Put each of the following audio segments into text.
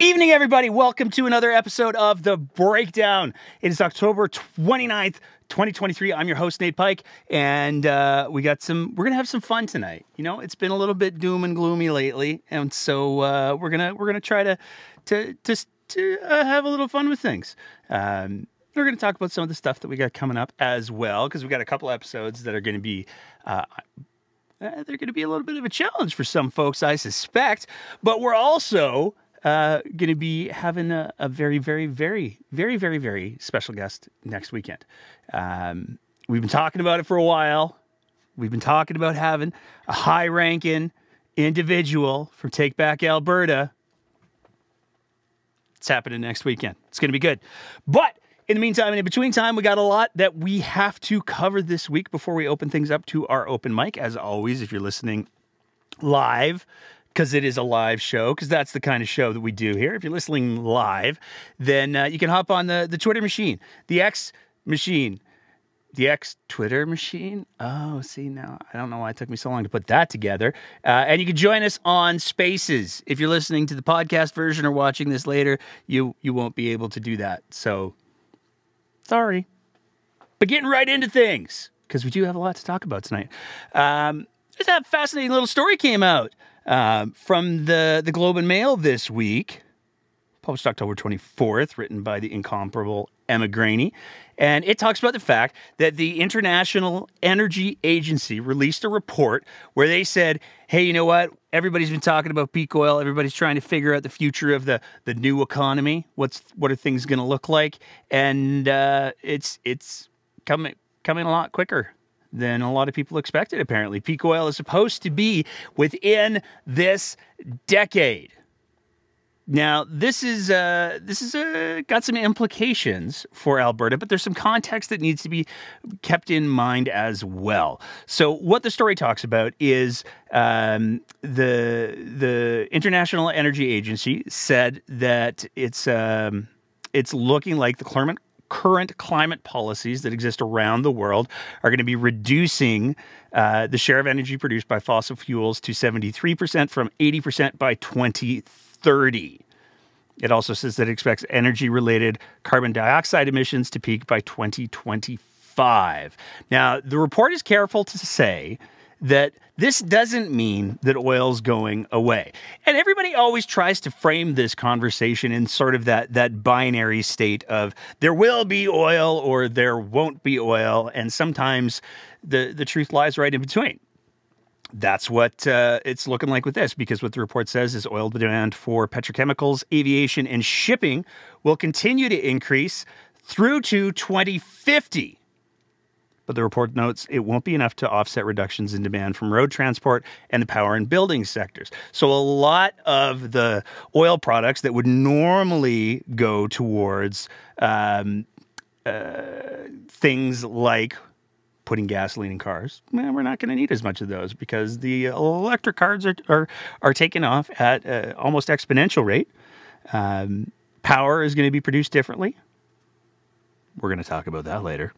Evening, everybody. Welcome to another episode of The Breakdown. It is October 29th, 2023. I'm your host, Nate Pike, and we're going to have some fun tonight. You know, it's been a little bit doom and gloomy lately, and so we're going to try to have a little fun with things. We're going to talk about some of the stuff that we got coming up as well, because we got a couple episodes that are going to be they're going to be a little bit of a challenge for some folks, I suspect, but we're also going to be having a very, very, very, very, very, very special guest next weekend. We've been talking about it for a while. We've been talking about having a high-ranking individual from Take Back Alberta. It's happening next weekend. It's going to be good. But in the meantime and in between time, we got a lot that we have to cover this week before we open things up to our open mic. As always, if you're listening live, because it is a live show, because that's the kind of show that we do here. If you're listening live, then you can hop on the Twitter machine, the X machine, the X Twitter machine. Oh, see, now I don't know why it took me so long to put that together. And you can join us on Spaces. If you're listening to the podcast version or watching this later, you won't be able to do that. So, sorry. But getting right into things, because we do have a lot to talk about tonight. There's a fascinating little story came out from the Globe and Mail this week, published October 24th, written by the incomparable Emma Graney. And it talks about the fact that the International Energy Agency released a report where they said, hey, you know what? Everybody's been talking about peak oil. Everybody's trying to figure out the future of the new economy. What are things going to look like? And it's coming a lot quicker than a lot of people expected, apparently. Peak oil is supposed to be within this decade. Now, this is got some implications for Alberta, but there's some context that needs to be kept in mind as well. So what the story talks about is the International Energy Agency said that it's looking like the current climate policies that exist around the world are going to be reducing the share of energy produced by fossil fuels to 73% from 80% by 2030. It also says that it expects energy-related carbon dioxide emissions to peak by 2025. Now, the report is careful to say that this doesn't mean that oil's going away. And everybody always tries to frame this conversation in sort of that binary state of there will be oil or there won't be oil, and sometimes the truth lies right in between. That's what it's looking like with this, because what the report says is oil demand for petrochemicals, aviation, and shipping will continue to increase through to 2050. But the report notes it won't be enough to offset reductions in demand from road transport and the power and building sectors. So a lot of the oil products that would normally go towards things like putting gasoline in cars, we're not going to need as much of those, because the electric cars are taking off at almost exponential rate. Power is going to be produced differently. We're going to talk about that later.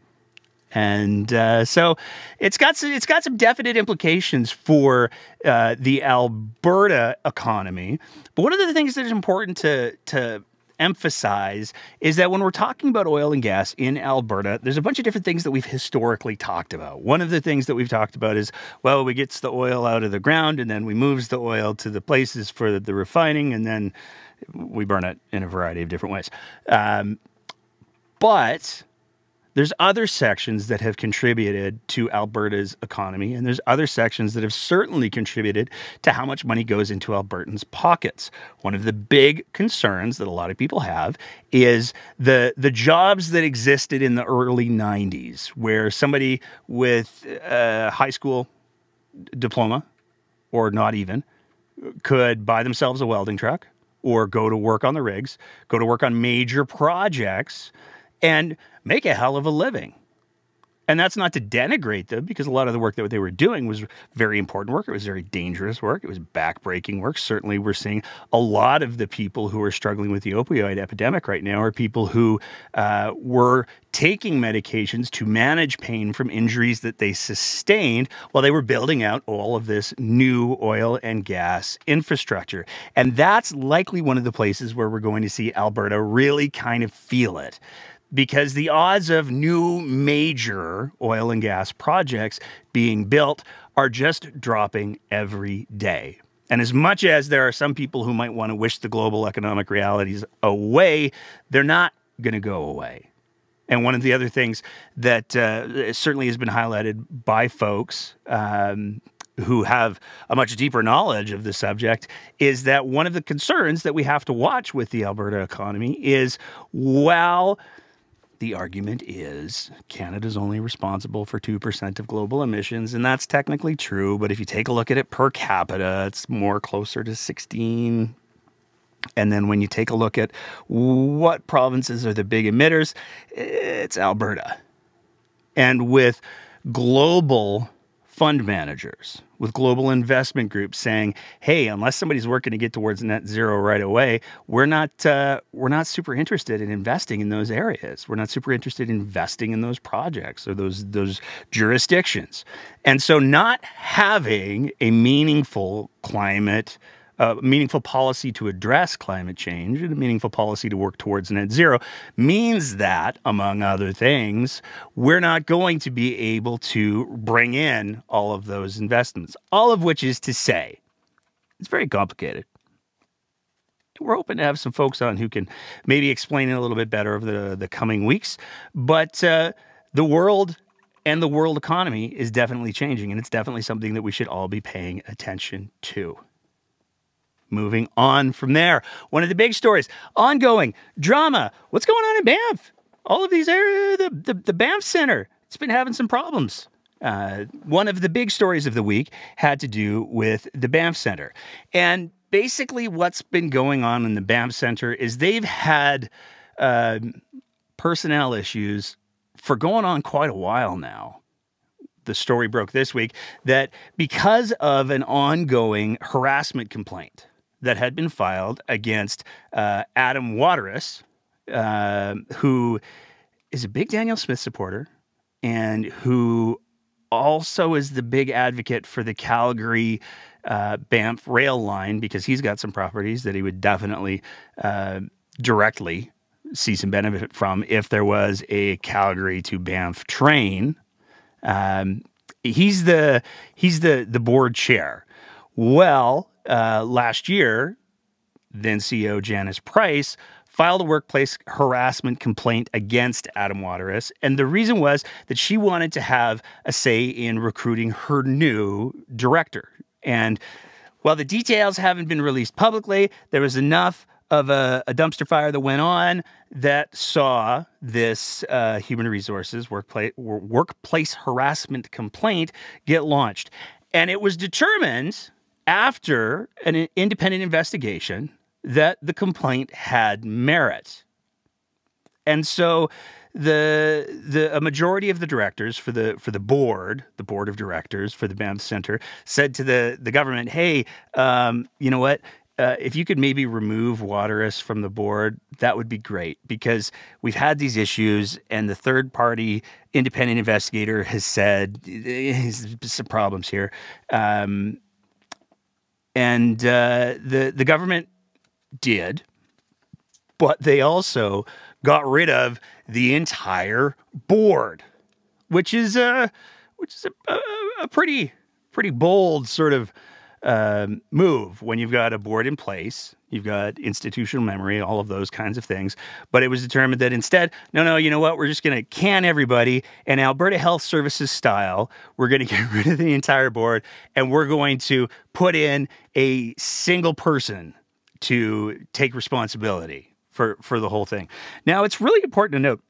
And so it's got some definite implications for the Alberta economy. But one of the things that is important to emphasize is that when we're talking about oil and gas in Alberta, there's a bunch of different things that we've historically talked about. One of the things that we've talked about is, well, we gets the oil out of the ground and then we moves the oil to the places for the refining, and then we burn it in a variety of different ways. But there's other sections that have contributed to Alberta's economy, and there's other sections that have certainly contributed to how much money goes into Albertans' pockets. One of the big concerns that a lot of people have is the jobs that existed in the early 90s, where somebody with a high school diploma, or not even, could buy themselves a welding truck or go to work on the rigs, go to work on major projects, and make a hell of a living. And that's not to denigrate them, because a lot of the work that they were doing was very important work. It was very dangerous work. It was backbreaking work. Certainly, we're seeing a lot of the people who are struggling with the opioid epidemic right now are people who were taking medications to manage pain from injuries that they sustained while they were building out all of this new oil and gas infrastructure. And that's likely one of the places where we're going to see Alberta really kind of feel it, because the odds of new major oil and gas projects being built are just dropping every day. And as much as there are some people who might want to wish the global economic realities away, they're not going to go away. And one of the other things that certainly has been highlighted by folks who have a much deeper knowledge of the subject is that one of the concerns that we have to watch with the Alberta economy is, while the argument is Canada's only responsible for 2% of global emissions, and that's technically true, but if you take a look at it per capita, it's more closer to 16. And then when you take a look at what provinces are the big emitters, it's Alberta. And with global fund managers, with global investment groups saying, hey, unless somebody's working to get towards net zero right away, we're not super interested in investing in those areas. We're not super interested in investing in those projects or those jurisdictions. And so not having a meaningful meaningful policy to address climate change and a meaningful policy to work towards net zero means that, among other things, we're not going to be able to bring in all of those investments, all of which is to say, it's very complicated. We're hoping to have some folks on who can maybe explain it a little bit better over the coming weeks. But the world and the world economy is definitely changing, and it's definitely something that we should all be paying attention to. Moving on from there, one of the big stories, ongoing drama. What's going on in Banff? All of these areas, the Banff Centre, it's been having some problems. One of the big stories of the week had to do with the Banff Centre. And basically what's been going on in the Banff Centre is they've had personnel issues for going on quite a while now. The story broke this week that because of an ongoing harassment complaint that had been filed against Adam Waterous, who is a big Daniel Smith supporter and who also is the big advocate for the Calgary Banff rail line, because he's got some properties that he would definitely directly see some benefit from if there was a Calgary to Banff train. He's the board chair. Well, last year, then CEO Janice Price filed a workplace harassment complaint against Adam Waterous. And the reason was that she wanted to have a say in recruiting her new director. And while the details haven't been released publicly, there was enough of a dumpster fire that went on that saw this human resources workplace harassment complaint get launched. And it was determined after an independent investigation that the complaint had merit. And so a majority of the directors for the board of directors for the Banff Centre said to the government, hey, you know what? If you could maybe remove Waterous from the board, that would be great, because we've had these issues and the third-party independent investigator has said there's some problems here. And the government did, but they also got rid of the entire board, which is a pretty bold sort of move when you've got a board in place, you've got institutional memory, all of those kinds of things. But it was determined that instead, no, you know what? We're just going to can everybody, and Alberta Health Services style, we're going to get rid of the entire board, and we're going to put in a single person to take responsibility for the whole thing. Now, it's really important to note,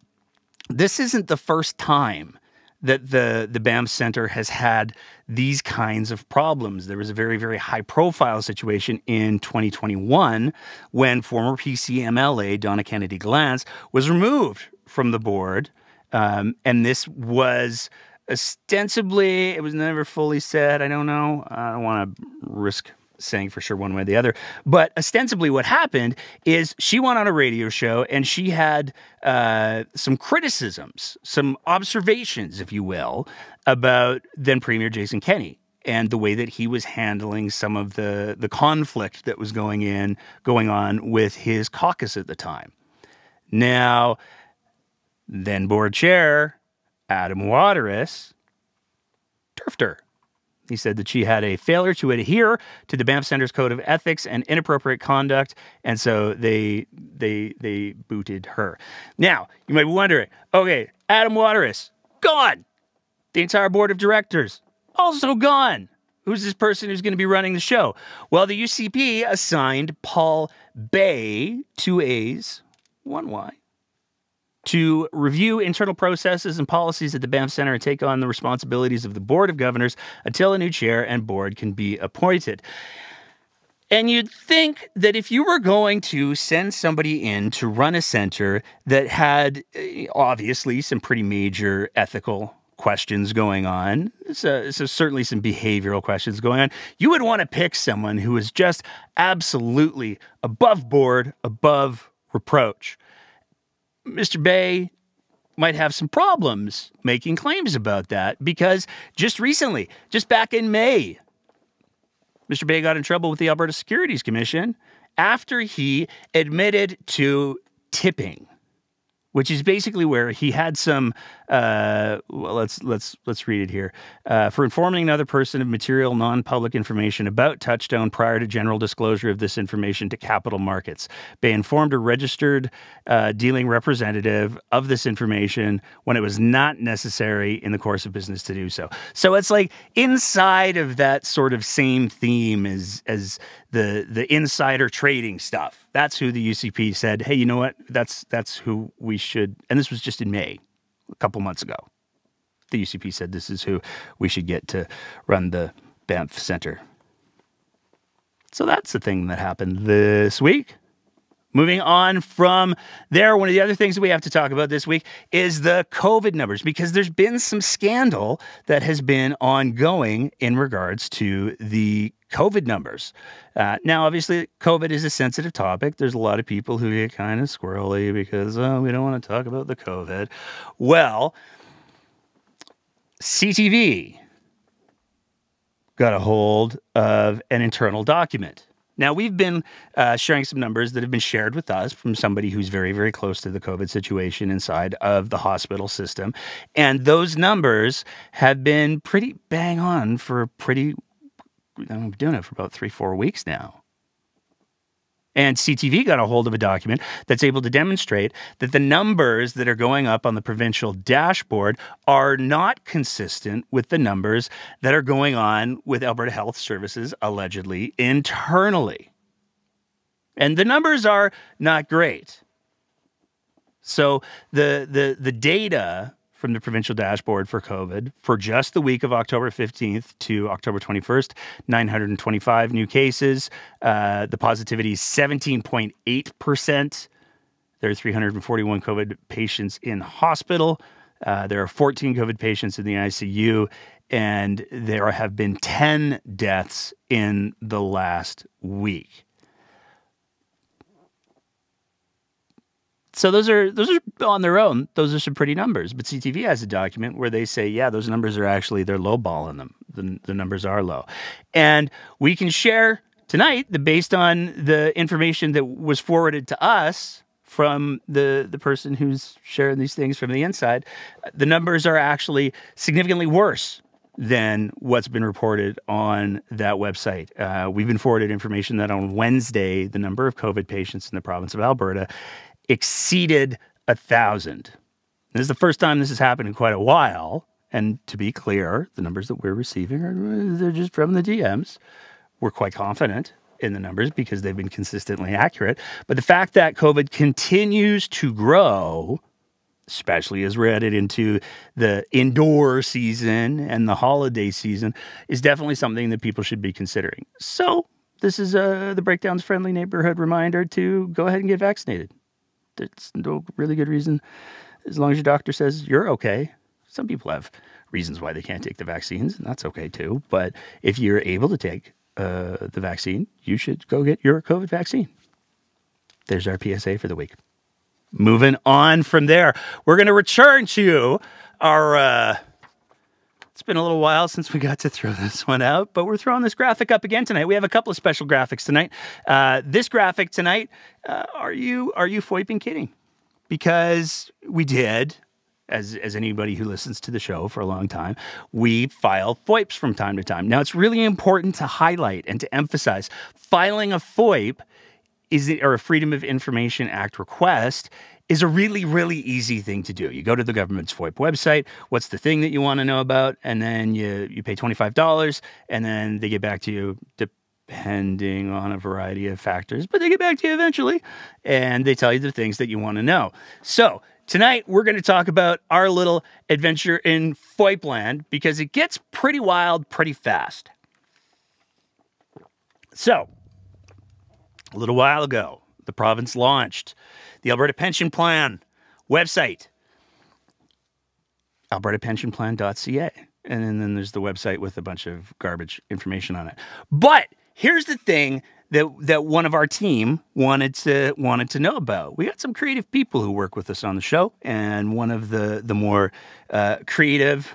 this isn't the first time that the Banff Centre has had these kinds of problems. There was a very, very high-profile situation in 2021 when former PC MLA Donna Kennedy Glantz was removed from the board And this was ostensibly, it was never fully said. I don't know. I don't want to risk saying for sure one way or the other. But ostensibly what happened is she went on a radio show and she had some criticisms, some observations, if you will, about then Premier Jason Kenney and the way that he was handling some of the conflict that was going on with his caucus at the time. Now, then board chair Adam Waterous turfed her. He said that she had a failure to adhere to the Banff Centre's code of ethics and inappropriate conduct, and so they booted her. Now, you might be wondering, okay, Adam Waterous, gone. The entire board of directors, also gone. Who's this person who's going to be running the show? Well, the UCP assigned Paul Bay, 2 A's, 1 Y, to review internal processes and policies at the Banff Centre and take on the responsibilities of the Board of Governors until a new chair and board can be appointed. And you'd think that if you were going to send somebody in to run a centre that had obviously some pretty major ethical questions going on, so certainly some behavioral questions going on, you would want to pick someone who is just absolutely above board, above reproach. Mr. Bay might have some problems making claims about that because just recently, just back in May, Mr. Bay got in trouble with the Alberta Securities Commission after he admitted to tipping, which is basically where he had some, well, let's read it here. For informing another person of material non-public information about Touchstone prior to general disclosure of this information to capital markets. Bay informed a registered dealing representative of this information when it was not necessary in the course of business to do so. So it's like inside of that sort of same theme as the insider trading stuff. That's who the UCP said, hey, you know what? That's who we should, and this was just in May, a couple months ago. The UCP said this is who we should get to run the Banff Centre. So that's the thing that happened this week. Moving on from there, one of the other things that we have to talk about this week is the COVID numbers, because there's been some scandal that has been ongoing in regards to the COVID numbers. Now, obviously, COVID is a sensitive topic. There's a lot of people who get kind of squirrely because, oh, we don't want to talk about the COVID. Well, CTV got a hold of an internal document. Now, we've been sharing some numbers that have been shared with us from somebody who's very, very close to the COVID situation inside of the hospital system. And those numbers have been pretty bang on for I've been doing it for about 3-4 weeks now. And CTV got a hold of a document that's able to demonstrate that the numbers that are going up on the provincial dashboard are not consistent with the numbers that are going on with Alberta Health Services, allegedly, internally. And the numbers are not great. So the data from the provincial dashboard for COVID for just the week of October 15th to October 21st, 925 new cases. The positivity is 17.8%. There are 341 COVID patients in hospital. There are 14 COVID patients in the ICU, and there have been 10 deaths in the last week. So those are on their own. Those are some pretty numbers. But CTV has a document where they say, yeah, those numbers are actually, they're lowballing them. The numbers are low. And we can share tonight that based on the information that was forwarded to us from the person who's sharing these things from the inside, the numbers are actually significantly worse than what's been reported on that website. We've been forwarded information that on Wednesday, the number of COVID patients in the province of Alberta exceeded 1,000. This is the first time this has happened in quite a while. And to be clear, the numbers that we're receiving they're just from the DMs. We're quite confident in the numbers because they've been consistently accurate. But the fact that COVID continues to grow, especially as we're headed into the indoor season and the holiday season, is definitely something that people should be considering. So this is the Breakdown's friendly neighborhood reminder to go ahead and get vaccinated. There's no really good reason as long as your doctor says you're okay. Some people have reasons why they can't take the vaccines, and that's okay too. But if you're able to take the vaccine, you should go get your COVID vaccine. There's our PSA for the week. Moving on from there, we're going to return to our... It's been a little while since we got to throw this one out, but we're throwing this graphic up again tonight. We have a couple of special graphics tonight. This graphic tonight, are you FOIPing kidding? Because we did, as anybody who listens to the show for a long time, we file FOIPs from time to time. Now, it's really important to highlight and to emphasize filing a FOIP or a Freedom of Information Act request is a really, really easy thing to do. You go to the government's FOIP website, what's the thing that you want to know about, and then you pay $25, and then they get back to you depending on a variety of factors, but they get back to you eventually, and they tell you the things that you want to know. So tonight, we're going to talk about our little adventure in FOIP land, because it gets pretty wild pretty fast. So, a little while ago, the province launched the Alberta Pension Plan website, albertapensionplan.ca. And then there's the website with a bunch of garbage information on it. But here's the thing that one of our team wanted to know about. We got some creative people who work with us on the show, and one of the more creative,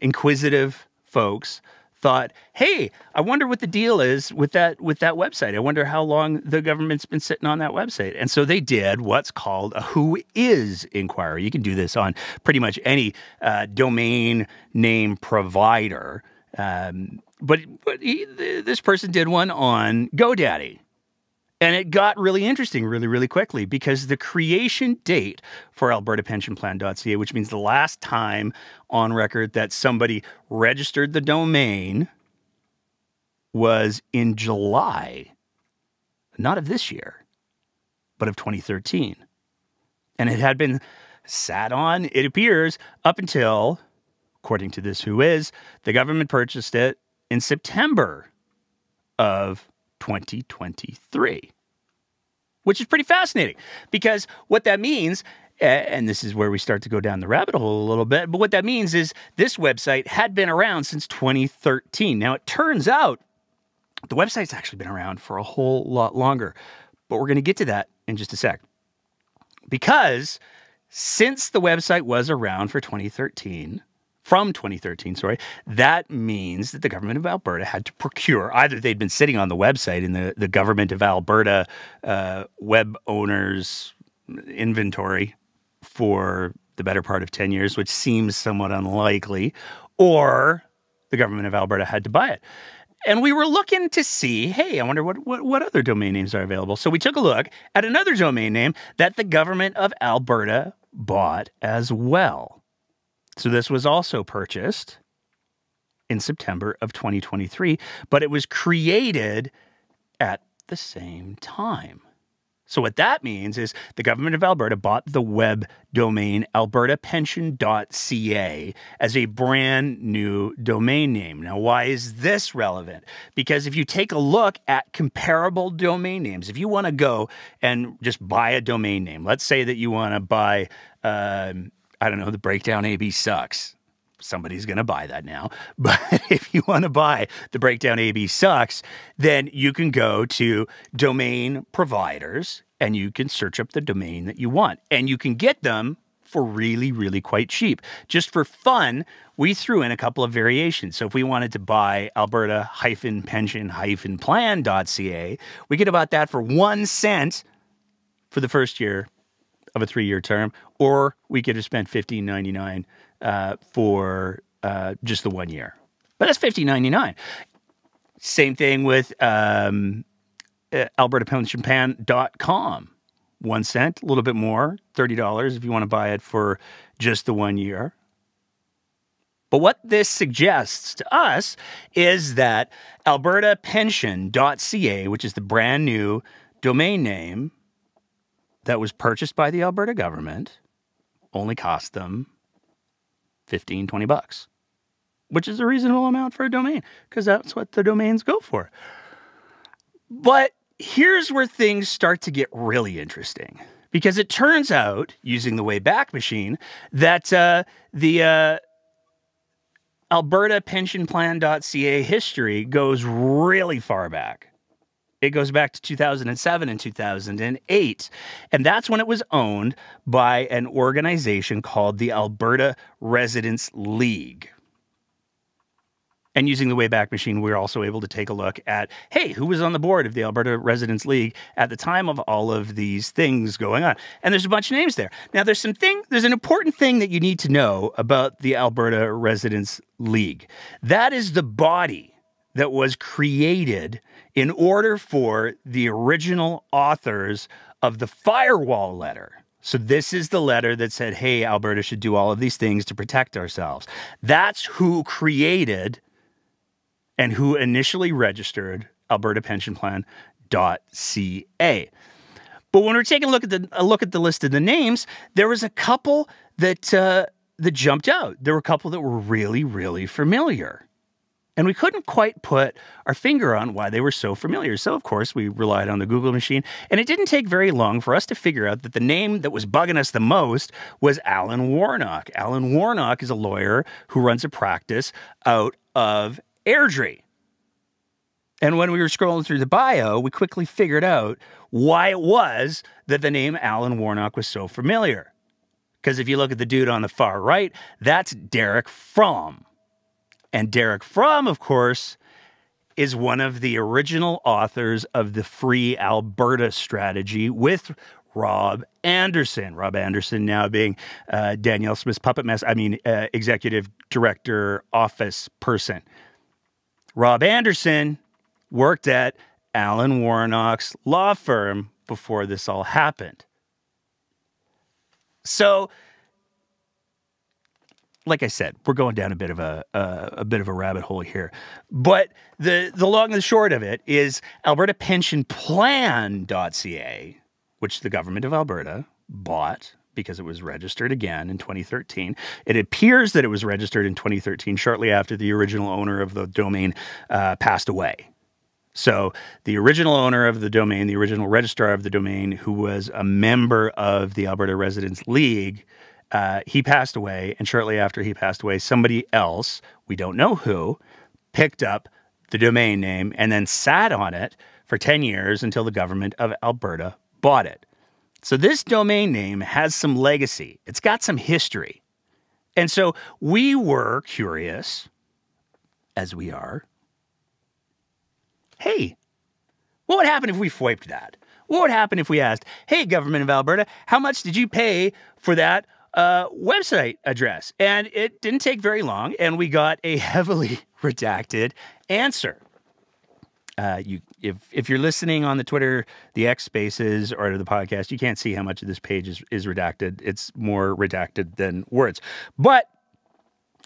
inquisitive folks thought, hey, I wonder what the deal is with that website. I wonder how long the government's been sitting on that website. And so they did what's called a who is inquiry. You can do this on pretty much any domain name provider. But this person did one on GoDaddy. And it got really interesting really, really quickly, because the creation date for albertapensionplan.ca, which means the last time on record that somebody registered the domain, was in July, not of this year, but of 2013. And it had been sat on, it appears, up until, according to this who is, the government purchased it in September of 2023, which is pretty fascinating, because what that means, and this is where we start to go down the rabbit hole a little bit, but what that means is this website had been around since 2013. Now, it turns out the website's actually been around for a whole lot longer, but we're going to get to that in just a sec. Because since the website was around from 2013, that means that the government of Alberta had to procure, either they'd been sitting on the website in the government of Alberta web owners inventory for the better part of 10 years, which seems somewhat unlikely, or the government of Alberta had to buy it. And we were looking to see, hey, I wonder what other domain names are available. So we took a look at another domain name that the government of Alberta bought as well. So this was also purchased in September of 2023, but it was created at the same time. So what that means is the government of Alberta bought the web domain albertapension.ca as a brand new domain name. Now, why is this relevant? Because if you take a look at comparable domain names, if you want to go and just buy a domain name, let's say that you want to buy I don't know, the Breakdown AB sucks. Somebody's going to buy that now. But if you want to buy the Breakdown AB sucks, then you can go to domain providers and you can search up the domain that you want. And you can get them for really, really quite cheap. Just for fun, we threw in a couple of variations. So if we wanted to buy alberta-pension-plan.ca, we could have bought that for 1 cent for the first year of a 3-year term, or we could have spent $15.99 for just the 1 year. But that's $15.99. Same thing with albertapensionplan.com. 1 cent, a little bit more, $30 if you want to buy it for just the 1 year. But what this suggests to us is that albertapension.ca, which is the brand new domain name that was purchased by the Alberta government, only cost them $15, $20, which is a reasonable amount for a domain, because that's what the domains go for. But here's where things start to get really interesting, Because it turns out, using the Wayback Machine, that the Alberta pensionplan.ca history goes really far back. It goes back to 2007 and 2008. And that's when it was owned by an organization called the Alberta Residents League. And using the Wayback Machine, we were also able to take a look at, hey, who was on the board of the Alberta Residents League at the time of all of these things going on? And there's a bunch of names there. Now, there's an important thing that you need to know about the Alberta Residents League. That is the body that was created in order for the original authors of the Firewall letter. So this is the letter that said, hey, Alberta should do all of these things to protect ourselves. That's who created and who initially registered Alberta pensionplan.ca. But when we're taking a look at the list of the names, there was a couple that jumped out. There were a couple that were really, really familiar. And we couldn't quite put our finger on why they were so familiar. So, of course, we relied on the Google machine. And it didn't take very long for us to figure out that the name that was bugging us the most was Alan Warnock. Alan Warnock is a lawyer who runs a practice out of Airdrie. And when we were scrolling through the bio, we quickly figured out why it was that the name Alan Warnock was so familiar. Because if you look at the dude on the far right, that's Derek Fromm. And Derek Fromm, of course, is one of the original authors of the Free Alberta strategy with Rob Anderson. Rob Anderson now being Danielle Smith's executive director office person. Rob Anderson worked at Alan Warnock's law firm before this all happened. So, like I said, we're going down a bit of a rabbit hole here. But the long and the short of it is Alberta pensionplan.ca, which the government of Alberta bought because it was registered again in 2013. It appears that it was registered in 2013 shortly after the original owner of the domain passed away. So the original owner of the domain, the original registrar of the domain, who was a member of the Alberta Residents League, he passed away, and shortly after he passed away, somebody else, we don't know who, picked up the domain name and then sat on it for 10 years until the government of Alberta bought it. So this domain name has some legacy. It's got some history. And so we were curious, as we are, hey, what would happen if we FOIP'd that? What would happen if we asked, hey, government of Alberta, how much did you pay for that website address? And it didn't take very long, and we got a heavily redacted answer. If you're listening on the Twitter, the X Spaces, or the podcast, you can't see how much of this page is redacted. It's more redacted than words. But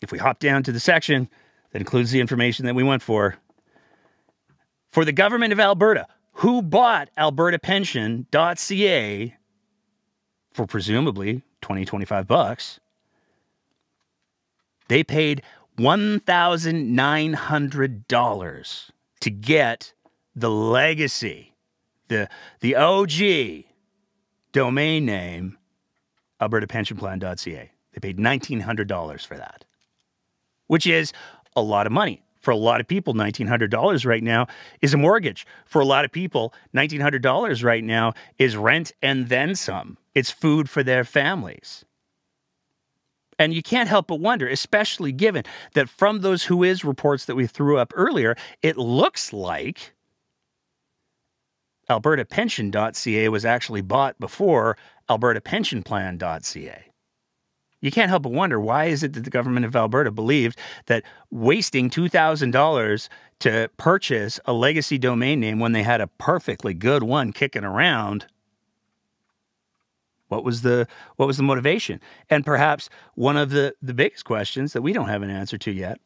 if we hop down to the section that includes the information that we went for the government of Alberta, who bought albertapension.ca for presumably $25, they paid $1,900 to get the legacy, the OG domain name, albertapensionplan.ca. They paid $1,900 for that, which is a lot of money. For a lot of people, $1,900 right now is a mortgage. For a lot of people, $1,900 right now is rent and then some. It's food for their families. And you can't help but wonder, especially given that from those Who Is reports that we threw up earlier, it looks like albertapension.ca was actually bought before albertapensionplan.ca. You can't help but wonder, why is it that the government of Alberta believed that wasting $2,000 to purchase a legacy domain name when they had a perfectly good one kicking around? What was the motivation? And perhaps one of the biggest questions that we don't have an answer to yet,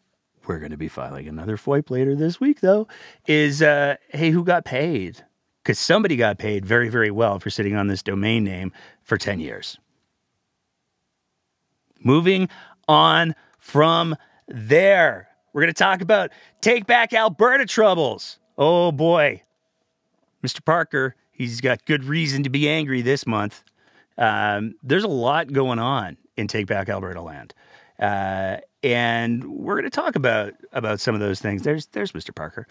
we're going to be filing another FOIP later this week, though, is, hey, who got paid? Because somebody got paid very, very well for sitting on this domain name for 10 years. Moving on from there, we're going to talk about Take Back Alberta troubles. Oh, boy. Mr. Parker, he's got good reason to be angry this month. There's a lot going on in Take Back Alberta land. And we're going to talk about some of those things. There's Mr. Parker.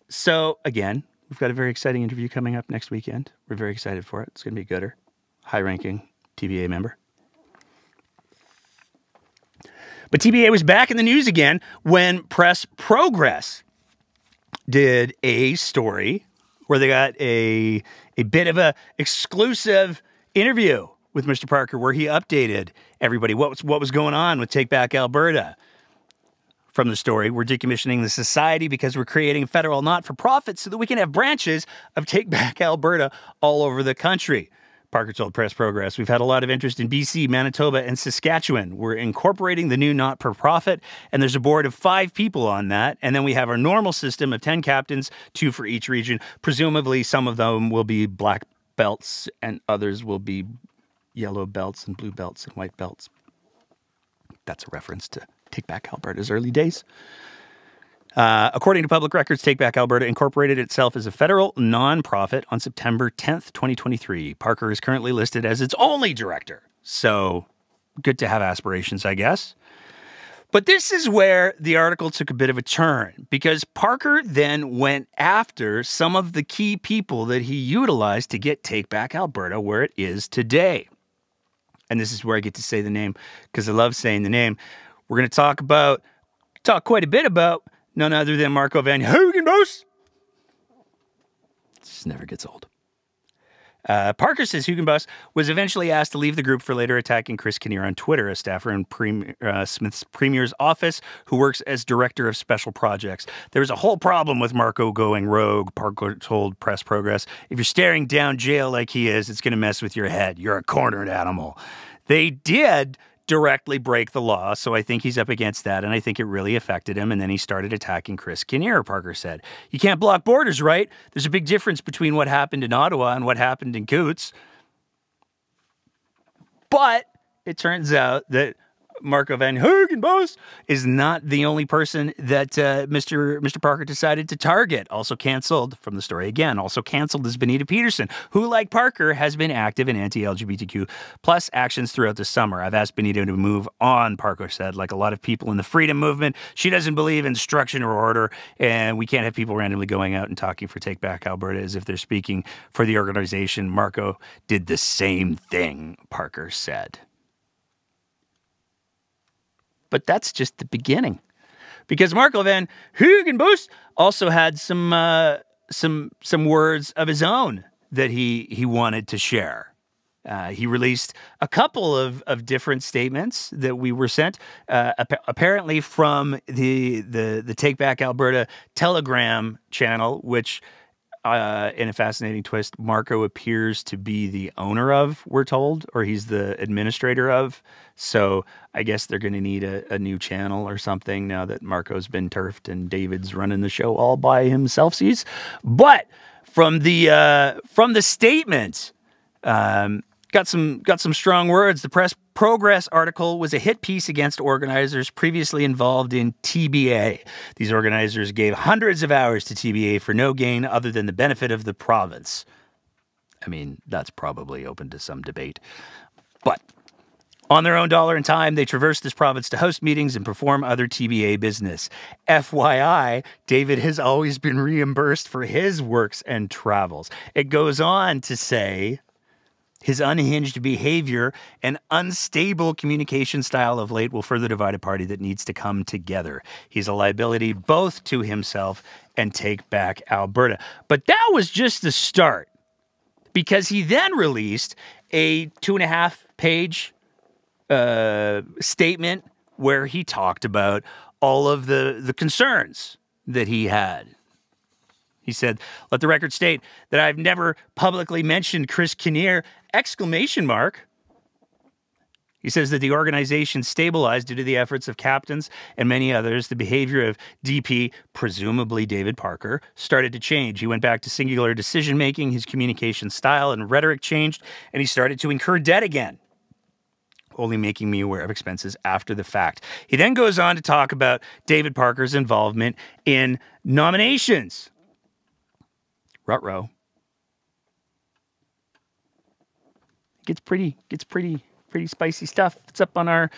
So again, we've got a very exciting interview coming up next weekend. We're very excited for it. It's going to be a gooder. High-ranking TVA member. But TBA was back in the news again when Press Progress did a story where they got a bit of a exclusive interview with Mr. Parker where he updated everybody what was going on with Take Back Alberta. From the story, we're decommissioning the society because we're creating a federal not-for-profit so that we can have branches of Take Back Alberta all over the country. Parker told Press Progress, we've had a lot of interest in BC, Manitoba, and Saskatchewan. We're incorporating the new not-for-profit, and there's a board of 5 people on that. And then we have our normal system of 10 captains, 2 for each region. Presumably, some of them will be black belts, and others will be yellow belts and blue belts and white belts. That's a reference to Take Back Alberta's early days. According to public records, Take Back Alberta incorporated itself as a federal nonprofit on September 10th, 2023. Parker is currently listed as its only director. So good to have aspirations, I guess. But this is where the article took a bit of a turn, because Parker then went after some of the key people that he utilized to get Take Back Alberta where it is today. And this is where I get to say the name, because I love saying the name. We're going to talk quite a bit about none other than Marco van Hugenbos. This never gets old. Parker says Hugenbos was eventually asked to leave the group for later attacking Chris Kinnear on Twitter, a staffer in Smith's premier's office who works as director of special projects. There's a whole problem with Marco going rogue, Parker told Press Progress. If you're staring down jail like he is, it's going to mess with your head. You're a cornered animal. They did directly break the law, so I think he's up against that, and I think it really affected him, and then he started attacking Chris Kinnear, Parker said. You can't block borders, right? There's a big difference between what happened in Ottawa and what happened in Coots. But it turns out that Marco van Hugenbos is not the only person that Mr. Parker decided to target. Also canceled, from the story again, also canceled is Benita Peterson, who, like Parker, has been active in anti-LGBTQ plus actions throughout the summer. I've asked Benita to move on, Parker said. Like a lot of people in the freedom movement, she doesn't believe in structure or order, and we can't have people randomly going out and talking for Take Back Alberta as if they're speaking for the organization. Marco did the same thing, Parker said. But that's just the beginning, because Marco van Hugenbos also had some words of his own that he wanted to share. He released a couple of different statements that we were sent, apparently from the Take Back Alberta Telegram channel, which, in a fascinating twist, Marco appears to be the owner of, we're told, or he's the administrator of. So I guess they're going to need a new channel or something now that Marco's been turfed and David's running the show all by himself. But from the statement, got some strong words. The Press Progress article was a hit piece against organizers previously involved in TBA. These organizers gave hundreds of hours to TBA for no gain other than the benefit of the province. I mean, that's probably open to some debate. But on their own dollar and time, they traverse this province to host meetings and perform other TBA business. FYI, David has always been reimbursed for his works and travels. It goes on to say, his unhinged behavior and unstable communication style of late will further divide a party that needs to come together. He's a liability both to himself and Take Back Alberta. But that was just the start, because he then released a 2.5-page statement where he talked about all of the concerns that he had. He said, let the record state that I've never publicly mentioned Chris Kinnear, ! He says that the organization stabilized due to the efforts of captains and many others. The behavior of DP, presumably David Parker, started to change. He went back to singular decision-making, his communication style and rhetoric changed, and he started to incur debt again, only making me aware of expenses after the fact. He then goes on to talk about David Parker's involvement in nominations. Ruh-roh. pretty spicy stuff. It's up on our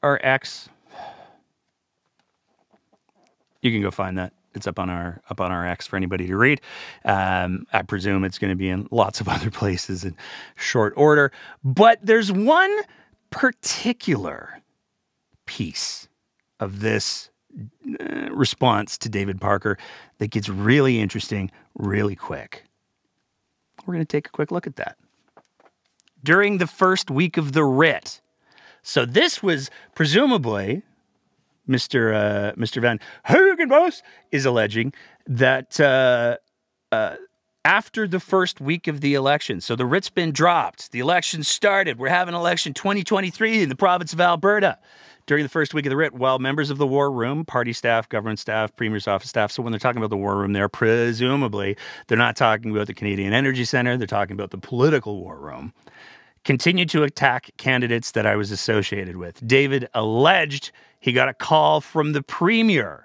X. You can go find that. It's up on our X for anybody to read. I presume it's going to be in lots of other places in short order. But there's one particular piece of this response to David Parker that gets really interesting really quick. We're going to take a quick look at that. During the first week of the writ. So this was presumably Mr. Van Hugenbos is alleging that after the first week of the election, so the writ's been dropped, the election started, we're having election 2023 in the province of Alberta. During the first week of the writ, while members of the war room, party staff, government staff, premier's office staff, so when they're talking about the war room there, presumably they're not talking about the Canadian Energy Centre, they're talking about the political war room, continued to attack candidates that I was associated with. David alleged he got a call from the premier.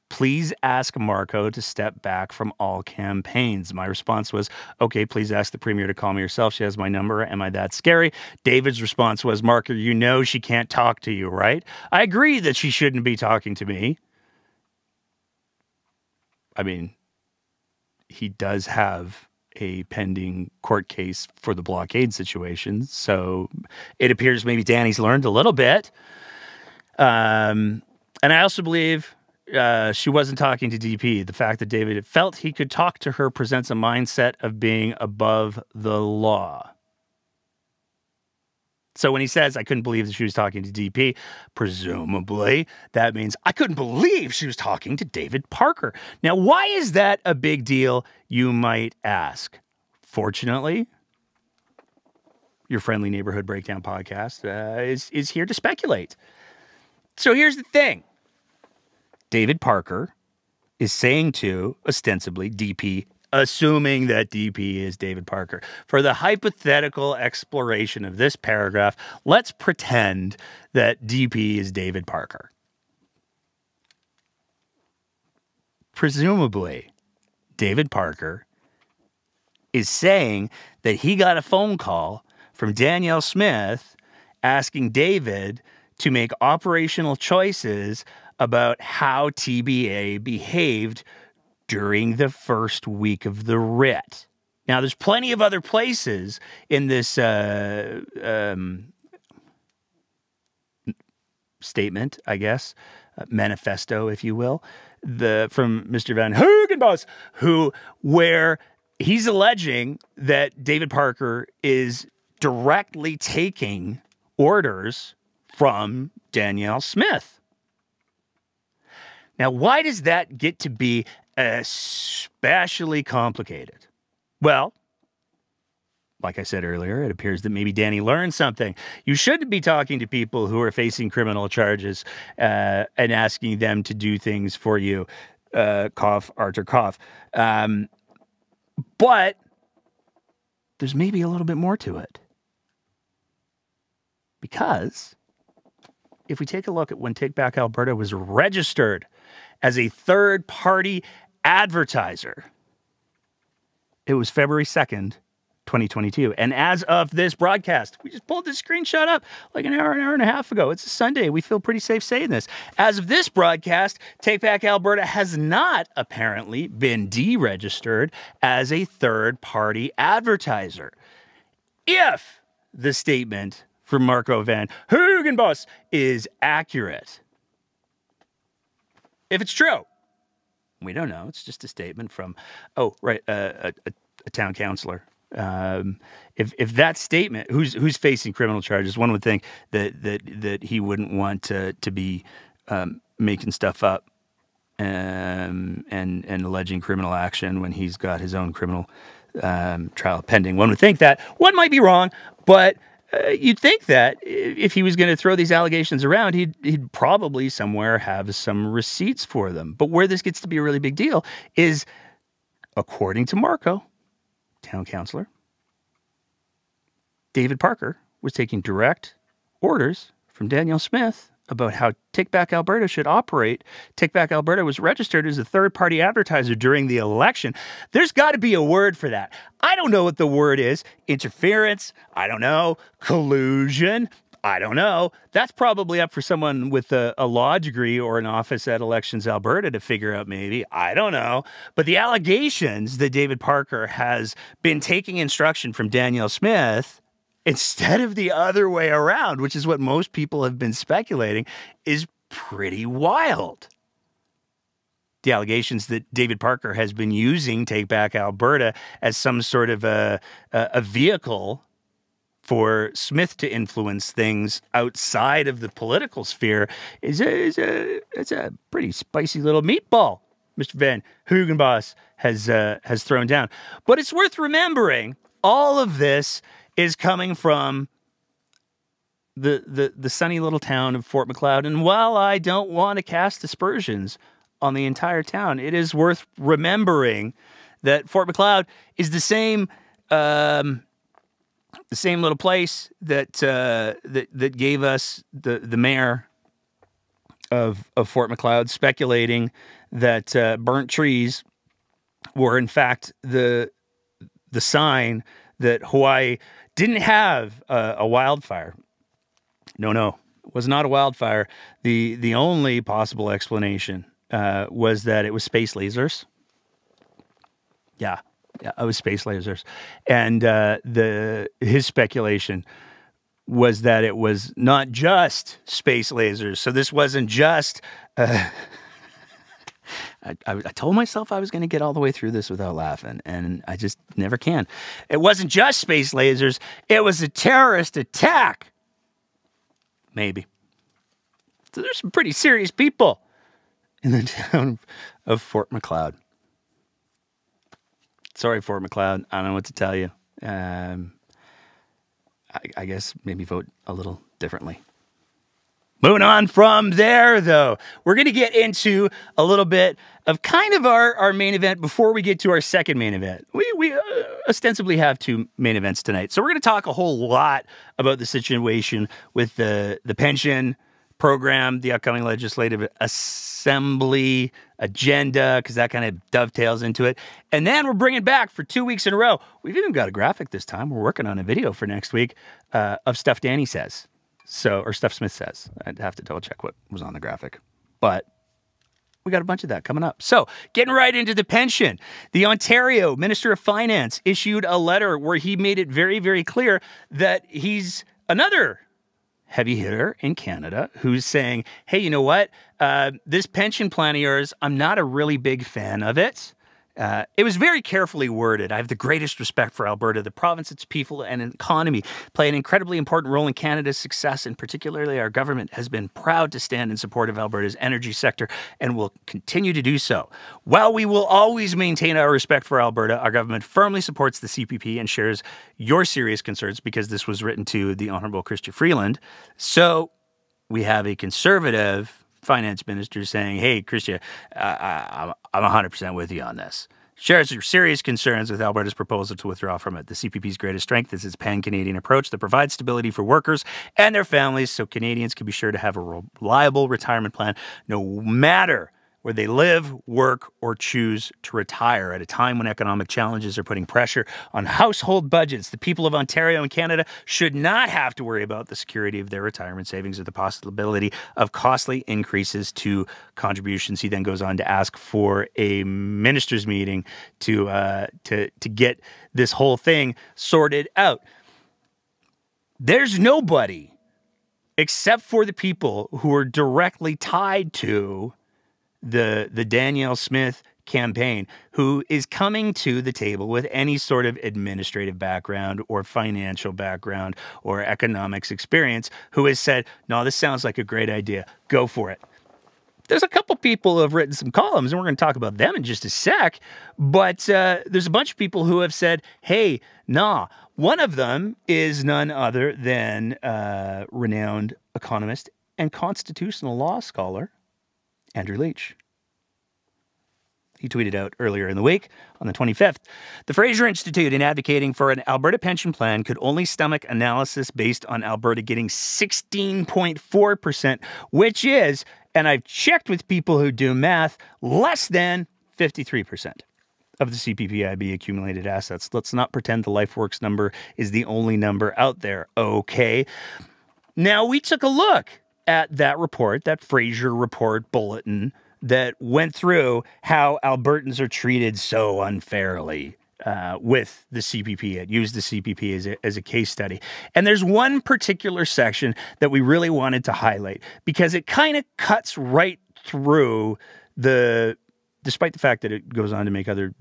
Please ask Marco to step back from all campaigns. My response was, okay, please ask the premier to call me herself. She has my number. Am I that scary? David's response was, Marco, you know she can't talk to you, right? I agree that she shouldn't be talking to me. I mean, he does have a pending court case for the blockade situation, so it appears maybe Danny's learned a little bit. And I also believe she wasn't talking to DP. The fact that David felt he could talk to her presents a mindset of being above the law. So when he says, I couldn't believe that she was talking to DP, presumably that means I couldn't believe she was talking to David Parker. Now, why is that a big deal, you might ask? Fortunately, your friendly neighborhood breakdown podcast is here to speculate. So here's the thing. David Parker is saying to, ostensibly, DP, assuming that DP is David Parker. For the hypothetical exploration of this paragraph, let's pretend that DP is David Parker. Presumably, David Parker is saying that he got a phone call from Danielle Smith asking David to make operational choices about how TBA behaved during the first week of the writ. Now, there's plenty of other places in this statement, I guess, manifesto, if you will, from Mr. Van Hugenbos, where he's alleging that David Parker is directly taking orders from Danielle Smith. Now, why does that get to be especially complicated? Well, like I said earlier, it appears that maybe Danny learned something. You shouldn't be talking to people who are facing criminal charges and asking them to do things for you. Cough, Arthur, cough. But there's maybe a little bit more to it. Because if we take a look at when Take Back Alberta was registered as a third-party advertiser, it was February 2nd, 2022. And as of this broadcast, we just pulled this screenshot up like an hour and a half ago. It's a Sunday. We feel pretty safe saying this. As of this broadcast, Take Back Alberta has not apparently been deregistered as a third-party advertiser. If the statement from Marco Van Hugenbos is accurate. If it's true, we don't know. It's just a statement from, a town councillor. If that statement, who's facing criminal charges, one would think that he wouldn't want to be making stuff up and alleging criminal action when he's got his own criminal trial pending. One would think that. One might be wrong, but you'd think that if he was going to throw these allegations around, he'd probably somewhere have some receipts for them. But where this gets to be a really big deal is, according to Marco, town councillor, David Parker was taking direct orders from Danielle Smith about how Take Back Alberta should operate. Take Back Alberta was registered as a third-party advertiser during the election. There's got to be a word for that. I don't know what the word is. Interference? I don't know. Collusion? I don't know. That's probably up for someone with a law degree or an office at Elections Alberta to figure out maybe. I don't know. But the allegations that David Parker has been taking instruction from Danielle Smith instead of the other way around, which is what most people have been speculating, is pretty wild. The allegations that David Parker has been using Take Back Alberta as some sort of a vehicle for Smith to influence things outside of the political sphere is a pretty spicy little meatball Mr. Van Hugenbos has thrown down. But it's worth remembering all of this is coming from the sunny little town of Fort Macleod. And while I don't want to cast aspersions on the entire town, it is worth remembering that Fort Macleod is the same little place that that gave us the mayor of Fort Macleod speculating that burnt trees were in fact the sign that Hawaii didn't have a wildfire. No, it was not a wildfire. The only possible explanation was that it was space lasers. Yeah, it was space lasers. And his speculation was that it was not just space lasers. So this wasn't just... I told myself I was going to get all the way through this without laughing, and I just never can. It wasn't just space lasers. It was a terrorist attack. Maybe. So there's some pretty serious people in the town of Fort Macleod. Sorry, Fort Macleod. I don't know what to tell you. I guess maybe vote a little differently. Moving on from there, though, we're going to get into a little bit of kind of our main event before we get to our second main event. We ostensibly have two main events tonight. So we're going to talk a whole lot about the situation with the pension program, the upcoming legislative assembly agenda, because that kind of dovetails into it. And then we're bringing back for 2 weeks in a row. We've even got a graphic this time. We're working on a video for next week of stuff Danny says. Or stuff Smith says. I'd have to double check what was on the graphic. But we got a bunch of that coming up. So, getting right into the pension. The Ontario Minister of Finance issued a letter where he made it very, very clear that he's another heavy hitter in Canada who's saying, hey, you know what? This pension plan of yours, I'm not a really big fan of it. It was very carefully worded. I have the greatest respect for Alberta. The province, its people, and economy play an incredibly important role in Canada's success, and particularly our government has been proud to stand in support of Alberta's energy sector and will continue to do so. While we will always maintain our respect for Alberta, our government firmly supports the CPP and shares your serious concerns, because this was written to the Honourable Chrystia Freeland. So we have a Conservative finance minister saying, hey, Chrystia, I'm 100% with you on this. Shares your serious concerns with Alberta's proposal to withdraw from it. The CPP's greatest strength is its pan-Canadian approach that provides stability for workers and their families so Canadians can be sure to have a reliable retirement plan no matter where they live, work, or choose to retire. At a time when economic challenges are putting pressure on household budgets, the people of Ontario and Canada should not have to worry about the security of their retirement savings or the possibility of costly increases to contributions. He then goes on to ask for a ministers' meeting to get this whole thing sorted out. There's nobody except for the people who are directly tied to the Danielle Smith campaign who is coming to the table with any sort of administrative background or financial background or economics experience who has said, no, this sounds like a great idea. Go for it. There's a couple people who have written some columns, and we're going to talk about them in just a sec, but there's a bunch of people who have said, hey, nah. One of them is none other than renowned economist and constitutional law scholar Andrew Leach. He tweeted out earlier in the week on the 25th. The Fraser Institute, in advocating for an Alberta pension plan, could only stomach analysis based on Alberta getting 16.4%, which is, and I've checked with people who do math, less than 53% of the CPPIB accumulated assets. Let's not pretend the LifeWorks number is the only number out there, okay? Now, we took a look at that report, that Fraser report bulletin, that went through how Albertans are treated so unfairly with the CPP. It used the CPP as a case study. And there's one particular section that we really wanted to highlight because it kind of cuts right through despite the fact that it goes on to make other,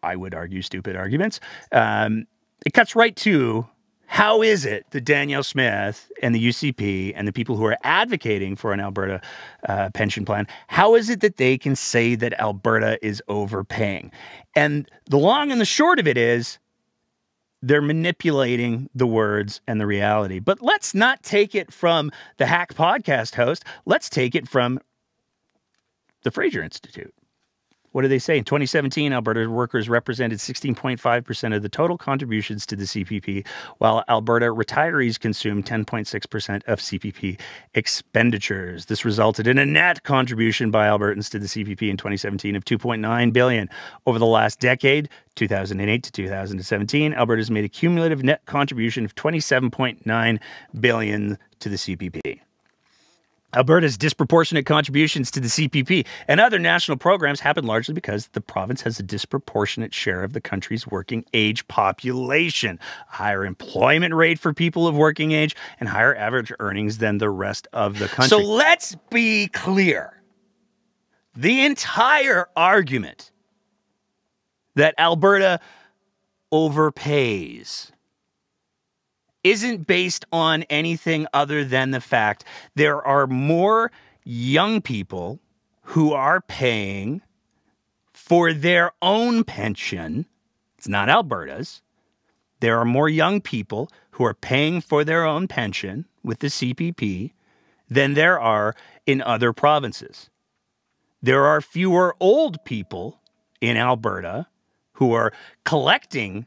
I would argue, stupid arguments, it cuts right to how is it that Danielle Smith and the UCP and the people who are advocating for an Alberta pension plan, how is it that they can say that Alberta is overpaying? And the long and the short of it is they're manipulating the words and the reality. But let's not take it from the Hack podcast host. Let's take it from the Fraser Institute. What do they say? In 2017, Alberta workers represented 16.5% of the total contributions to the CPP, while Alberta retirees consumed 10.6% of CPP expenditures. This resulted in a net contribution by Albertans to the CPP in 2017 of $2.9 billion. Over the last decade, 2008 to 2017, Alberta's made a cumulative net contribution of $27.9 billion to the CPP. Alberta's disproportionate contributions to the CPP and other national programs happen largely because the province has a disproportionate share of the country's working age population, a higher employment rate for people of working age, and higher average earnings than the rest of the country. So let's be clear. The entire argument that Alberta overpays isn't based on anything other than the fact there are more young people who are paying for their own pension. It's not Alberta's. There are more young people who are paying for their own pension with the CPP than there are in other provinces. There are fewer old people in Alberta who are collecting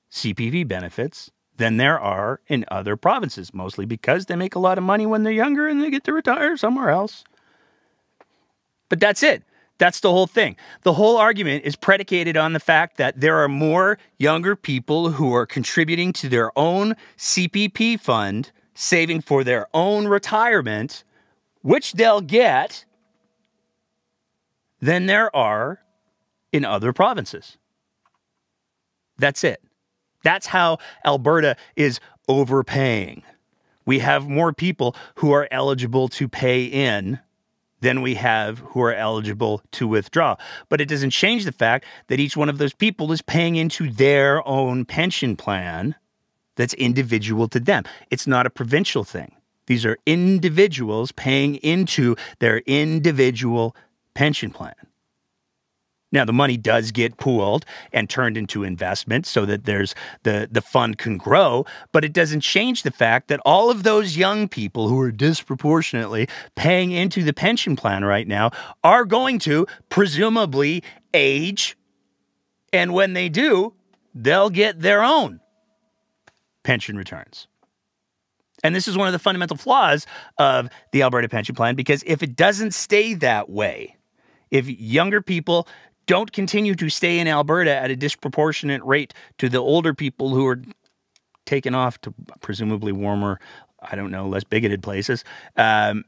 CPP benefits than there are in other provinces, mostly because they make a lot of money when they're younger and they get to retire somewhere else. But that's it. That's the whole thing. The whole argument is predicated on the fact that there are more younger people who are contributing to their own CPP fund, saving for their own retirement, which they'll get, than there are in other provinces. That's it. That's how Alberta is overpaying. We have more people who are eligible to pay in than we have who are eligible to withdraw. But it doesn't change the fact that each one of those people is paying into their own pension plan that's individual to them. It's not a provincial thing. These are individuals paying into their individual pension plan. Now, the money does get pooled and turned into investment so that there's the fund can grow, but it doesn't change the fact that all of those young people who are disproportionately paying into the pension plan right now are going to presumably age, and when they do, they'll get their own pension returns. And this is one of the fundamental flaws of the Alberta pension plan, because if it doesn't stay that way, if younger people don't continue to stay in Alberta at a disproportionate rate to the older people who are taken off to presumably warmer, I don't know, less bigoted places. If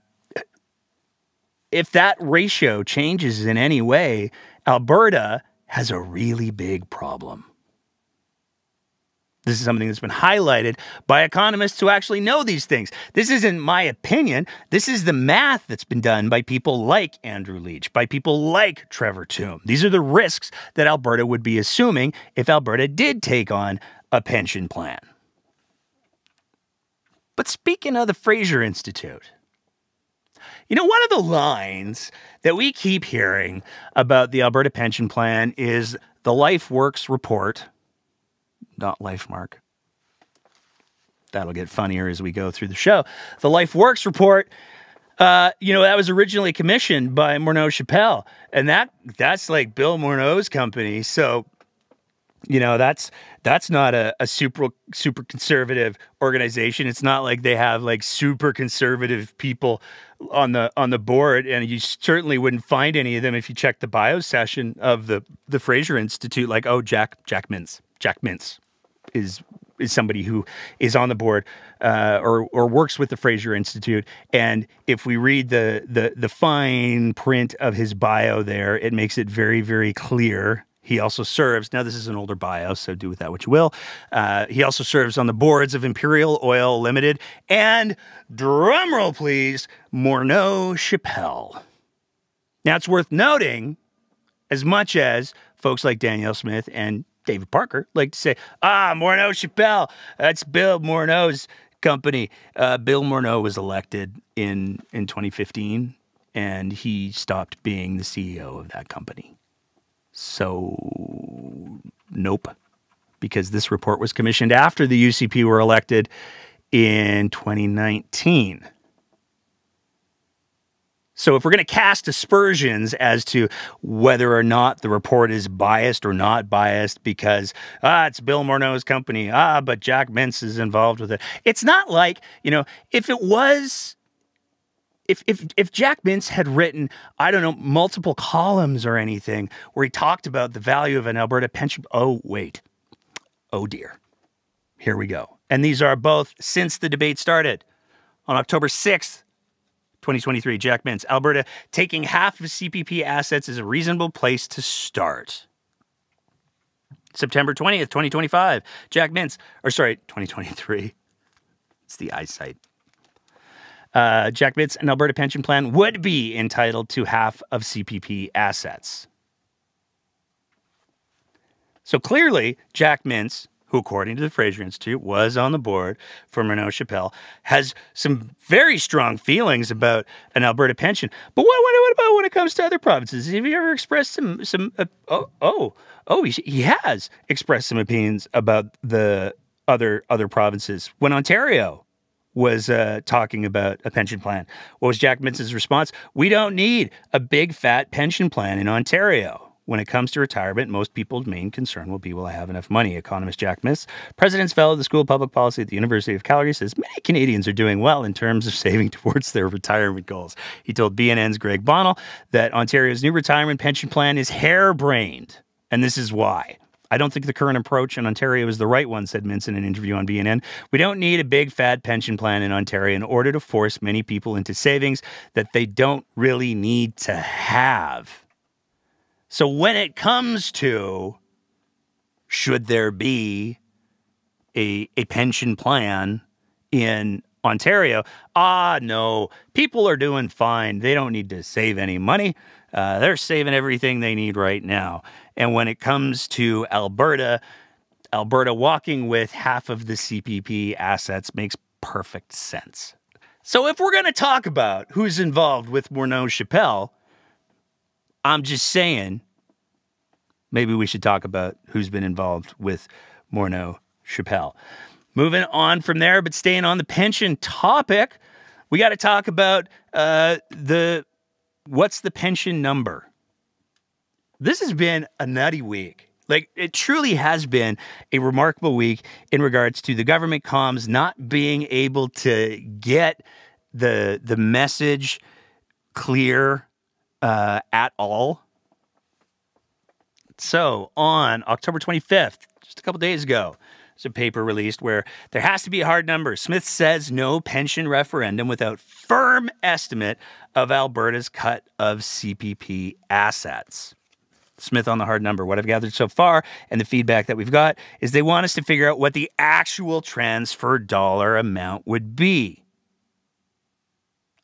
that ratio changes in any way, Alberta has a really big problem. This is something that's been highlighted by economists who actually know these things. This isn't my opinion. This is the math that's been done by people like Andrew Leach, by people like Trevor Tombe. These are the risks that Alberta would be assuming if Alberta did take on a pension plan. But speaking of the Fraser Institute, you know, one of the lines that we keep hearing about the Alberta pension plan is the LifeWorks report. Not LifeMark. That'll get funnier as we go through the show. The LifeWorks report That was originally commissioned by Morneau Chappelle, and that's like Bill Morneau's company. So, that's not a super conservative organization. It's not like they have like super conservative people on the board, and you certainly wouldn't find any of them if you check the bio session of the Fraser Institute. Like, oh, Jack Mintz is somebody who is on the board or works with the Fraser Institute. And if we read the fine print of his bio there, it makes it very, very clear. He also serves, now this is an older bio, so do with that what you will. He also serves on the boards of Imperial Oil Limited and, drumroll please, Morneau Chappelle. Now it's worth noting, as much as folks like Danielle Smith and David Parker like to say, Morneau Chappelle, that's Bill Morneau's company. Bill Morneau was elected in 2015, and he stopped being the CEO of that company. So, nope, because this report was commissioned after the UCP were elected in 2019. So if we're going to cast aspersions as to whether or not the report is biased or not biased because, it's Bill Morneau's company, but Jack Mintz is involved with it. It's not like, if it was... If Jack Mintz had written, I don't know, multiple columns or anything where he talked about the value of an Alberta pension, oh, wait. Oh, dear. Here we go. And these are both since the debate started. On October 6th, 2023, Jack Mintz, Alberta taking half of CPP assets is a reasonable place to start. September 20th, 2025, Jack Mintz, 2023. It's the eyesight. Jack Mintz, an Alberta pension plan would be entitled to half of CPP assets. So clearly, Jack Mintz, who according to the Fraser Institute was on the board for Morneau Chappelle, has some very strong feelings about an Alberta pension. But what about when it comes to other provinces? Have you ever expressed he has expressed some opinions about the other provinces. When Ontario was talking about a pension plan, what was Jack Mintz's response? We don't need a big fat pension plan in Ontario. When it comes to retirement, most people's main concern will be, will I have enough money? Economist Jack Mintz, President's Fellow of the School of Public Policy at the University of Calgary, says many Canadians are doing well in terms of saving towards their retirement goals. He told BNN's Greg Bonnell that Ontario's new retirement pension plan is harebrained, and this is why. I don't think the current approach in Ontario is the right one, said Mintz in an interview on BNN. We don't need a big fat pension plan in Ontario in order to force many people into savings that they don't really need to have. So when it comes to should there be a pension plan in Ontario, no, people are doing fine. They don't need to save any money. They're saving everything they need right now. And when it comes to Alberta walking with half of the CPP assets makes perfect sense. So if we're going to talk about who's involved with Morneau Chappelle, I'm just saying, maybe we should talk about who's been involved with Morneau Chappelle. Moving on from there, but staying on the pension topic, we got to talk about what's the pension number? This has been a nutty week. Like, it truly has been a remarkable week in regards to the government comms not being able to get the message clear at all. So on October 25th, just a couple days ago, there's a paper released where there has to be a hard number. Smith says no pension referendum without firm estimate of Alberta's cut of CPP assets. Smith on the hard number. What I've gathered so far and the feedback that we've got is they want us to figure out what the actual transfer dollar amount would be.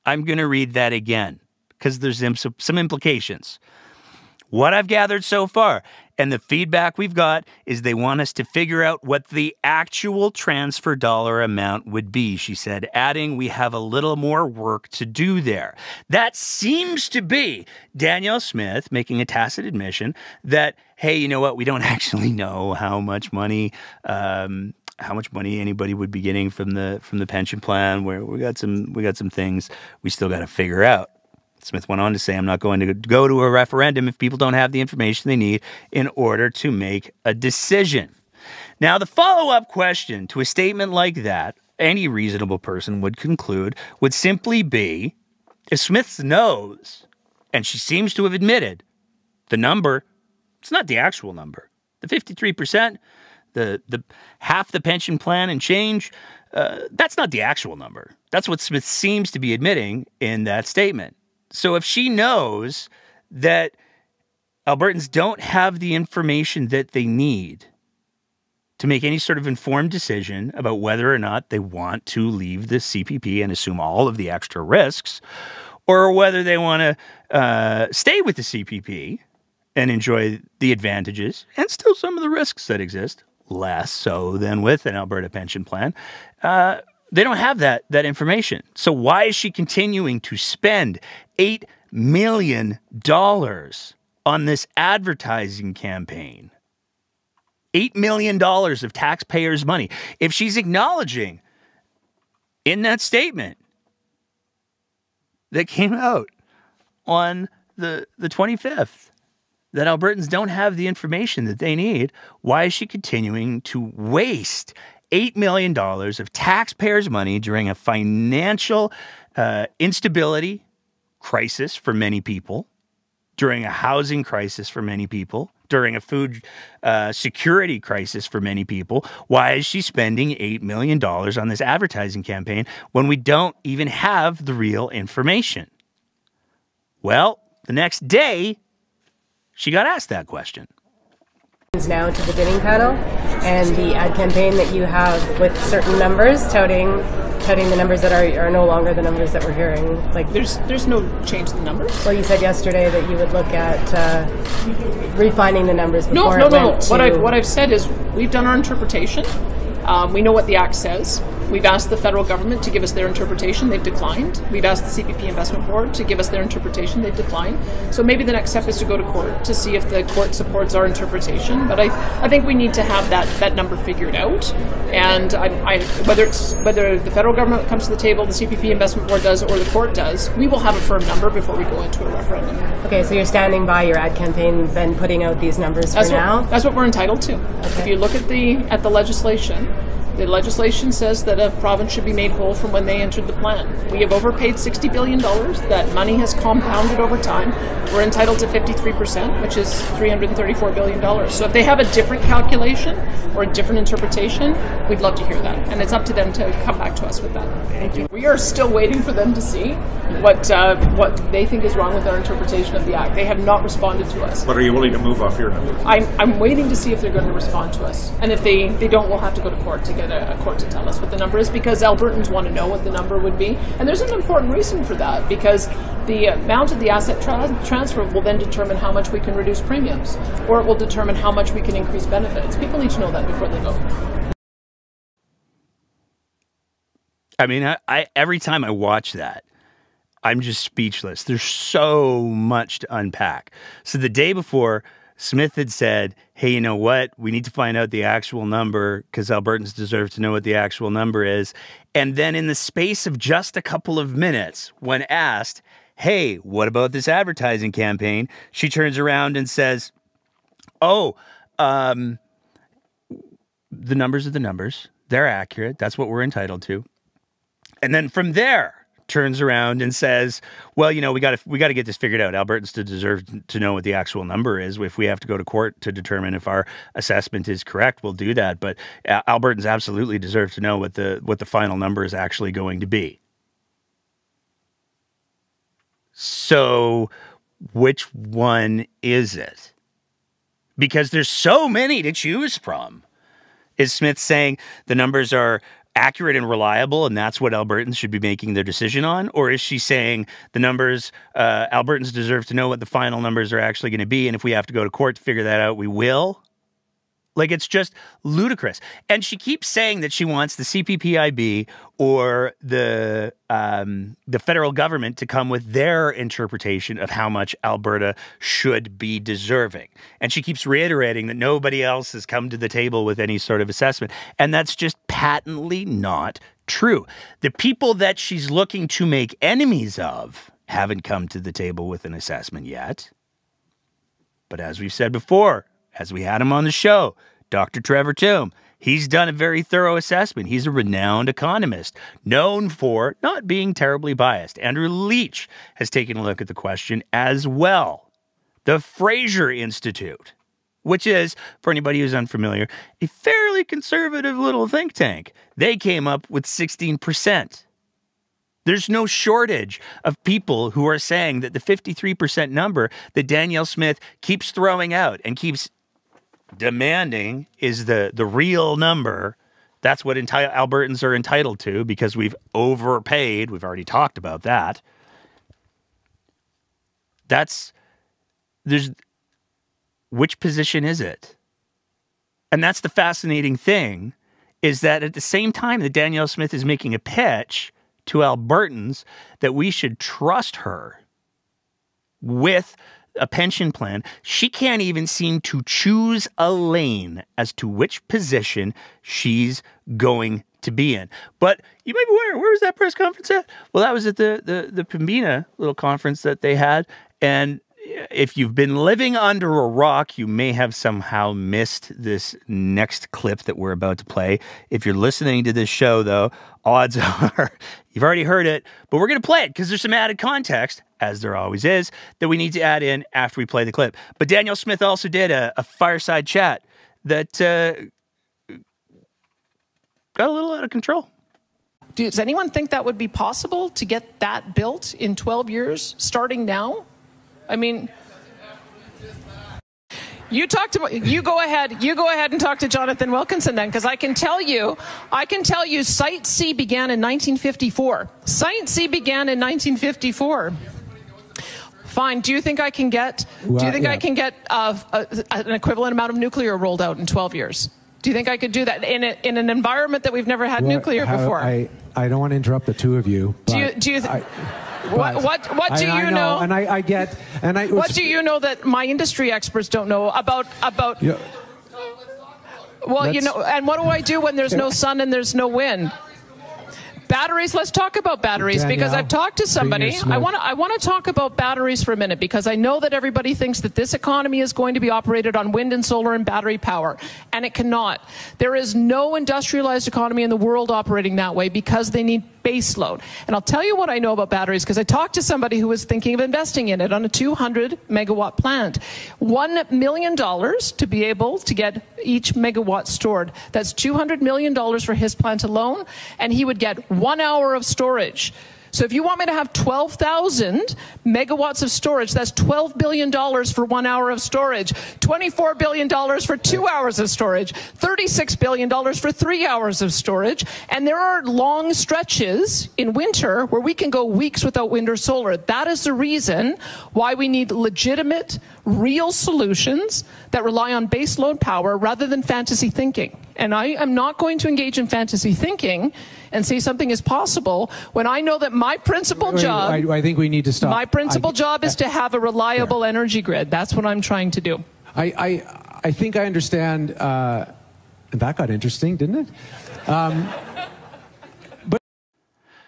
I'm going to read that again because there's some implications. What I've gathered so far and the feedback we've got is they want us to figure out what the actual transfer dollar amount would be, she said, adding, we have a little more work to do there. That seems to be Danielle Smith making a tacit admission that, hey, you know what? We don't actually know how much money how much money anybody would be getting from the pension plan, where we got some things we still got to figure out. Smith went on to say, I'm not going to go to a referendum if people don't have the information they need in order to make a decision. Now, the follow-up question to a statement like that, any reasonable person would conclude, would simply be, if Smith knows, and she seems to have admitted, the number, it's not the actual number. The 53%, the half the pension plan and change, that's not the actual number. That's what Smith seems to be admitting in that statement. So if she knows that Albertans don't have the information that they need to make any sort of informed decision about whether or not they want to leave the CPP and assume all of the extra risks, or whether they want to stay with the CPP and enjoy the advantages and still some of the risks that exist, less so than with an Alberta pension plan, they don't have that information. So why is she continuing to spend $8 million on this advertising campaign? $8 million of taxpayers' money. If she's acknowledging in that statement that came out on the 25th that Albertans don't have the information that they need, why is she continuing to waste $8 million of taxpayers' money during a financial instability crisis for many people, during a housing crisis for many people, during a food security crisis for many people? Why is she spending $8 million on this advertising campaign when we don't even have the real information? Well, the next day, she got asked that question. Now to the bidding panel and the ad campaign that you have with certain numbers touting the numbers that are no longer the numbers that we're hearing. Like there's no change in the numbers. Well, you said yesterday that you would look at refining the numbers before No. What I've said is we've done our interpretation. We know what the Act says. We've asked the federal government to give us their interpretation. They've declined. We've asked the CPP Investment Board to give us their interpretation. They've declined. So maybe the next step is to go to court to see if the court supports our interpretation. But I think we need to have that number figured out. And whether the federal government comes to the table, the CPP Investment Board does, or the court does, we will have a firm number before we go into a referendum. Okay, so you're standing by your ad campaign, then putting out these numbers now? That's what we're entitled to. Okay. If you look at the legislation, the legislation says that a province should be made whole from when they entered the plan. We have overpaid $60 billion. That money has compounded over time. We're entitled to 53%, which is $334 billion. So if they have a different calculation or a different interpretation, we'd love to hear that. And it's up to them to come back to us with that. Thank you. We are still waiting for them to see what they think is wrong with our interpretation of the Act. They have not responded to us. But are you willing to move off your number? I'm waiting to see if they're going to respond to us. And if they don't, we'll have to go to court to get a court to tell us what the number is, because Albertans want to know what the number would be. And there's an important reason for that, because the amount of the asset transfer will then determine how much we can reduce premiums, or it will determine how much we can increase benefits. People need to know that before they vote. I mean, I every time I watch that, I'm just speechless. There's so much to unpack. So the day before, Smith had said, hey, you know what? We need to find out the actual number because Albertans deserve to know what the actual number is. And then in the space of just a couple of minutes, when asked, hey, what about this advertising campaign? She turns around and says, oh, the numbers are the numbers. They're accurate. That's what we're entitled to. And then from there, turns around and says, well, you know, we got to get this figured out. Albertans deserve to know what the actual number is. If we have to go to court to determine if our assessment is correct, we'll do that. But Albertans absolutely deserve to know what the final number is actually going to be. So which one is it? Because there's so many to choose from. Is Smith saying the numbers are accurate and reliable, and that's what Albertans should be making their decision on? Or is she saying the numbers, Albertans deserve to know what the final numbers are actually going to be, and if we have to go to court to figure that out, we will? Like, it's just ludicrous. And she keeps saying that she wants the CPPIB or the federal government to come with their interpretation of how much Alberta should be deserving. And she keeps reiterating that nobody else has come to the table with any sort of assessment. And that's just patently not true. The people that she's looking to make enemies of haven't come to the table with an assessment yet. But as we've said before, as we had him on the show, Dr. Trevor Tombe, he's done a very thorough assessment. He's a renowned economist, known for not being terribly biased. Andrew Leach has taken a look at the question as well. The Fraser Institute, which is, for anybody who's unfamiliar, a fairly conservative little think tank. They came up with 16%. There's no shortage of people who are saying that the 53% number that Danielle Smith keeps throwing out and keeps demanding is the real number. That's what Albertans are entitled to because we've overpaid. We've already talked about that. Which position is it? And that's the fascinating thing, is that at the same time that Danielle Smith is making a pitch to Albertans that we should trust her with a pension plan, she can't even seem to choose a lane as to which position she's going to be in. But you might be wondering, where was that press conference at? Well, that was at the Pembina little conference that they had. And if you've been living under a rock, you may have somehow missed this next clip that we're about to play. If you're listening to this show, though, odds are you've already heard it, but we're going to play it because there's some added context, as there always is, that we need to add in after we play the clip. But Danielle Smith also did a fireside chat that got a little out of control. Does anyone think that would be possible to get that built in 12 years, starting now? I mean, you go ahead and talk to Jonathan Wilkinson then, because I can tell you Site C began in 1954. Site C began in 1954. Fine. Do you think I can get an equivalent amount of nuclear rolled out in 12 years? Do you think I could do that in an environment that we've never had nuclear before? I don't want to interrupt the two of you. But what do you know? And I get. And I. What do you know that my industry experts don't know about? Yeah. Well, you know, and what do I do when there's no sun and there's no wind? Batteries. Let's talk about batteries, Danielle, because I've talked to somebody. I want to talk about batteries for a minute, because I know that everybody thinks that this economy is going to be operated on wind and solar and battery power, and it cannot. There is no industrialized economy in the world operating that way, because they need base load. And I'll tell you what I know about batteries, because I talked to somebody who was thinking of investing in it on a 200 megawatt plant. $1 million to be able to get each megawatt stored. That's $200 million for his plant alone, and he would get 1 hour of storage. So if you want me to have 12,000 megawatts of storage, that's $12 billion for 1 hour of storage, $24 billion for 2 hours of storage, $36 billion for 3 hours of storage. And there are long stretches in winter where we can go weeks without wind or solar. That is the reason why we need legitimate, real solutions that rely on base load power rather than fantasy thinking. And I am not going to engage in fantasy thinking and say something is possible when I know that my principal job... I think we need to stop. My principal job is to have a reliable energy grid. That's what I'm trying to do. I think I understand... and that got interesting, didn't it?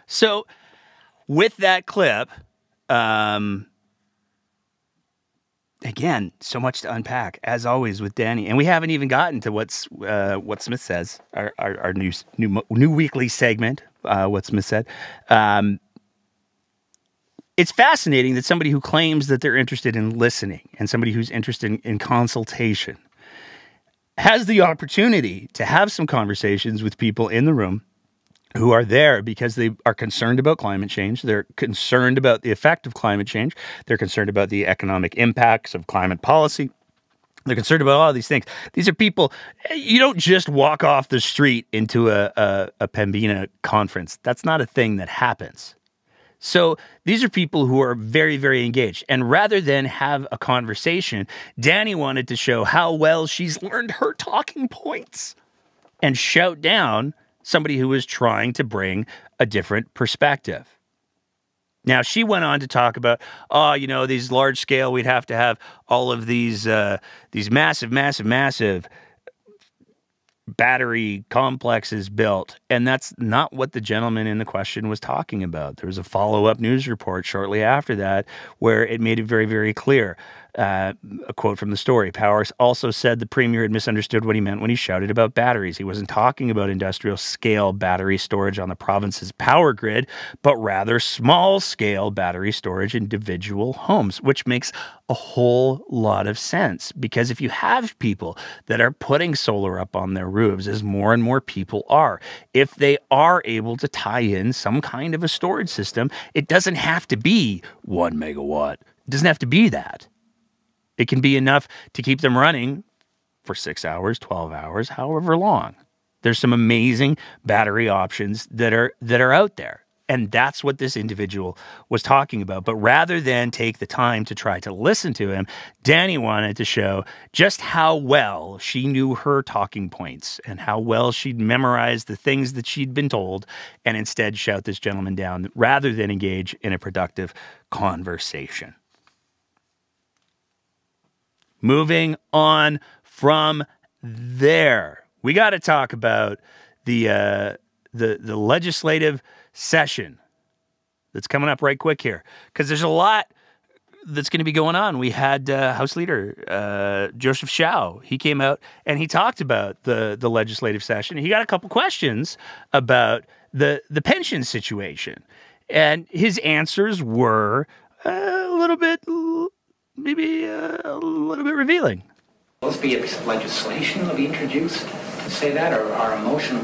So, with that clip... Again, so much to unpack, as always with Danny, and we haven't even gotten to what Smith says, our new weekly segment. What Smith said. It's fascinating that somebody who claims that they're interested in listening and somebody who's interested in consultation has the opportunity to have some conversations with people in the room who are there because they are concerned about climate change. They're concerned about the effect of climate change. They're concerned about the economic impacts of climate policy. They're concerned about all these things. These are people, you don't just walk off the street into a Pembina conference. That's not a thing that happens. So these are people who are very, very engaged. And rather than have a conversation, Danny wanted to show how well she's learned her talking points and shout down somebody who was trying to bring a different perspective. Now, she went on to talk about, these large scale, we'd have to have all of these massive battery complexes built. And that's not what the gentleman in the question was talking about. There was a follow-up news report shortly after that where it made it very, very clear. A quote from the story. Powers also said the premier had misunderstood what he meant when he shouted about batteries. He wasn't talking about industrial scale battery storage on the province's power grid, but rather small scale battery storage in individual homes, which makes a whole lot of sense. Because if you have people that are putting solar up on their roofs, as more and more people are, if they are able to tie in some kind of a storage system, it doesn't have to be 1 megawatt. It doesn't have to be that. It can be enough to keep them running for 6 hours, 12 hours, however long. There's some amazing battery options that are out there. And that's what this individual was talking about. But rather than take the time to try to listen to him, Danny wanted to show just how well she knew her talking points and how well she'd memorized the things that she'd been told, and instead shout this gentleman down rather than engage in a productive conversation. Moving on from there, we got to talk about the legislative session that's coming up right quick here, because there's a lot that's going to be going on. We had House Leader Joseph Chow. He came out and he talked about the legislative session. He got a couple questions about the pension situation, and his answers were a little bit revealing. Will this be a piece of legislation that will be introduced to say that, or a motion?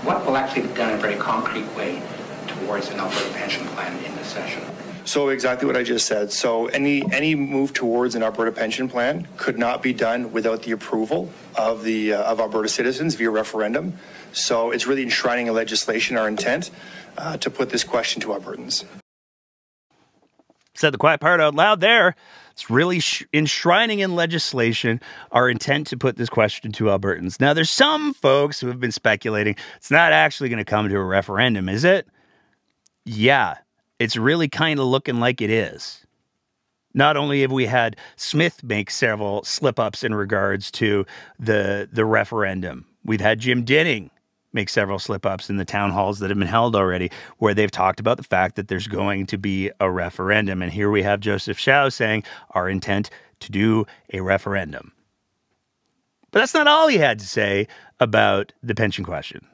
What will actually be done in a very concrete way towards an Alberta pension plan in the session? So exactly what I just said. So any move towards an Alberta pension plan could not be done without the approval of Alberta citizens via referendum. So it's really enshrining in legislation our intent to put this question to Albertans. Said the quiet part out loud there. It's really enshrining in legislation our intent to put this question to Albertans. Now, there's some folks who have been speculating it's not actually going to come to a referendum, is it? Yeah, it's really kind of looking like it is. Not only have we had Smith make several slip-ups in regards to the referendum, we've had Jim Dinning make several slip-ups in the town halls that have been held already, where they've talked about the fact that there's going to be a referendum. And here we have Joseph Chow saying our intent to do a referendum. But that's not all he had to say about the pension question.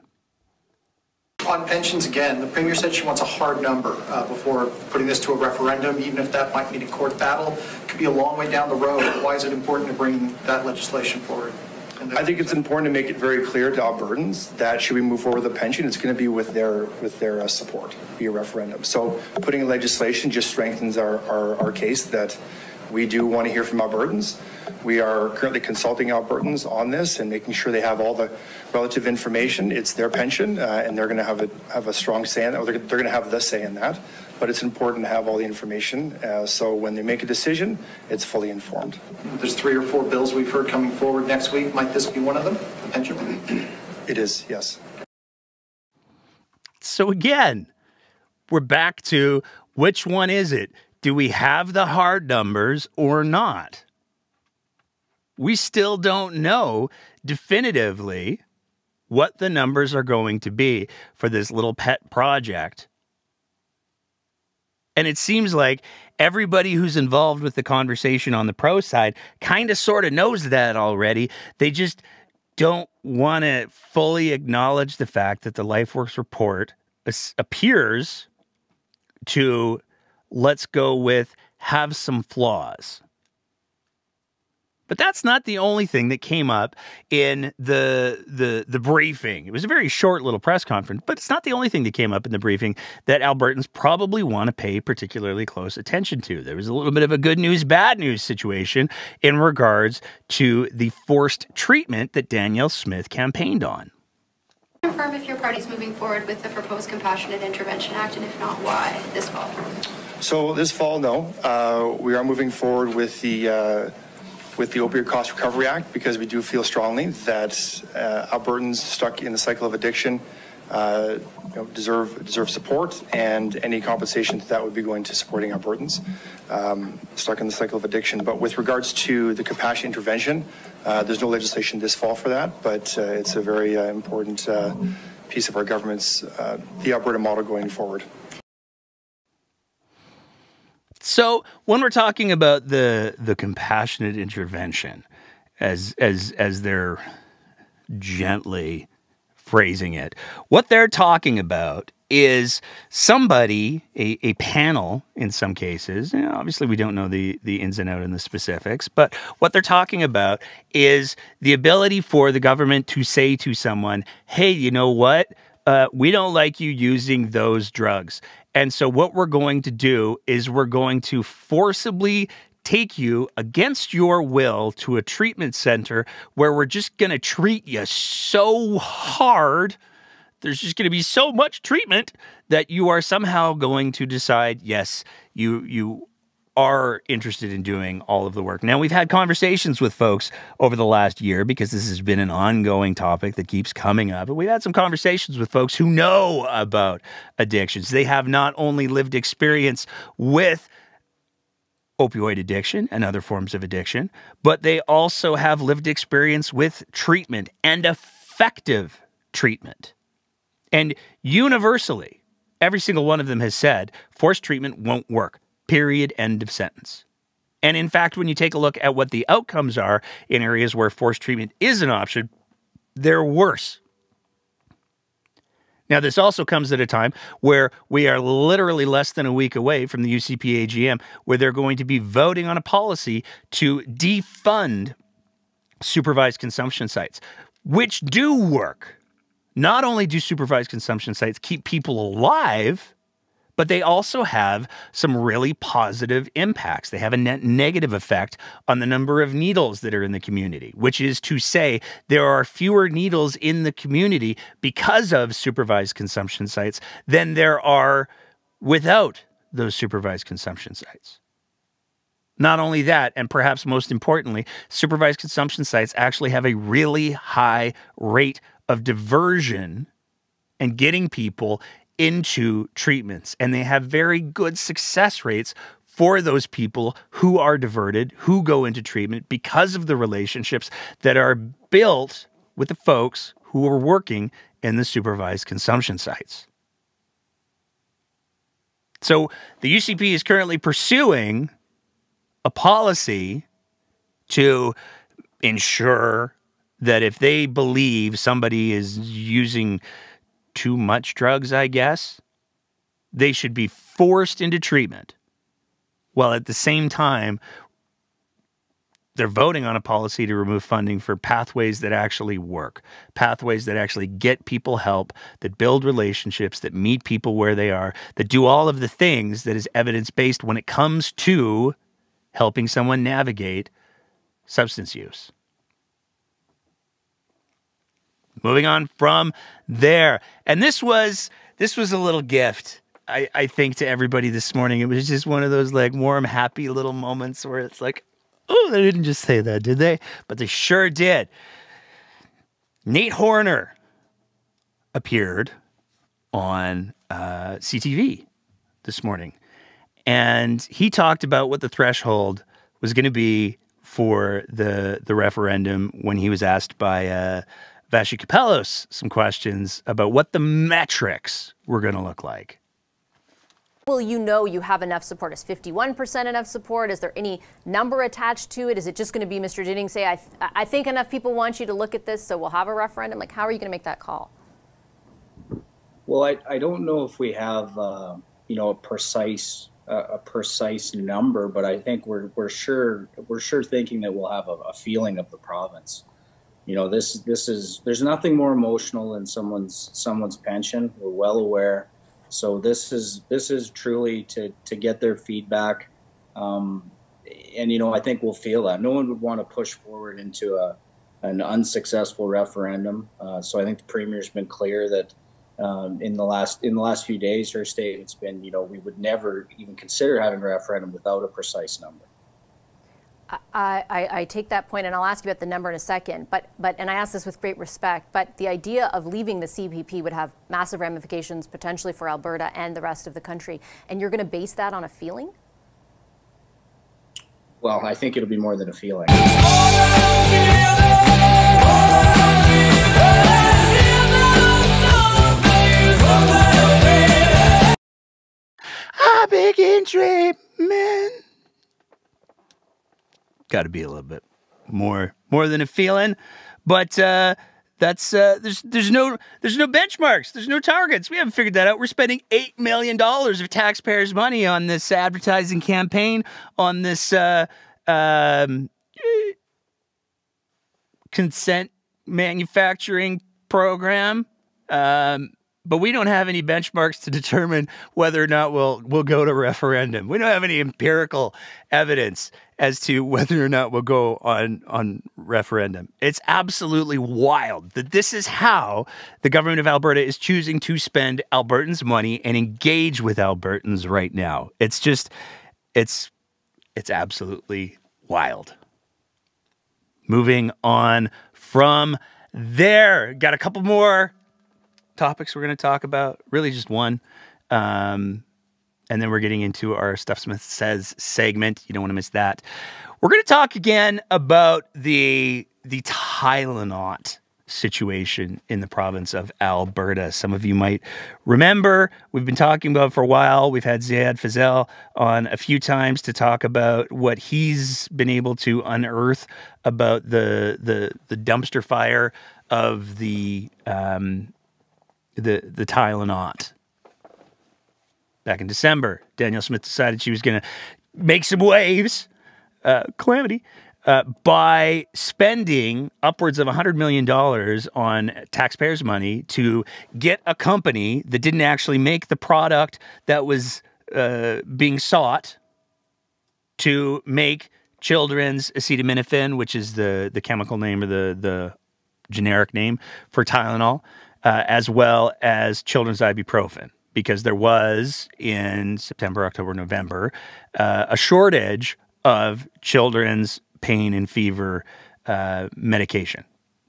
On pensions again, the Premier said she wants a hard number before putting this to a referendum, even if that might mean a court battle. It could be a long way down the road. Why is it important to bring that legislation forward? I think it's important to make it very clear to Albertans that should we move forward with a pension, it's going to be with their support via referendum. So putting in legislation just strengthens our case that we do want to hear from Albertans. We are currently consulting Albertans on this and making sure they have all the relative information. It's their pension, and they're going to have a strong say in that. They're going to have the say in that. But it's important to have all the information, so when they make a decision, it's fully informed. There's 3 or 4 bills we've heard coming forward next week. Might this be one of them, the pension? It is, yes. So again, we're back to which one is it? Do we have the hard numbers or not? We still don't know definitively what the numbers are going to be for this little pet project. And it seems like everybody who's involved with the conversation on the pro side kind of sort of knows that already. They just don't want to fully acknowledge the fact that the LifeWorks report appears to, let's go with, have some flaws. But that's not the only thing that came up in the briefing. It was a very short little press conference, but it's not the only thing that came up in the briefing that Albertans probably want to pay particularly close attention to. There was a little bit of a good news, bad news situation in regards to the forced treatment that Danielle Smith campaigned on. confirm if your party's moving forward with the proposed Compassionate Intervention Act, and if not, why this fall? So this fall, no. We are moving forward with the Opioid Cost Recovery Act because we do feel strongly that Albertans stuck in the cycle of addiction deserve support, and any compensation that would be going to supporting Albertans stuck in the cycle of addiction. But with regards to the compassionate intervention, there's no legislation this fall for that, but it's a very important piece of our government's, the Alberta model going forward. So when we're talking about the compassionate intervention, as they're gently phrasing it, what they're talking about is somebody, a panel in some cases, obviously we don't know the ins and outs and the specifics, but what they're talking about is the ability for the government to say to someone, hey, you know what? We don't like you using those drugs. And so what we're going to do is we're going to forcibly take you against your will to a treatment center where we're just going to treat you so hard. There's just going to be so much treatment that you are somehow going to decide, yes, you are interested in doing all of the work. Now, we've had conversations with folks over the last year because this has been an ongoing topic that keeps coming up. And we've had some conversations with folks who know about addictions. They have not only lived experience with opioid addiction and other forms of addiction, but they also have lived experience with treatment and effective treatment. And universally, every single one of them has said forced treatment won't work. Period. End of sentence. And in fact, when you take a look at what the outcomes are in areas where forced treatment is an option, they're worse. Now, this also comes at a time where we are literally less than a week away from the UCP AGM, where they're going to be voting on a policy to defund supervised consumption sites, which do work. Not only do supervised consumption sites keep people alive, but they also have some really positive impacts. They have a net negative effect on the number of needles that are in the community, which is to say there are fewer needles in the community because of supervised consumption sites than there are without those supervised consumption sites. Not only that, and perhaps most importantly, supervised consumption sites actually have a really high rate of diversion and getting people into treatments, and they have very good success rates for those people who are diverted, who go into treatment because of the relationships that are built with the folks who are working in the supervised consumption sites. So the UCP is currently pursuing a policy to ensure that if they believe somebody is using too much drugs, I guess, they should be forced into treatment, while at the same time they're voting on a policy to remove funding for pathways that actually work, pathways that actually get people help, that build relationships, that meet people where they are, that do all of the things that is evidence-based when it comes to helping someone navigate substance use. Moving on from there. And this was a little gift, I think, to everybody this morning. It was just one of those like warm, happy little moments where it's like, oh, they didn't just say that, did they? But they sure did. Nate Horner appeared on CTV this morning. And he talked about what the threshold was going to be for the referendum when he was asked by Vashi Kapelos some questions about what the metrics were going to look like. Will you know you have enough support? Is 51% enough support? Is there any number attached to it? Is it just going to be Mr. Dinning say, I think enough people want you to look at this, so we'll have a referendum? Like, how are you going to make that call? Well, I don't know if we have, a precise number, but I think we're sure thinking that we'll have a feeling of the province. You know, there's nothing more emotional than someone's pension. We're well aware. So this is truly to get their feedback. And, I think we'll feel that. No one would want to push forward into an unsuccessful referendum. So I think the Premier's been clear that in the last few days, her statement's been, we would never even consider having a referendum without a precise number. I take that point, and I'll ask you about the number in a second. But and I ask this with great respect. But the idea of leaving the CPP would have massive ramifications potentially for Alberta and the rest of the country. And you're going to base that on a feeling? Well, I think it'll be more than a feeling. I begin dreaming. Got to be a little bit more than a feeling, but that's there's no benchmarks, there's no targets. We haven't figured that out. We're spending $8 million of taxpayers' money on this advertising campaign, on this consent manufacturing program. But we don't have any benchmarks to determine whether or not we'll go to referendum. We don't have any empirical evidence as to whether or not we'll go on referendum. It's absolutely wild that this is how the government of Alberta is choosing to spend Albertans' money and engage with Albertans right now. It's just, it's absolutely wild. Moving on from there, got a couple more topics we're going to talk about, really just one, and then we're getting into our Stuff Smith Says segment. You don't want to miss that. We're going to talk again about the Tylenol situation in the province of Alberta. Some of you might remember, we've been talking about it for a while. We've had Ziad Fazel on a few times to talk about what he's been able to unearth about the dumpster fire of the Tylenol. Back in December, Danielle Smith decided she was going to make some waves, calamity, by spending upwards of $100 million on taxpayers' money to get a company that didn't actually make the product that was being sought to make children's acetaminophen, which is the chemical name or the generic name for Tylenol, as well as children's ibuprofen, because there was, in September, October, November, a shortage of children's pain and fever medication.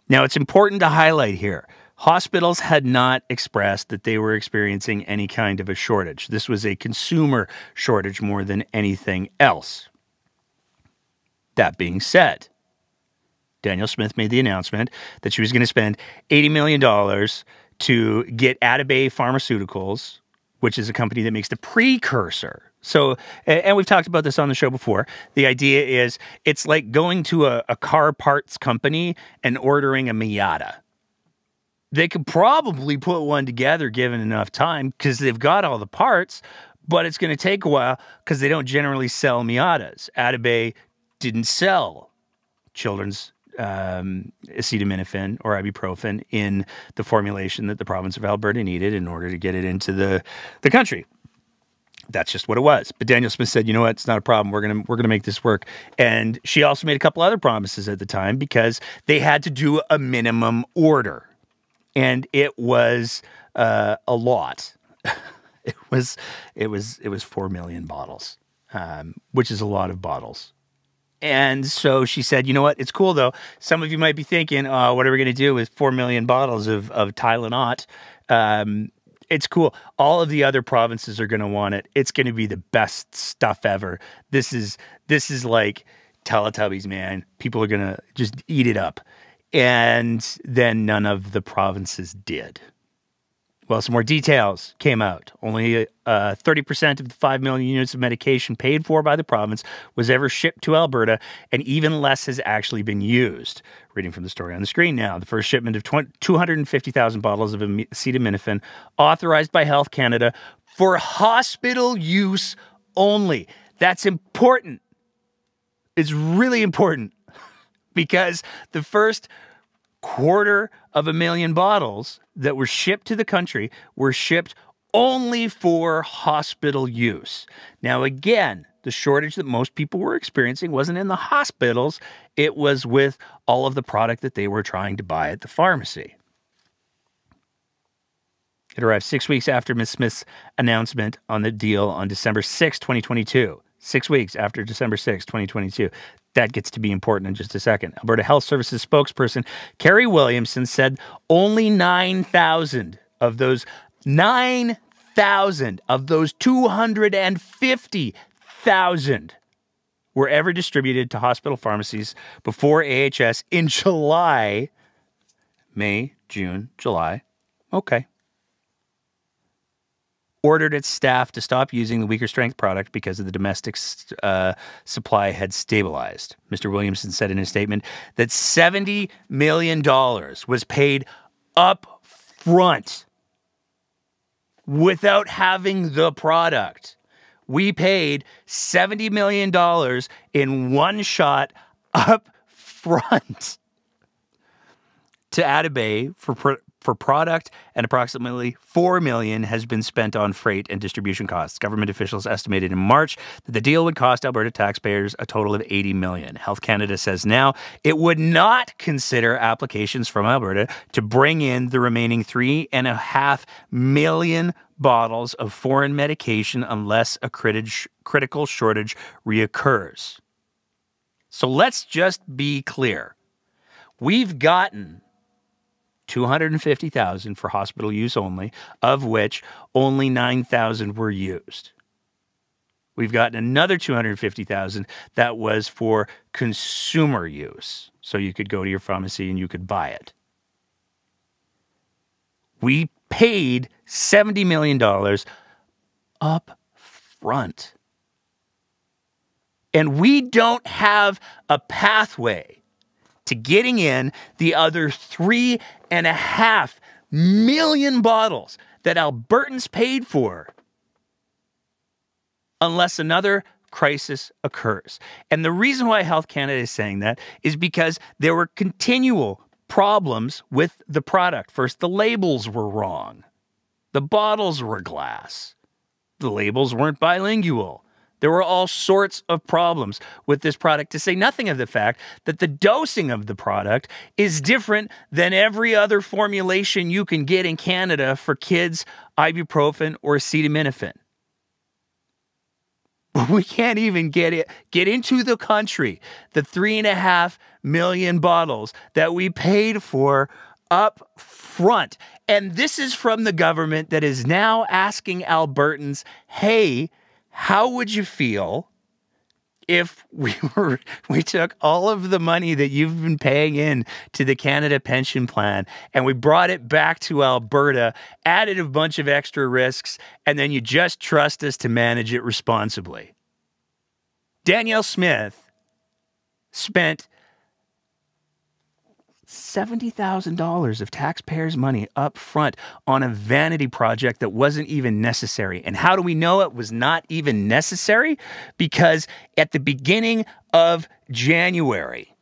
Now, it's important to highlight here, hospitals had not expressed that they were experiencing any kind of a shortage. This was a consumer shortage more than anything else. That being said, Danielle Smith made the announcement that she was going to spend $80 million to get Atabay Pharmaceuticals, which is a company that makes the precursor. So, and we've talked about this on the show before. The idea is it's like going to a car parts company and ordering a Miata. They could probably put one together given enough time because they've got all the parts, but it's going to take a while because they don't generally sell Miatas. Atabay didn't sell children's acetaminophen or ibuprofen in the formulation that the province of Alberta needed in order to get it into the country. That's just what it was. But Danielle Smith said, you know what, it's not a problem. We're gonna make this work. And she also made a couple other promises at the time because they had to do a minimum order. And it was a lot. It was 4 million bottles, which is a lot of bottles. And so she said, you know what? It's cool, though. Some of you might be thinking, oh, what are we going to do with 4 million bottles of Tylenol? It's cool. All of the other provinces are going to want it. It's going to be the best stuff ever. This is like Teletubbies, man. People are going to just eat it up. And then none of the provinces did. Well, some more details came out. Only 30% of the 5 million units of medication paid for by the province was ever shipped to Alberta, and even less has actually been used. Reading from the story on the screen now. The first shipment of 250,000 bottles of acetaminophen authorized by Health Canada for hospital use only. That's important. It's really important because the first 250,000 bottles that were shipped to the country were shipped only for hospital use. Now, again, the shortage that most people were experiencing wasn't in the hospitals. It was with all of the product that they were trying to buy at the pharmacy. It arrived 6 weeks after Ms. Smith's announcement on the deal on December 6, 2022. 6 weeks after December 6, 2022. That gets to be important in just a second. Alberta Health Services spokesperson Carrie Williamson said only 9,000 of those 250,000 were ever distributed to hospital pharmacies before AHS in July, May, June, July. Okay. Ordered its staff to stop using the weaker strength product because of the domestic supply had stabilized. Mr. Williamson said in his statement that $70 million was paid up front without having the product. We paid $70 million in one shot up front to Atabay for product, and approximately $4 million has been spent on freight and distribution costs. Government officials estimated in March that the deal would cost Alberta taxpayers a total of $80 million. Health Canada says now it would not consider applications from Alberta to bring in the remaining 3.5 million bottles of foreign medication unless a critical shortage reoccurs. So let's just be clear. We've gotten 250,000 for hospital use only, of which only 9,000 were used. We've gotten another 250,000 that was for consumer use. So you could go to your pharmacy and you could buy it. We paid $70 million up front. And we don't have a pathway to getting in the other 3.5 million bottles that Albertans paid for unless another crisis occurs. And the reason why Health Canada is saying that is because there were continual problems with the product. First, the labels were wrong. The bottles were glass. The labels weren't bilingual. There were all sorts of problems with this product, to say nothing of the fact that the dosing of the product is different than every other formulation you can get in Canada for kids, ibuprofen or acetaminophen. We can't even get into the country the 3.5 million bottles that we paid for up front. And this is from the government that is now asking Albertans, hey, how would you feel if we took all of the money that you've been paying in to the Canada Pension Plan and we brought it back to Alberta, added a bunch of extra risks, and then you just trust us to manage it responsibly? Danielle Smith spent $70,000 of taxpayers' money up front on a vanity project that wasn't even necessary. And how do we know it was not even necessary? Because at the beginning of January,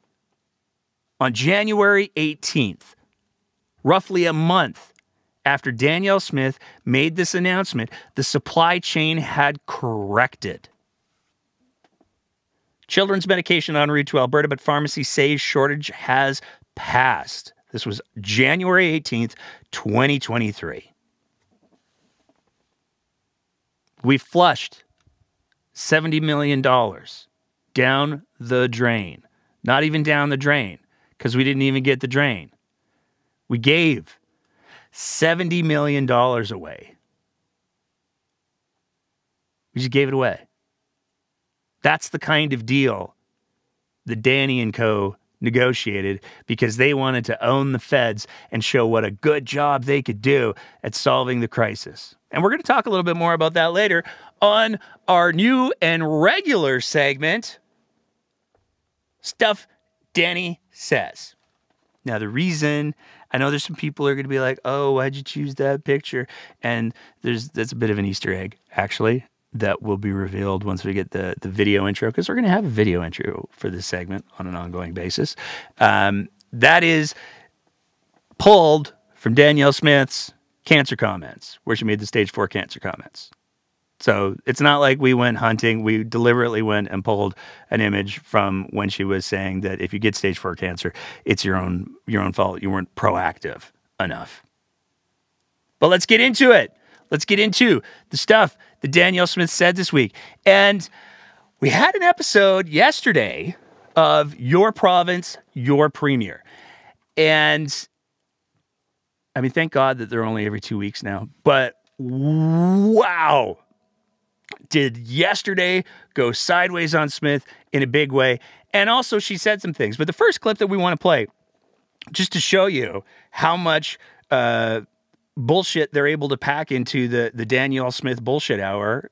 on January 18th, roughly a month after Danielle Smith made this announcement, the supply chain had corrected. Children's medication en route to Alberta, but pharmacy says shortage has passed. This was January 18th, 2023. We flushed $70 million down the drain. Not even down the drain, because we didn't even get the drain. We gave $70 million away. We just gave it away. That's the kind of deal that Danny and Co. negotiated because they wanted to own the feds and show what a good job they could do at solving the crisis. And we're going to talk a little bit more about that later on our new and regular segment, Stuff Danny Says. Now, the reason, I know there's some people who are going to be like, oh, why'd you choose that picture? And that's a bit of an Easter egg, actually, that will be revealed once we get the video intro, because we're going to have a video intro for this segment on an ongoing basis. That is pulled from Danielle Smith's cancer comments, where she made the stage 4 cancer comments. So it's not like we went hunting. We deliberately went and pulled an image from when she was saying that if you get stage 4 cancer, it's your own fault. You weren't proactive enough. But let's get into it. Let's get into the stuff that Danielle Smith said this week. And we had an episode yesterday of Your Province, Your Premier. And I mean, thank God that they're only every 2 weeks now. But wow. Did yesterday go sideways on Smith in a big way. And also she said some things. But the first clip that we want to play, just to show you how much bullshit they're able to pack into the Danielle Smith bullshit hour.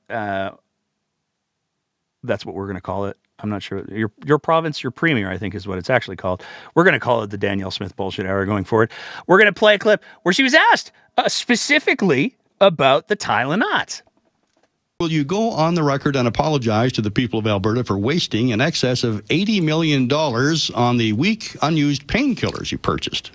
That's what we're going to call it. I'm not sure. Your Province, Your Premier, I think is what it's actually called. We're going to call it the Danielle Smith bullshit hour going forward. We're going to play a clip where she was asked specifically about the Tylenol. Will you go on the record and apologize to the people of Alberta for wasting in excess of $80 million on the weak, unused painkillers you purchased?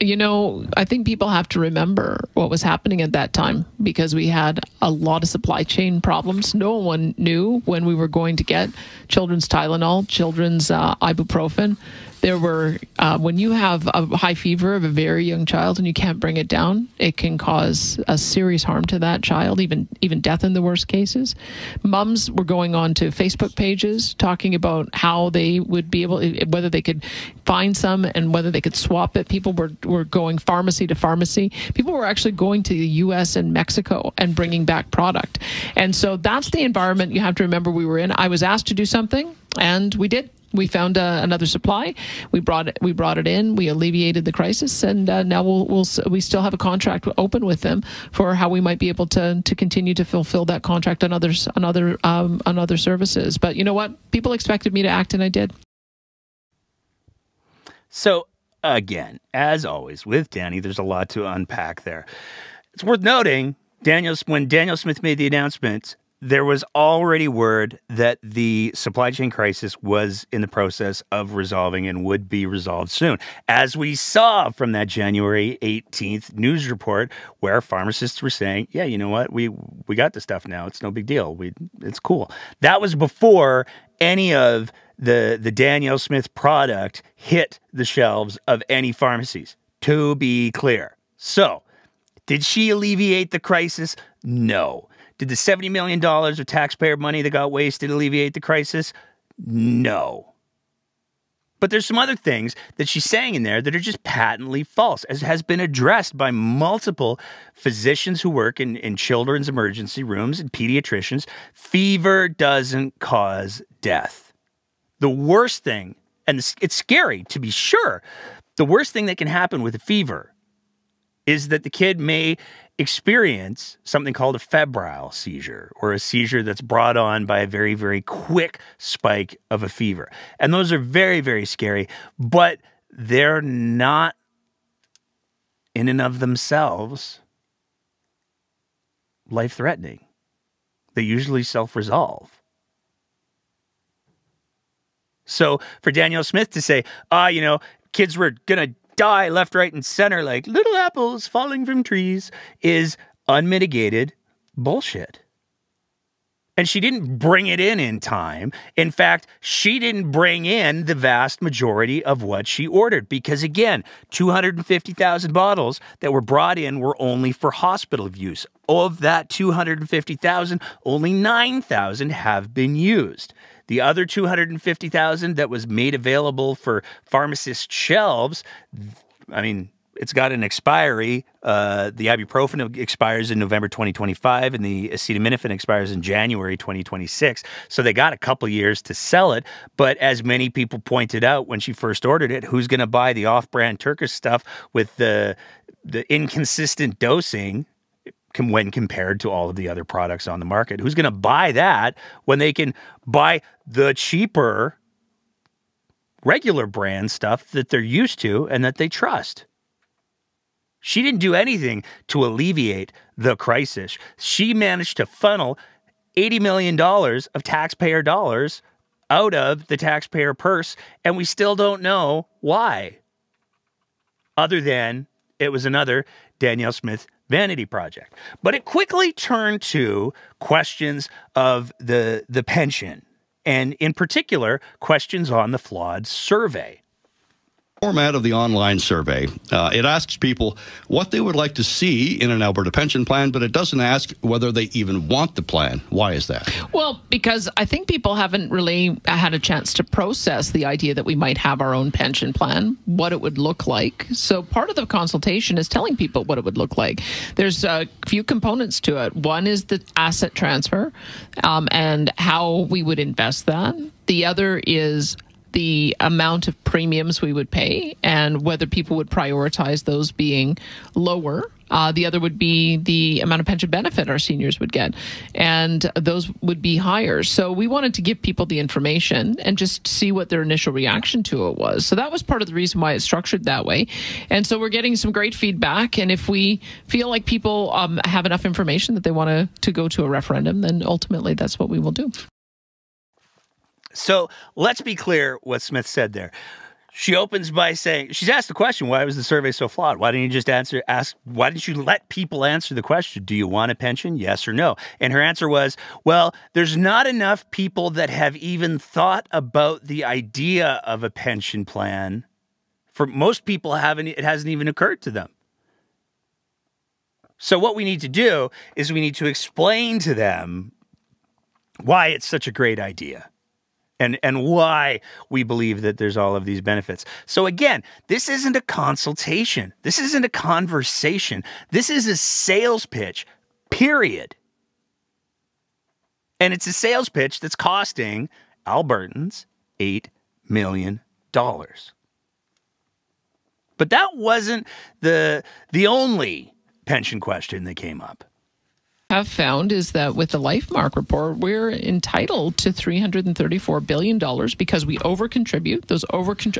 You know, I think people have to remember what was happening at that time because we had a lot of supply chain problems. No one knew when we were going to get children's Tylenol, children's ibuprofen. There were, when you have a high fever of a very young child and you can't bring it down, it can cause a serious harm to that child, even death in the worst cases. Mums were going on to Facebook pages talking about how they would be able, whether they could find some and whether they could swap it. People were going pharmacy to pharmacy. People were actually going to the U.S. and Mexico and bringing back product. And so that's the environment you have to remember we were in. I was asked to do something, and we did. We found another supply. We brought it in. We alleviated the crisis, and now we still have a contract open with them for how we might be able to continue to fulfill that contract on other services. But you know what? People expected me to act, and I did. So again, as always with Danny, there's a lot to unpack there. It's worth noting, when Danielle Smith made the announcement, there was already word that the supply chain crisis was in the process of resolving and would be resolved soon. As we saw from that January 18th news report where pharmacists were saying, yeah, you know what, we got the stuff now. It's no big deal. It's cool. That was before any of the Danielle Smith product hit the shelves of any pharmacies, to be clear. So, did she alleviate the crisis? No. Did the $70 million of taxpayer money that got wasted alleviate the crisis? No. But there's some other things that she's saying in there that are just patently false, as has been addressed by multiple physicians who work in children's emergency rooms and pediatricians. Fever doesn't cause death. The worst thing, and it's scary to be sure, the worst thing that can happen with a fever is that the kid may experience something called a febrile seizure, or a seizure that's brought on by a very, very quick spike of a fever. And those are very, very scary, but they're not in and of themselves life-threatening. They usually self-resolve. So for Danielle Smith to say, kids were going to die left, right, and center like little apples falling from trees is unmitigated bullshit. And she didn't bring it in time. In fact, she didn't bring in the vast majority of what she ordered because, again, 250,000 bottles that were brought in were only for hospital use. Of that 250,000, only 9,000 have been used. The other 250,000 that was made available for pharmacist shelves, I mean, it's got an expiry. The ibuprofen expires in November 2025, and the acetaminophen expires in January 2026. So they got a couple years to sell it. But as many people pointed out when she first ordered it, who's going to buy the off-brand Turkish stuff with the inconsistent dosing when compared to all of the other products on the market? Who's going to buy that when they can buy the cheaper regular brand stuff that they're used to and that they trust? She didn't do anything to alleviate the crisis. She managed to funnel $80 million of taxpayer dollars out of the taxpayer purse, and we still don't know why. Other than it was another Danielle Smith Vanity project. But it quickly turned to questions of the pension, and in particular, questions on the flawed survey. Format of the online survey. It asks people what they would like to see in an Alberta pension plan, but it doesn't ask whether they even want the plan. Why is that? Well, because I think people haven't really had a chance to process the idea that we might have our own pension plan, what it would look like. So part of the consultation is telling people what it would look like. There's a few components to it. One is the asset transfer and how we would invest that. The other is the amount of premiums we would pay and whether people would prioritize those being lower. The other would be the amount of pension benefit our seniors would get, and those would be higher. So we wanted to give people the information and just see what their initial reaction to it was. So that was part of the reason why it's structured that way. And so we're getting some great feedback. And if we feel like people have enough information that they want to go to a referendum, then ultimately that's what we will do. So let's be clear what Smith said there. She opens by saying, she's asked the question, why was the survey so flawed? Why didn't you just why didn't you let people answer the question? Do you want a pension? Yes or no? And her answer was, well, there's not enough people that have even thought about the idea of a pension plan. For most people, it hasn't even occurred to them. So what we need to do is we need to explain to them why it's such a great idea. And why we believe that there's all of these benefits. So again, this isn't a consultation. This isn't a conversation. This is a sales pitch, period. And it's a sales pitch that's costing Albertans $8 million. But that wasn't the only pension question that came up. Have found is that with the LifeMark report, we're entitled to $334 billion because we overcontribute. Those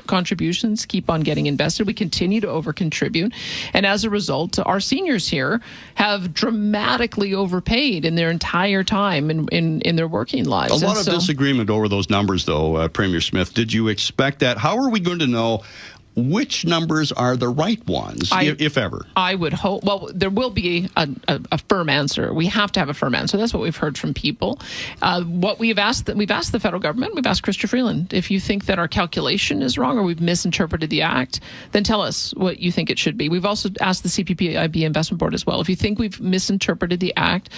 contributions keep on getting invested. We continue to overcontribute. And as a result, our seniors here have dramatically overpaid in their entire time in their working lives. A lot of disagreement over those numbers, though, Premier Smith. Did you expect that? How are we going to know which numbers are the right ones, if ever? I would hope. Well, there will be a firm answer. We have to have a firm answer. That's what we've heard from people. What we've asked the federal government, we've asked Chrystia Freeland, if you think that our calculation is wrong or we've misinterpreted the Act, then tell us what you think it should be. We've also asked the CPPIB Investment Board as well. If you think we've misinterpreted the Act,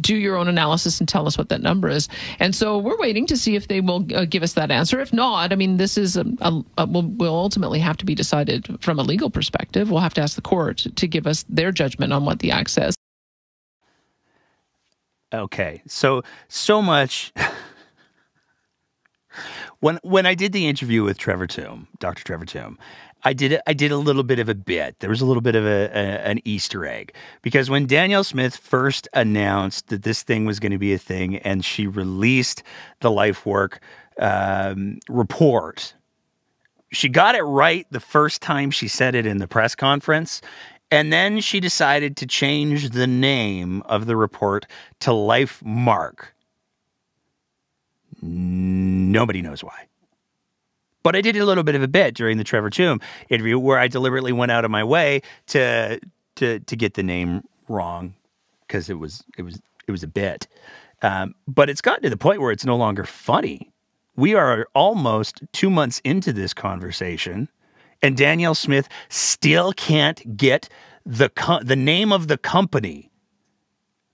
do your own analysis and tell us what that number is. And so we're waiting to see if they will give us that answer. If not, I mean, this is we'll ultimately have to be decided from a legal perspective. We'll have to ask the court to give us their judgment on what the Act says. Okay, so much. When I did the interview with Trevor Tombe, Dr. Trevor Tombe, I did a little bit of a bit. There was a little bit of an Easter egg, because when Danielle Smith first announced that this thing was going to be a thing, and she released the LifeWork report. She got it right the first time she said it in the press conference, and then she decided to change the name of the report to LifeMark. Nobody knows why. But I did a little bit of a bit during the Trevor Tombe interview where I deliberately went out of my way to get the name wrong, because it was a bit. But it's gotten to the point where it's no longer funny. We are almost 2 months into this conversation, and Danielle Smith still can't get the name of the company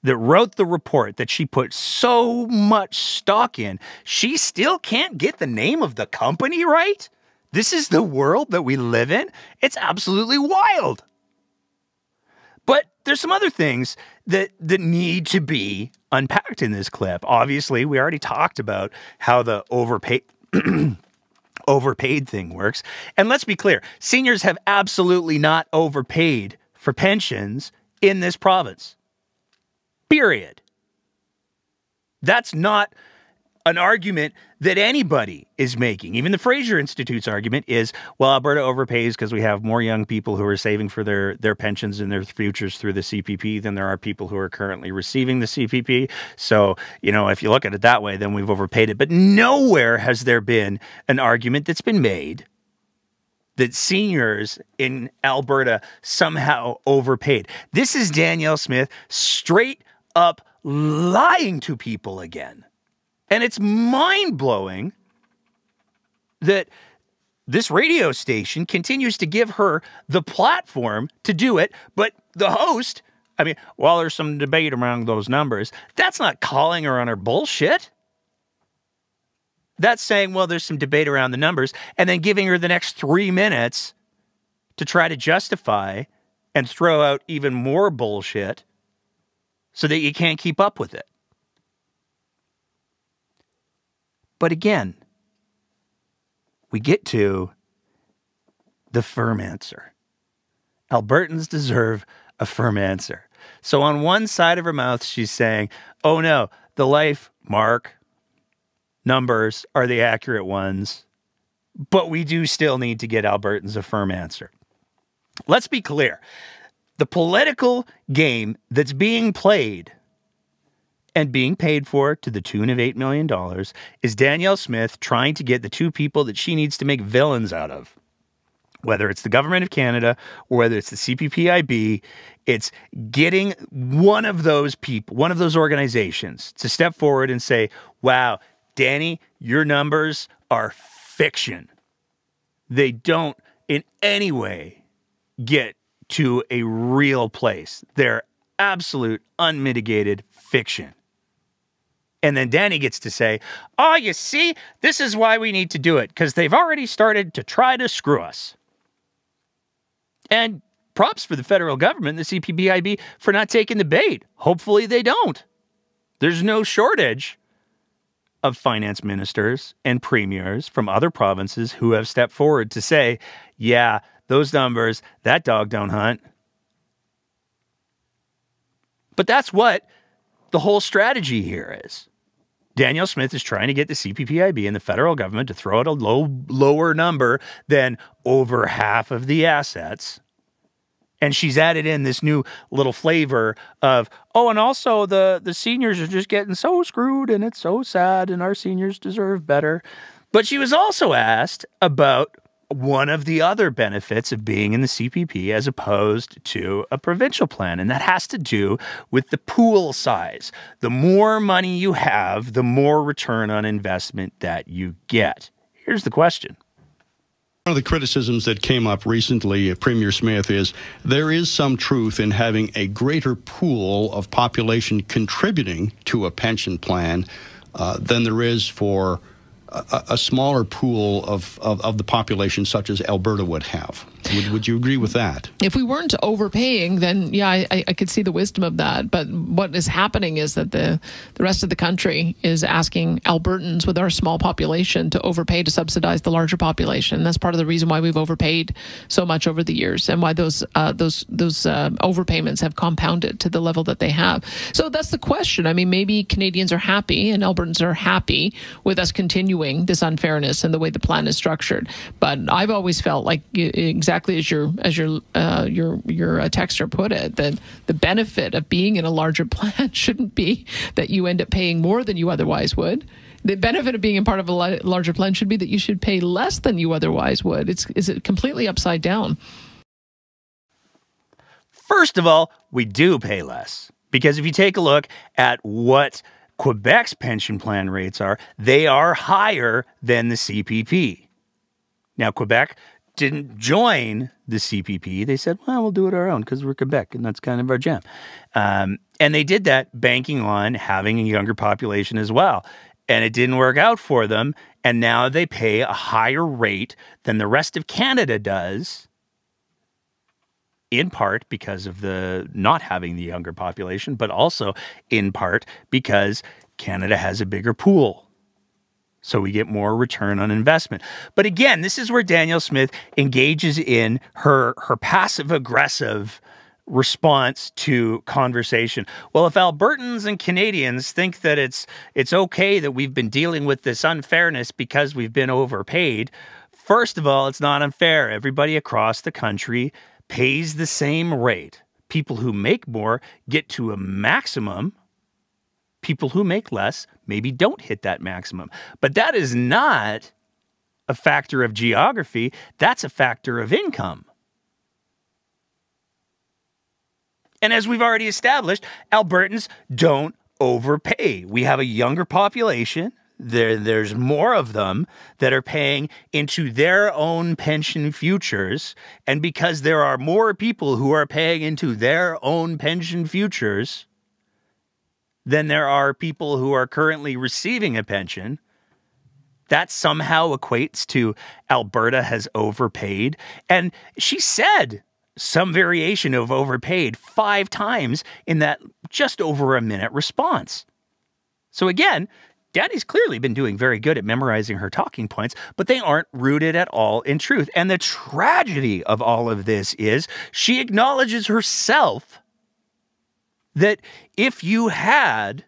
that wrote the report that she put so much stock in. She still can't get the name of the company right? This is the world that we live in? It's absolutely wild. But there's some other things that need to be unpacked in this clip. Obviously, we already talked about how the overpaid thing works. And let's be clear, seniors have absolutely not overpaid for pensions in this province. Period. That's not an argument that anybody is making. Even the Fraser Institute's argument is, well, Alberta overpays because we have more young people who are saving for their pensions and their futures through the CPP than there are people who are currently receiving the CPP. So, if you look at it that way, then we've overpaid it. But nowhere has there been an argument that's been made that seniors in Alberta somehow overpaid. This is Danielle Smith straight up lying to people again. And it's mind-blowing that this radio station continues to give her the platform to do it, but the host, I mean, while there's some debate around those numbers, that's not calling her on her bullshit. That's saying, well, there's some debate around the numbers, and then giving her the next 3 minutes to try to justify and throw out even more bullshit so that you can't keep up with it. But again, we get to the firm answer. Albertans deserve a firm answer. So on one side of her mouth, she's saying, oh no, the life mark numbers are the accurate ones, but we do still need to get Albertans a firm answer. Let's be clear. The political game that's being played and being paid for to the tune of $8 million is Danielle Smith trying to get the two people that she needs to make villains out of. Whether it's the government of Canada or whether it's the CPPIB, it's getting one of those people, one of those organizations to step forward and say, wow, Danny, your numbers are fiction. They don't in any way get to a real place. They're absolute, unmitigated fiction. And then Danny gets to say, oh, you see, this is why we need to do it, because they've already started to try to screw us. And props for the federal government, the CPPIB, for not taking the bait. Hopefully they don't. There's no shortage of finance ministers and premiers from other provinces who have stepped forward to say, yeah, those numbers, that dog don't hunt. But that's what the whole strategy here is. Danielle Smith is trying to get the CPPIB and the federal government to throw out a lower number than over half of the assets. And she's added in this new little flavor of, oh, and also the seniors are just getting so screwed and it's so sad and our seniors deserve better. But she was also asked about one of the other benefits of being in the CPP as opposed to a provincial plan, and that has to do with the pool size. The more money you have, the more return on investment that you get. Here's the question. One of the criticisms that came up recently, Premier Smith, is there is some truth in having a greater pool of population contributing to a pension plan than there is for a smaller pool of the population such as Alberta would have. Would you agree with that? If we weren't overpaying, then yeah, I could see the wisdom of that. But what is happening is that the rest of the country is asking Albertans with our small population to overpay to subsidize the larger population. That's part of the reason why we've overpaid so much over the years and why those overpayments have compounded to the level that they have. So that's the question. I mean, maybe Canadians are happy and Albertans are happy with us continuing this unfairness and the way the plan is structured. But I've always felt like exactly as your texter put it, that the benefit of being in a larger plan shouldn't be that you end up paying more than you otherwise would. The benefit of being in part of a larger plan should be that you should pay less than you otherwise would. Is it completely upside down? First of all, we do pay less, because if you take a look at what Quebec's pension plan rates are, they are higher than the CPP. Now, Quebec didn't join the CPP. They said, well, we'll do it our own because we're Quebec and that's kind of our jam. And they did that banking on having a younger population as well. And it didn't work out for them. And now they pay a higher rate than the rest of Canada does, in part because of the not having the younger population, but also in part because Canada has a bigger pool. So we get more return on investment. But again, this is where Danielle Smith engages in her passive-aggressive response to conversation. Well, if Albertans and Canadians think that it's okay that we've been dealing with this unfairness because we've been overpaid, first of all, it's not unfair. Everybody across the country pays the same rate. People who make more get to a maximum. People who make less maybe don't hit that maximum. But that is not a factor of geography. That's a factor of income. And as we've already established, Albertans don't overpay. We have a younger population. There's more of them that are paying into their own pension futures. And because there are more people who are paying into their own pension futures than there are people who are currently receiving a pension, that somehow equates to Alberta has overpaid. And she said some variation of overpaid 5 times in that just over a minute response. So again, Daddy's clearly been doing very good at memorizing her talking points, but they aren't rooted at all in truth. And the tragedy of all of this is she acknowledges herself that if you had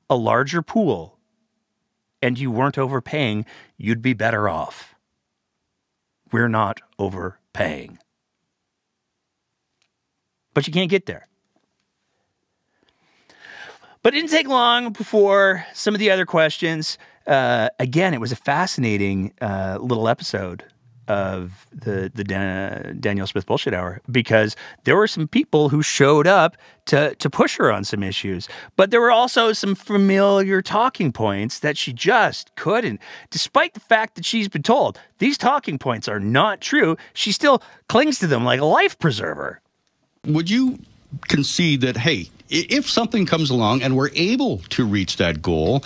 a larger pool and you weren't overpaying, you'd be better off. We're not overpaying. But you can't get there. But it didn't take long before some of the other questions. Again, it was a fascinating little episode of the Danielle Smith Bullshit Hour, because there were some people who showed up to push her on some issues. But there were also some familiar talking points that she just couldn't. Despite the fact that she's been told these talking points are not true, she still clings to them like a life preserver. Would you concede that, hey, if something comes along and we're able to reach that goal,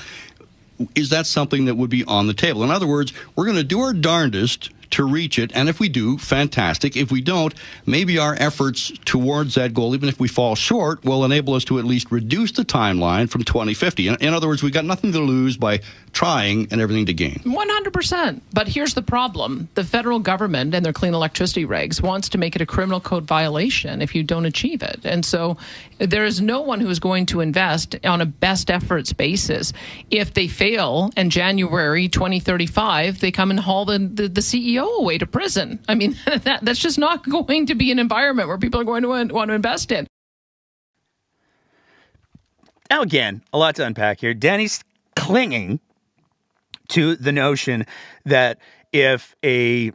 is that something that would be on the table? In other words, we're going to do our darndest to reach it, and if we do, fantastic. If we don't, maybe our efforts towards that goal, even if we fall short, will enable us to at least reduce the timeline from 2050. In other words, we've got nothing to lose by trying and everything to gain. 100%. But here's the problem. The federal government and their clean electricity regs wants to make it a criminal code violation if you don't achieve it. And so there is no one who is going to invest on a best efforts basis if they fail in January 2035, they come and haul the CEO away to prison. I mean, that's just not going to be an environment where people are going to want to invest in. Now, again, a lot to unpack here. Danny's clinging to the notion that if a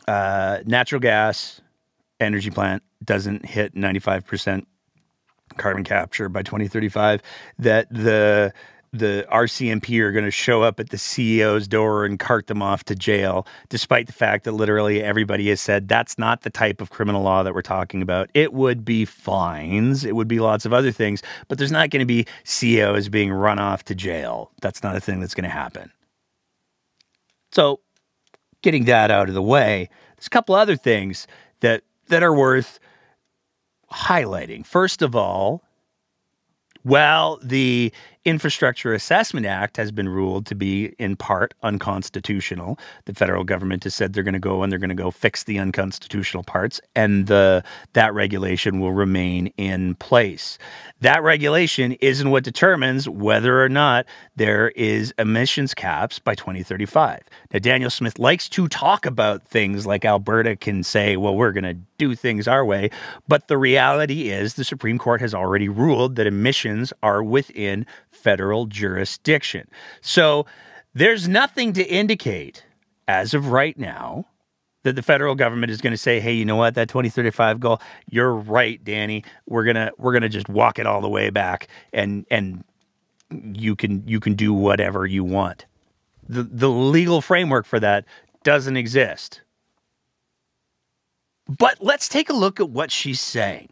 natural gas energy plant doesn't hit 95% carbon capture by 2035, that the RCMP are going to show up at the CEO's door and cart them off to jail, despite the fact that literally everybody has said that's not the type of criminal law that we're talking about. It would be fines. It would be lots of other things, but there's not going to be CEOs being run off to jail. That's not a thing that's going to happen. So getting that out of the way, there's a couple other things that are worth highlighting. First of all, well, the Infrastructure Assessment Act has been ruled to be in part unconstitutional. The federal government has said they're going to go fix the unconstitutional parts, and that regulation will remain in place. That regulation isn't what determines whether or not there is emissions caps by 2035. Now, Danielle Smith likes to talk about things like Alberta can say, well, we're going to do things our way, but the reality is the Supreme Court has already ruled that emissions are within federal jurisdiction. So there's nothing to indicate as of right now that the federal government is going to say, hey, you know what, that 2035 goal, you're right, Danny. We're going to just walk it all the way back and you can do whatever you want. The legal framework for that doesn't exist. But let's take a look at what she's saying.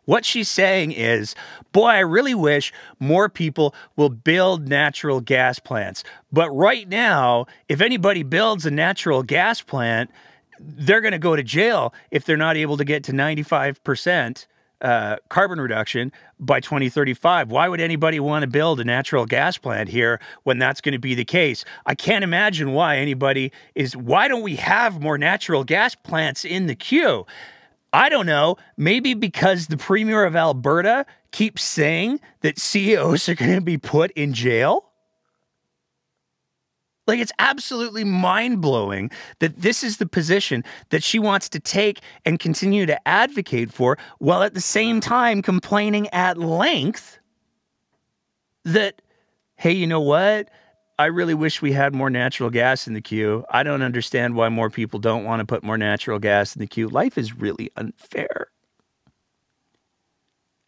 What she's saying is, boy, I really wish more people will build natural gas plants. But right now, if anybody builds a natural gas plant, they're going to go to jail if they're not able to get to 95% carbon reduction by 2035. Why would anybody want to build a natural gas plant here when that's going to be the case? I can't imagine why why don't we have more natural gas plants in the queue? I don't know, maybe because the Premier of Alberta keeps saying that CEOs are going to be put in jail? Like, it's absolutely mind-blowing that this is the position that she wants to take and continue to advocate for, while at the same time complaining at length that, hey, you know what? I really wish we had more natural gas in the queue. I don't understand why more people don't want to put more natural gas in the queue. Life is really unfair.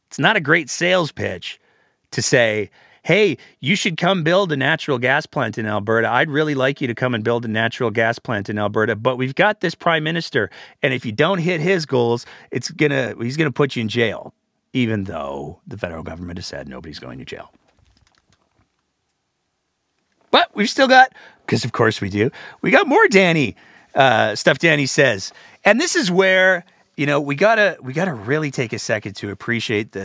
It's not a great sales pitch to say, hey, you should come build a natural gas plant in Alberta. I'd really like you to come and build a natural gas plant in Alberta, but we've got this prime minister, and if you don't hit his goals, he's gonna put you in jail, even though the federal government has said nobody's going to jail. But we've still got, because of course we do, we got more Danny stuff Danny says. And this is where, you know, we gotta really take a second to appreciate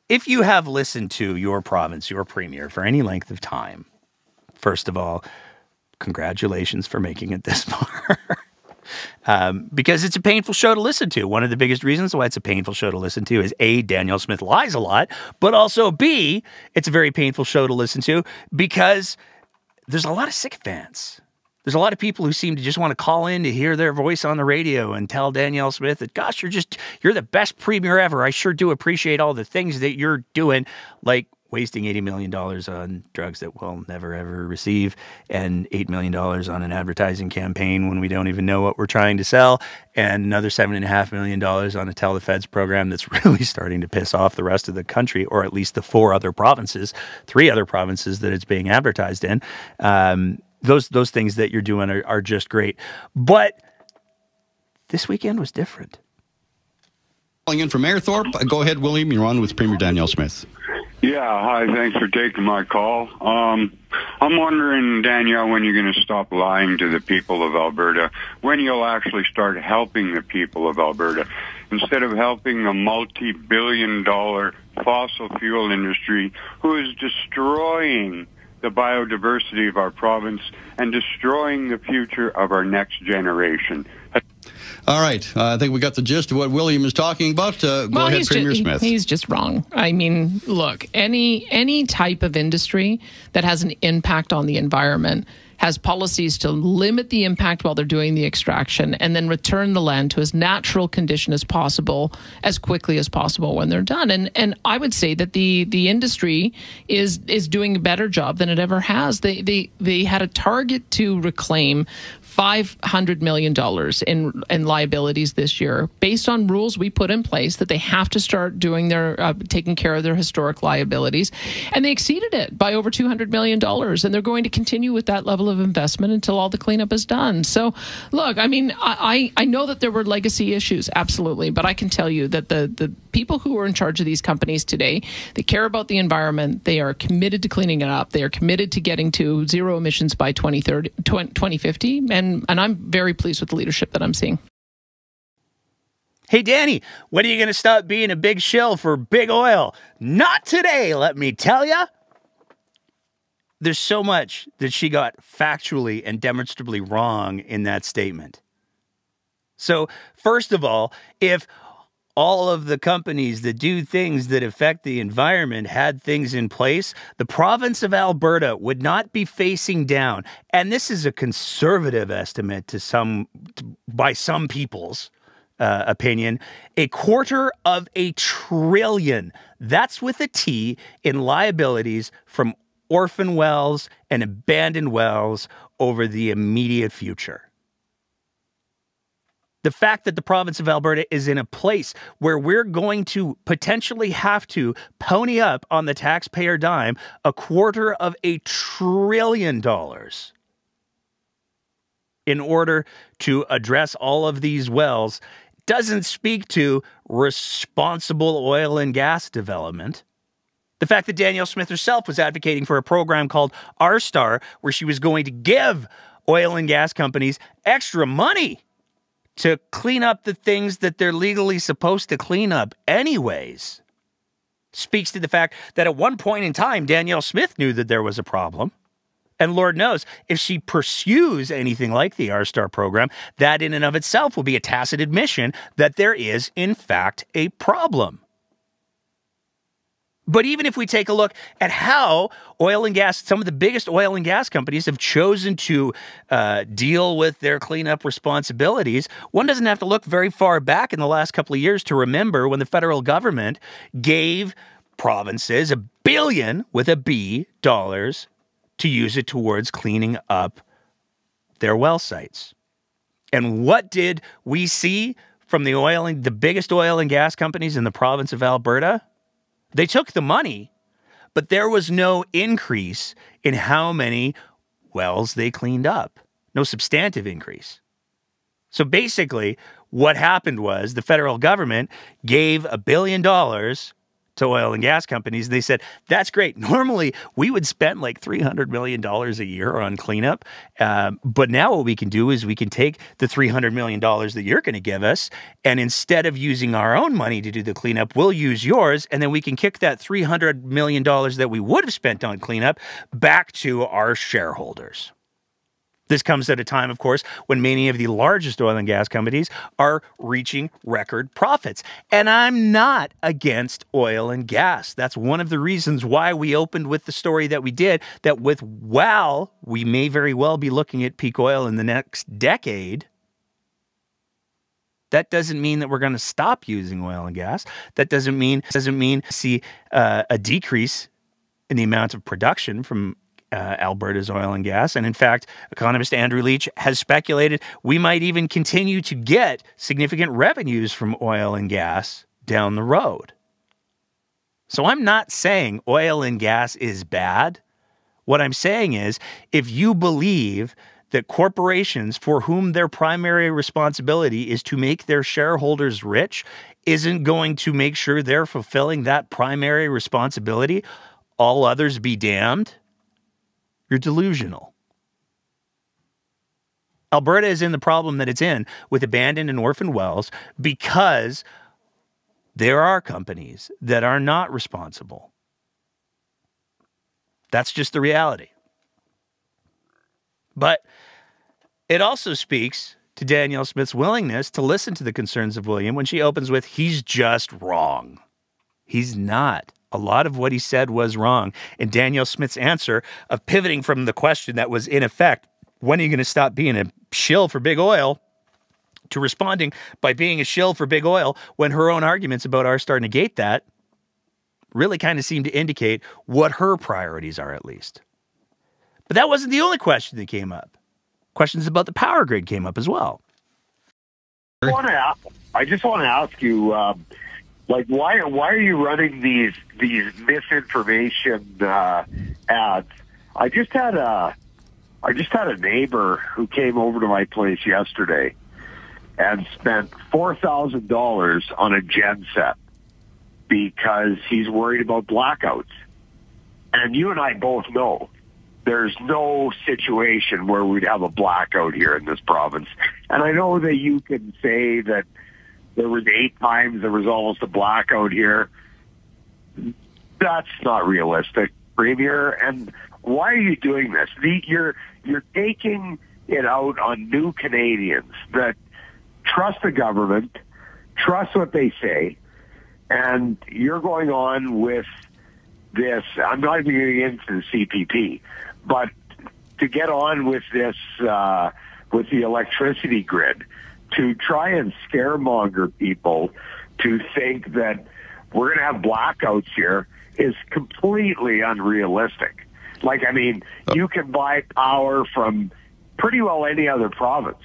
if you have listened to your province, your premier for any length of time, first of all, congratulations for making it this far. Because it's a painful show to listen to. One of the biggest reasons why it's a painful show to listen to is A, Danielle Smith lies a lot, but also B, it's a very painful show to listen to because there's a lot of sycophants. There's a lot of people who seem to just want to call in to hear their voice on the radio and tell Danielle Smith that, gosh, you're the best premier ever. I sure do appreciate all the things that you're doing, like wasting $80 million on drugs that we'll never, ever receive, and $8 million on an advertising campaign when we don't even know what we're trying to sell, and another $7.5 million on a Tell the Feds program that's really starting to piss off the rest of the country, or at least the three other provinces that it's being advertised in. Those things that you're doing are just great. But this weekend was different. Calling in from Airthorpe. Go ahead, William. You're on with Premier Danielle Smith. Yeah, hi. Thanks for taking my call. I'm wondering, Danielle, when you're going to stop lying to the people of Alberta, when you'll actually start helping the people of Alberta, instead of helping a multi-billion-dollar fossil fuel industry who is destroying the biodiversity of our province and destroying the future of our next generation. All right. I think we got the gist of what William is talking about. Go ahead, Premier Smith. He's just wrong. I mean, look, any type of industry that has an impact on the environment has policies to limit the impact while they're doing the extraction and then return the land to as natural condition as possible, as quickly as possible when they're done. And I would say that the industry is doing a better job than it ever has. They had a target to reclaim $500 million in liabilities this year, based on rules we put in place that they have to start doing their taking care of their historic liabilities, and they exceeded it by over $200 million, and they're going to continue with that level of investment until all the cleanup is done. So, look, I mean, I know that there were legacy issues, absolutely, but I can tell you that the people who are in charge of these companies today, they care about the environment. They are committed to cleaning it up. They are committed to getting to zero emissions by 2050, and I'm very pleased with the leadership that I'm seeing. Hey, Danny, when are you going to stop being a big shill for big oil? Not today, let me tell you. There's so much that she got factually and demonstrably wrong in that statement. So, first of all, if all of the companies that do things that affect the environment had things in place, the province of Alberta would not be facing down. And this is a conservative estimate by some people's opinion, $250 billion. That's with a T in liabilities from orphan wells and abandoned wells over the immediate future. The fact that the province of Alberta is in a place where we're going to potentially have to pony up on the taxpayer dime $250 billion in order to address all of these wells doesn't speak to responsible oil and gas development. The fact that Danielle Smith herself was advocating for a program called R-Star, where she was going to give oil and gas companies extra money to clean up the things that they're legally supposed to clean up anyways, speaks to the fact that at one point in time, Danielle Smith knew that there was a problem. And Lord knows, if she pursues anything like the R-Star program, that in and of itself will be a tacit admission that there is, in fact, a problem. But even if we take a look at how oil and gas, some of the biggest oil and gas companies have chosen to deal with their cleanup responsibilities, one doesn't have to look very far back in the last couple of years to remember when the federal government gave provinces $1 billion with a B dollars to use it towards cleaning up their well sites. And what did we see from the biggest oil and gas companies in the province of Alberta? They took the money, but there was no increase in how many wells they cleaned up. No substantive increase. So basically, what happened was the federal government gave $1 billion to oil and gas companies. They said, that's great. Normally, we would spend like $300 million a year on cleanup. But now what we can do is we can take the $300 million that you're going to give us, and instead of using our own money to do the cleanup, we'll use yours, and then we can kick that $300 million that we would have spent on cleanup back to our shareholders. This comes at a time, of course, when many of the largest oil and gas companies are reaching record profits. And I'm not against oil and gas. That's one of the reasons why we opened with the story that we did, that while we may very well be looking at peak oil in the next decade, that doesn't mean that we're going to stop using oil and gas. That doesn't mean see a decrease in the amount of production from Alberta's oil and gas. And in fact, economist Andrew Leach has speculated we might even continue to get significant revenues from oil and gas down the road. So I'm not saying oil and gas is bad. What I'm saying is, if you believe that corporations for whom their primary responsibility is to make their shareholders rich isn't going to make sure they're fulfilling that primary responsibility, all others be damned, you're delusional. Alberta is in the problem that it's in with abandoned and orphaned wells because there are companies that are not responsible. That's just the reality. But it also speaks to Danielle Smith's willingness to listen to the concerns of William when she opens with, he's just wrong. He's not. A lot of what he said was wrong. And Danielle Smith's answer of pivoting from the question that was in effect, when are you going to stop being a shill for big oil, to responding by being a shill for big oil when her own arguments about our starting to negate that really kind of seem to indicate what her priorities are, at least. But that wasn't the only question that came up. Questions about the power grid came up as well. I just want to ask you, why are you running these misinformation ads? I just had a neighbor who came over to my place yesterday and spent $4,000 on a gen set because he's worried about blackouts. And you and I both know there's no situation where we'd have a blackout here in this province. And I know that you can say that there was 8 times there was almost a blackout here. That's not realistic, Premier. And why are you doing this? You're taking it out on new Canadians that trust the government, trust what they say, and you're going on with this. I'm not even getting into the CPP, but to get on with this, with the electricity grid, to try and scaremonger people to think that we're going to have blackouts here is completely unrealistic. You can buy power from pretty well any other province,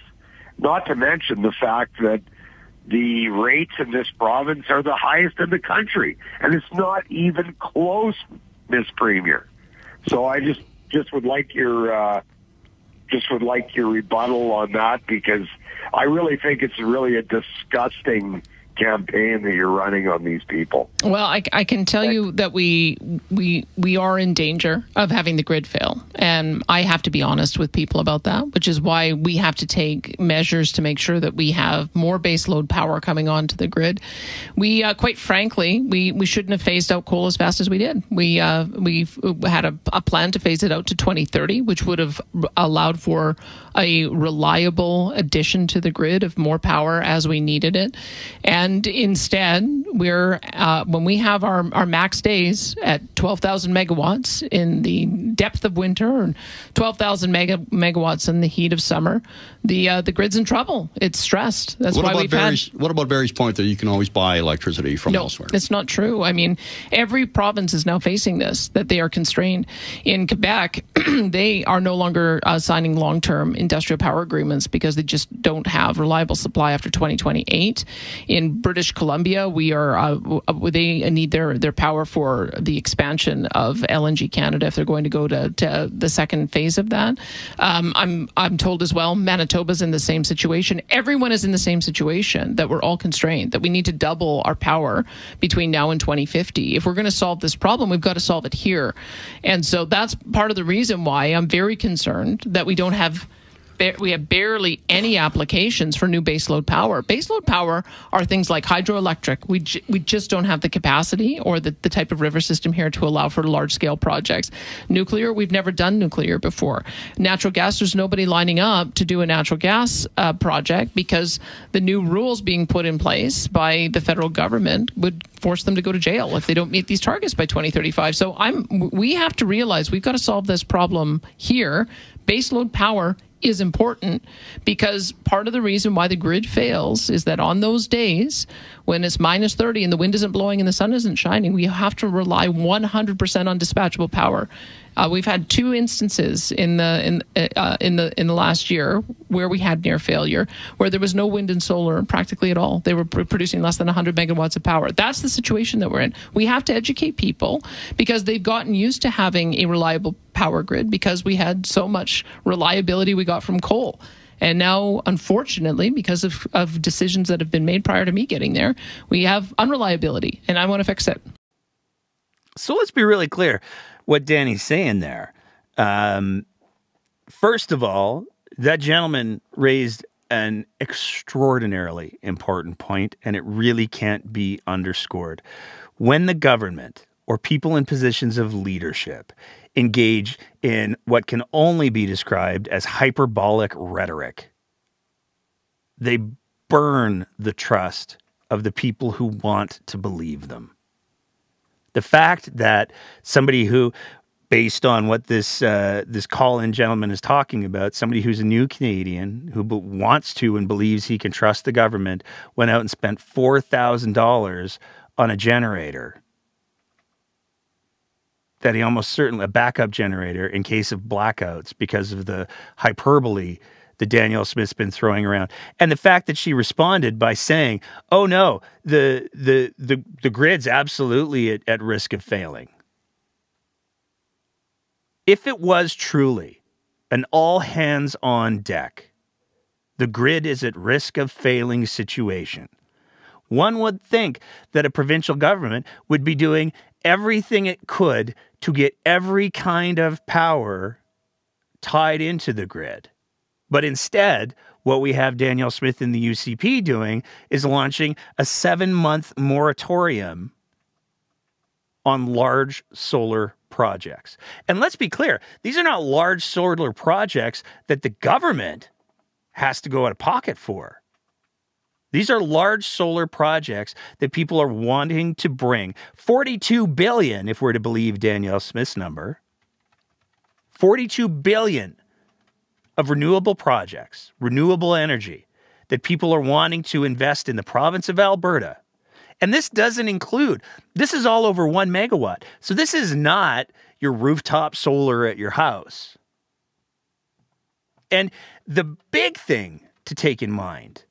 not to mention the fact that the rates in this province are the highest in the country, and it's not even close, Miss Premier. So I just would like your rebuttal on that, because I really think it's really a disgusting campaign that you're running on these people. Well, I can tell you that we are in danger of having the grid fail, and I have to be honest with people about that, which is why we have to take measures to make sure that we have more baseload power coming onto the grid. We quite frankly, we shouldn't have phased out coal as fast as we did. We've had a plan to phase it out to 2030, which would have allowed for a reliable addition to the grid of more power as we needed it. And And instead, we're when we have our max days at 12,000 megawatts in the depth of winter and 12,000 megawatts in the heat of summer, the grid's in trouble. It's stressed. That's why we've had. What about Barry's point that you can always buy electricity from elsewhere? No, it's not true. I mean, every province is now facing this, that they are constrained. In Quebec, they are no longer signing long-term industrial power agreements because they just don't have reliable supply after 2028. In British Columbia, they need their power for the expansion of LNG Canada if they're going to go to the second phase of that. I'm told as well, Manitoba's in the same situation. Everyone is in the same situation, that we're all constrained, that we need to double our power between now and 2050. If we're going to solve this problem, we've got to solve it here. And so that's part of the reason why I'm very concerned that we have barely any applications for new baseload power. Baseload power are things like hydroelectric. We just don't have the capacity or the type of river system here to allow for large-scale projects. Nuclear, we've never done nuclear before. Natural gas, there's nobody lining up to do a natural gas project because the new rules being put in place by the federal government would force them to go to jail if they don't meet these targets by 2035. So we have to realize we've got to solve this problem here. Baseload power is important because part of the reason why the grid fails is that on those days when it's minus 30 and the wind isn't blowing and the sun isn't shining, we have to rely 100% on dispatchable power. We've had 2 instances in the last year where we had near failure, where there was no wind and solar practically at all. They were producing less than 100 megawatts of power. That's the situation that we're in. We have to educate people because they've gotten used to having a reliable power grid because we had so much reliability we got from coal. And now, unfortunately, because of decisions that have been made prior to me getting there, we have unreliability, and I want to fix it. So let's be really clear what Danny's saying there. First of all, that gentleman raised an extraordinarily important point, and it really can't be underscored. When the government or people in positions of leadership engage in what can only be described as hyperbolic rhetoric, they burn the trust of the people who want to believe them. The fact that somebody who, based on what this call-in gentleman is talking about, somebody who's a new Canadian who wants to and believes he can trust the government, went out and spent $4,000 on a generator, that he almost certainly, a backup generator in case of blackouts because of the hyperbole that Danielle Smith's been throwing around. And the fact that she responded by saying, oh no, the grid's absolutely at risk of failing. If it was truly an all hands on deck, the grid is at risk of failing situation, one would think that a provincial government would be doing everything it could to get every kind of power tied into the grid. But instead, what we have Danielle Smith in the UCP doing is launching a 7-month moratorium on large solar projects. And let's be clear, these are not large solar projects that the government has to go out of pocket for. These are large solar projects that people are wanting to bring. $42 billion, if we're to believe Danielle Smith's number. $42 billion of renewable projects, renewable energy, that people are wanting to invest in the province of Alberta. And this doesn't include, this is all over 1 megawatt. So this is not your rooftop solar at your house. And the big thing to take in mind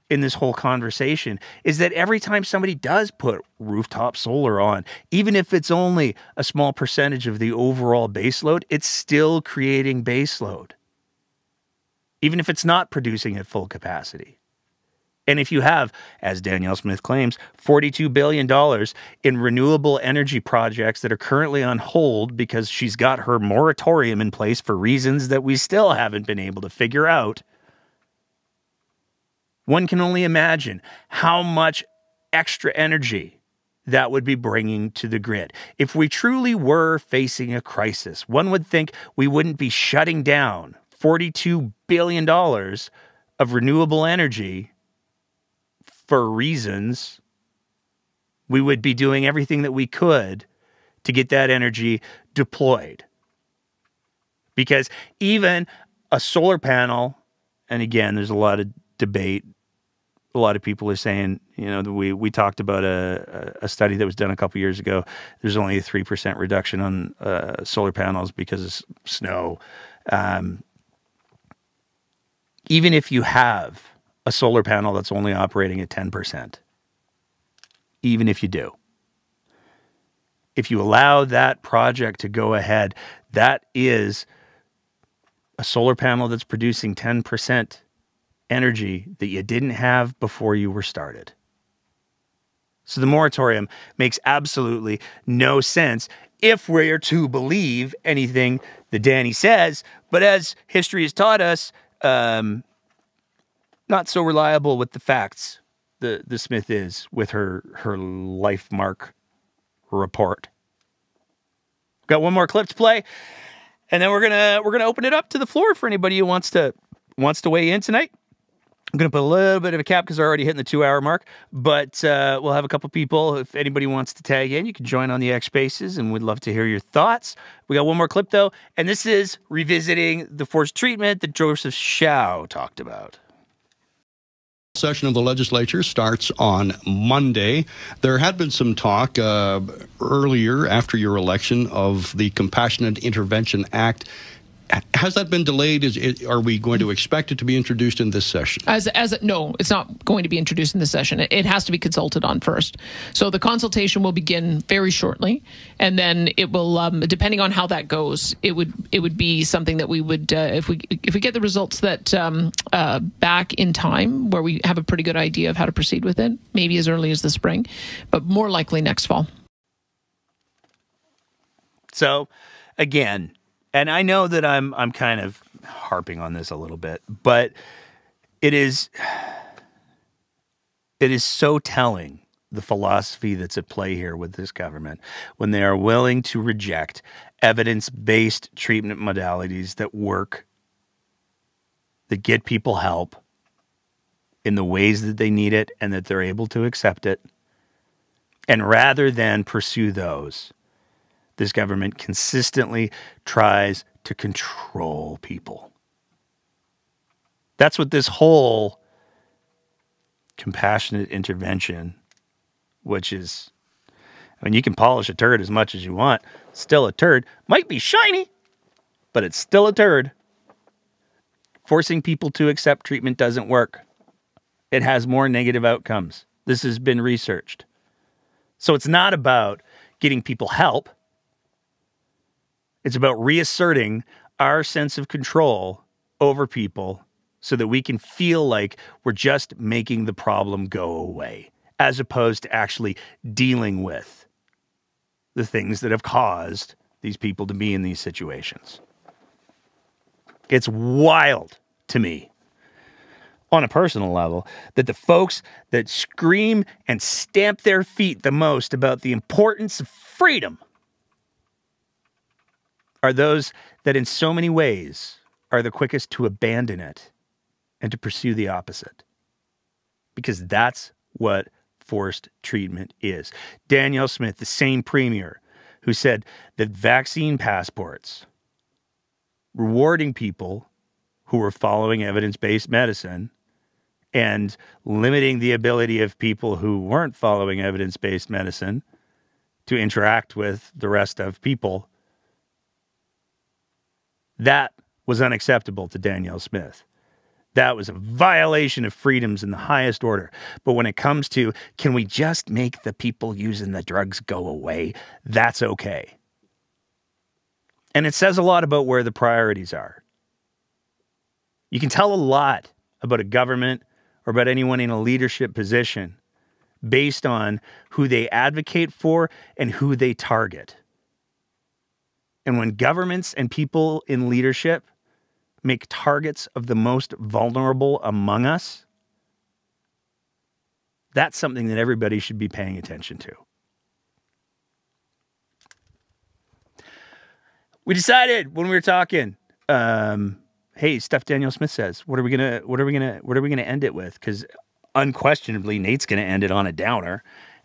in this whole conversation is that every time somebody does put rooftop solar on, even if it's only a small percentage of the overall baseload, it's still creating baseload, even if it's not producing at full capacity. And if you have, as Danielle Smith claims, $42 billion in renewable energy projects that are currently on hold because she's got her moratorium in place for reasons that we still haven't been able to figure out, one can only imagine how much extra energy that would be bringing to the grid. If we truly were facing a crisis, one would think we wouldn't be shutting down $42 billion of renewable energy for reasons, we would be doing everything that we could to get that energy deployed. Because even a solar panel, and again, there's a lot of debate. A lot of people are saying, you know, we talked about a study that was done a couple years ago. There's only a 3% reduction on solar panels because of snow. Even if you have a solar panel that's only operating at 10%, even if you do, if you allow that project to go ahead, that is a solar panel that's producing 10% energy that you didn't have before you were started. So the moratorium makes absolutely no sense if we're to believe anything that Danny says. But as history has taught us, not so reliable with the facts. The Smith is with her life mark report. Got one more clip to play, and then we're gonna open it up to the floor for anybody who wants to weigh in tonight. I'm going to put a little bit of a cap because they're already hitting the 2-hour mark, but we'll have a couple people. If anybody wants to tag in, you can join on the X Spaces, and we'd love to hear your thoughts. We got one more clip, though, and this is revisiting the forced treatment that Joseph Schau talked about. Session of the legislature starts on Monday. There had been some talk earlier after your election of the Compassionate Intervention Act. Has that been delayed? Are we going to expect it to be introduced in this session? No, it's not going to be introduced in this session. It has to be consulted on first. So the consultation will begin very shortly, and then it will, depending on how that goes, it would be something that we would, if we get the results that back in time, where we have a pretty good idea of how to proceed with it, maybe as early as the spring, but more likely next fall. So, again. And I know that I'm kind of harping on this a little bit, but it is so telling, the philosophy that's at play here with this government, when they are willing to reject evidence-based treatment modalities that work, that get people help in the ways that they need it and that they're able to accept it. And rather than pursue those, this government consistently tries to control people. That's what this whole compassionate intervention, which is, I mean, you can polish a turd as much as you want. Still a turd. Might be shiny, but it's still a turd. Forcing people to accept treatment doesn't work. It has more negative outcomes. This has been researched. So it's not about getting people help. It's about reasserting our sense of control over people so that we can feel like we're just making the problem go away, as opposed to actually dealing with the things that have caused these people to be in these situations. It's wild to me, on a personal level, that the folks that scream and stamp their feet the most about the importance of freedom are those that in so many ways are the quickest to abandon it and to pursue the opposite. Because that's what forced treatment is. Danielle Smith, the same premier who said that vaccine passports, rewarding people who were following evidence-based medicine and limiting the ability of people who weren't following evidence-based medicine to interact with the rest of people, that was unacceptable to Danielle Smith. That was a violation of freedoms in the highest order. But when it comes to, can we just make the people using the drugs go away? That's okay. And it says a lot about where the priorities are. You can tell a lot about a government or about anyone in a leadership position based on who they advocate for and who they target. And when governments and people in leadership make targets of the most vulnerable among us, that's something that everybody should be paying attention to. We decided when we were talking, hey, stuff Danielle Smith says, what are we gonna end it with? Because unquestionably, Nate's going to end it on a downer.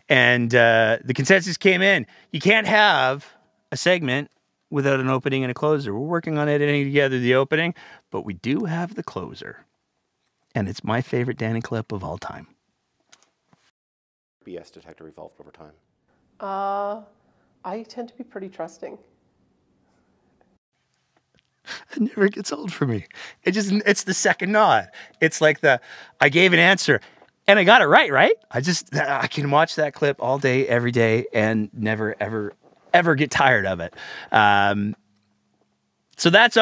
And the consensus came in. You can't have a segment without an opening and a closer. We're working on editing together the opening, but we do have the closer. And it's my favorite Danny clip of all time. BS detector evolved over time? I tend to be pretty trusting. It never gets old for me. It's the second nod. It's like I gave an answer and I got it right? I can watch that clip all day, every day, and never, ever get tired of it. So that's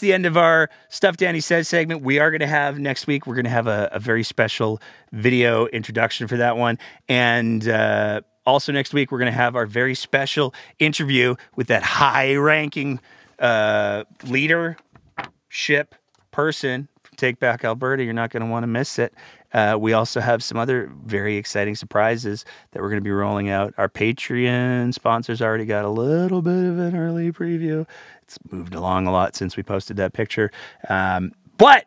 the end of our Stuff Danny Says segment. We are going to have next week, we're going to have a very special video introduction for that one. And also next week, we're going to have our very special interview with that high-ranking leadership person from Take Back Alberta. You're not going to want to miss it. We also have some other very exciting surprises that we're going to be rolling out. Our Patreon sponsors already got a little bit of an early preview. It's moved along a lot since we posted that picture. But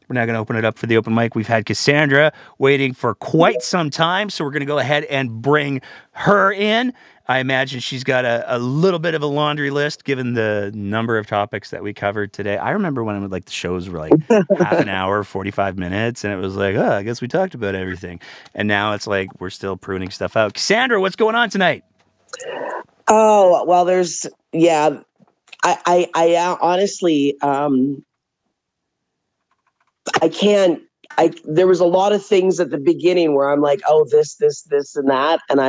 we're now going to open it up for the open mic. We've had Cassandra waiting for quite some time, so we're going to go ahead and bring her in. I imagine she's got a little bit of a laundry list given the number of topics that we covered today. I remember when the shows were like half an hour, 45 minutes, and it was like, I guess we talked about everything. And now it's like we're still pruning stuff out. Cassandra, what's going on tonight? Oh, well, I honestly, there was a lot of things at the beginning where I'm like, oh, this, and that. And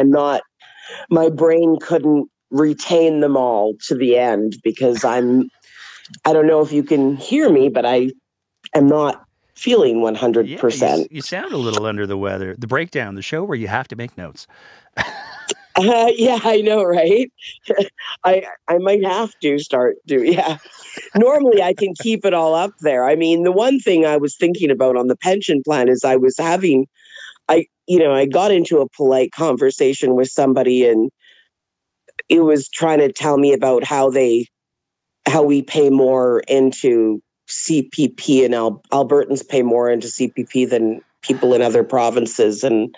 my brain couldn't retain them all to the end because I don't know if you can hear me, but I am not feeling 100%. Yeah, you sound a little under the weather. The breakdown, the show where you have to make notes. Yeah, I know, right? I might have to start doing, yeah. Normally I can keep it all up there. I mean, the one thing I was thinking about on the pension plan is I got into a polite conversation with somebody and it was trying to tell me about how we pay more into CPP and Albertans pay more into CPP than people in other provinces. And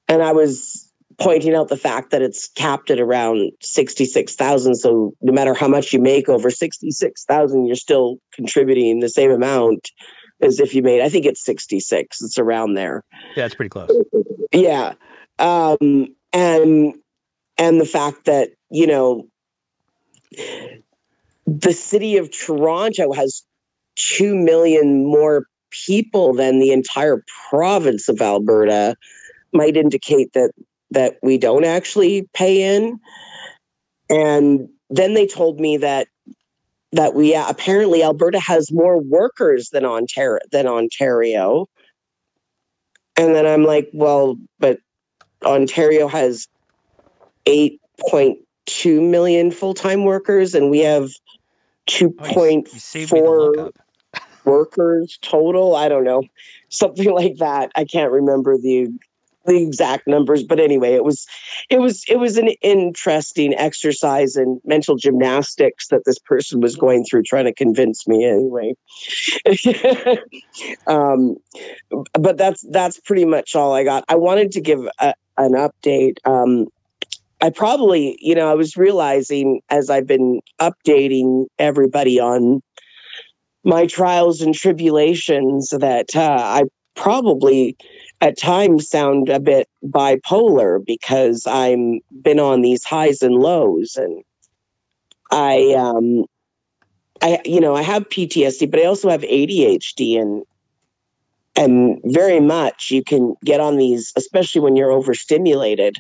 I was pointing out the fact that it's capped at around 66,000. So no matter how much you make over 66,000, you're still contributing the same amount as if you made, I think it's 66. It's around there. Yeah, it's pretty close. Yeah. And the fact that, the city of Toronto has 2 million more people than the entire province of Alberta might indicate that we don't actually pay in. And then they told me that apparently Alberta has more workers than Ontario. And then I'm like, well, but Ontario has 8.2 million full-time workers and we have 2.4 workers total. I don't know, something like that. I can't remember the exact numbers, but anyway, it was an interesting exercise in mental gymnastics that this person was going through trying to convince me anyway. But that's pretty much all I got. I wanted to give an update. I probably, I was realizing as I've been updating everybody on my trials and tribulations that I probably at times sound a bit bipolar because I'm been on these highs and lows, and I have PTSD, but I also have ADHD, and very much you can get on these, especially when you're overstimulated.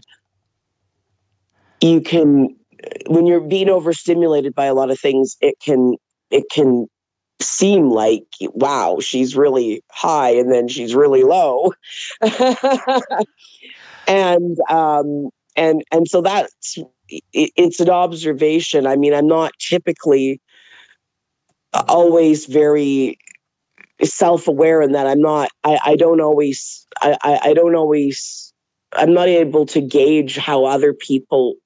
You can, when you're being overstimulated by a lot of things, it can seem like, wow, she's really high and then she's really low. and so it's an observation. I mean, I'm not typically always very self-aware in that I'm not able to gauge how other people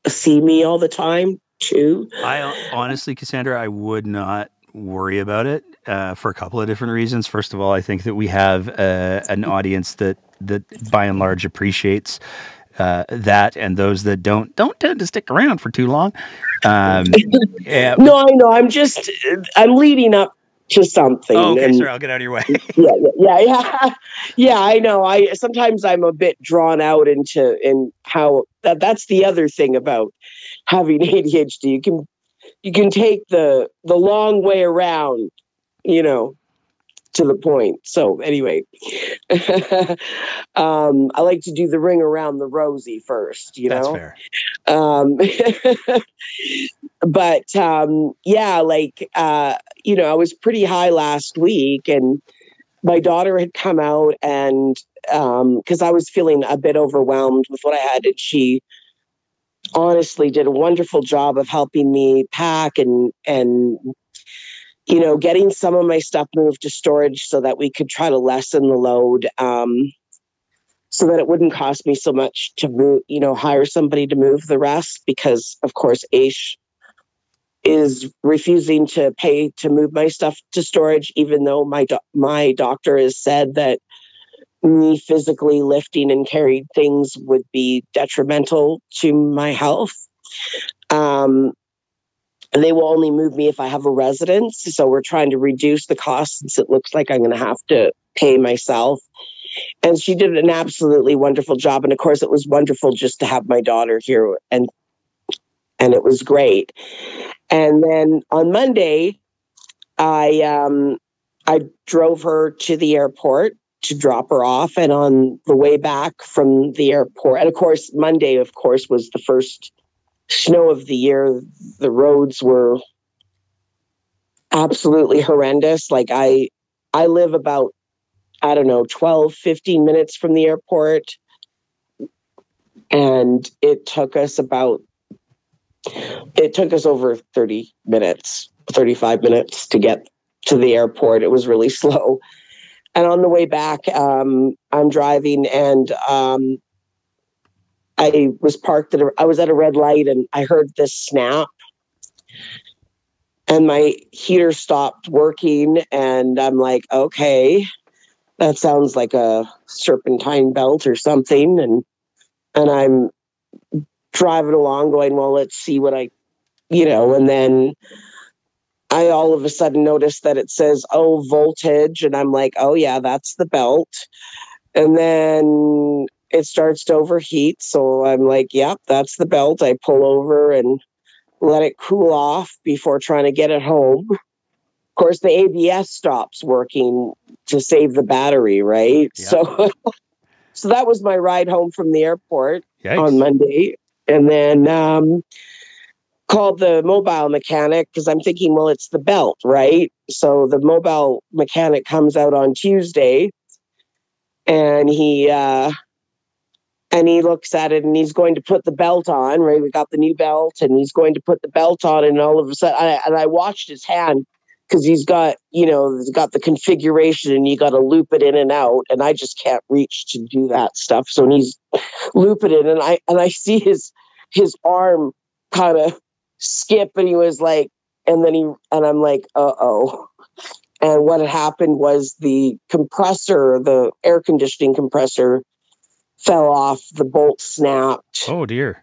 see me all the time too. I honestly, Cassandra, I would not worry about it. for a couple of different reasons. First of all, I think that we have an audience that by and large appreciates that, and those that don't tend to stick around for too long. Yeah. No, I know. I'm leading up to something. Oh, okay, and sorry, I'll get out of your way. yeah. Yeah, I know. Sometimes I'm a bit drawn out in how that's the other thing about having ADHD. You can take the long way around, to the point. So anyway, I like to do the ring around the rosy first, That's fair. But yeah, I was pretty high last week, and my daughter had come out, and because I was feeling a bit overwhelmed with what I had, and she honestly did a wonderful job of helping me pack and getting some of my stuff moved to storage so that we could try to lessen the load, so that it wouldn't cost me so much to move, hire somebody to move the rest, because of course Aish is refusing to pay to move my stuff to storage, even though my doctor has said that me physically lifting and carrying things would be detrimental to my health. And they will only move me if I have a residence. So we're trying to reduce the cost, since it looks like I'm going to have to pay myself. And she did an absolutely wonderful job. And of course, it was wonderful just to have my daughter here, and it was great. And then on Monday, I drove her to the airport to drop her off. And on the way back from the airport, and of course, Monday, of course, was the first snow of the year. The roads were absolutely horrendous. Like I live about, 12, 15 minutes from the airport. And it took us over 30 minutes, 35 minutes to get to the airport. It was really slow. And on the way back, I'm driving, and I was parked I was at a red light, and I heard this snap, and my heater stopped working, and I'm like, okay, that sounds like a serpentine belt or something. And I'm driving along going, well, let's see what and then I all of a sudden noticed that it says, oh, voltage. And I'm like, oh yeah, that's the belt. And then it starts to overheat. So I'm like, yep, that's the belt. I pull over and let it cool off before trying to get it home. Of course, the ABS stops working to save the battery, right? Yep. So that was my ride home from the airport. Yikes. On Monday. And then called the mobile mechanic, because I'm thinking, well, it's the belt, right? So the mobile mechanic comes out on Tuesday, and he looks at it, and he's going to put the belt on, right? We got the new belt, and he's going to put the belt on, and all of a sudden, I watched his hand, because he's got, he's got the configuration, and you got to loop it in and out, and I just can't reach to do that stuff. So he's looping it, and I see his arm kind of skip, and he was like, and I'm like, uh-oh. And what had happened was the compressor, the air conditioning compressor, fell off, the bolt snapped. Oh dear.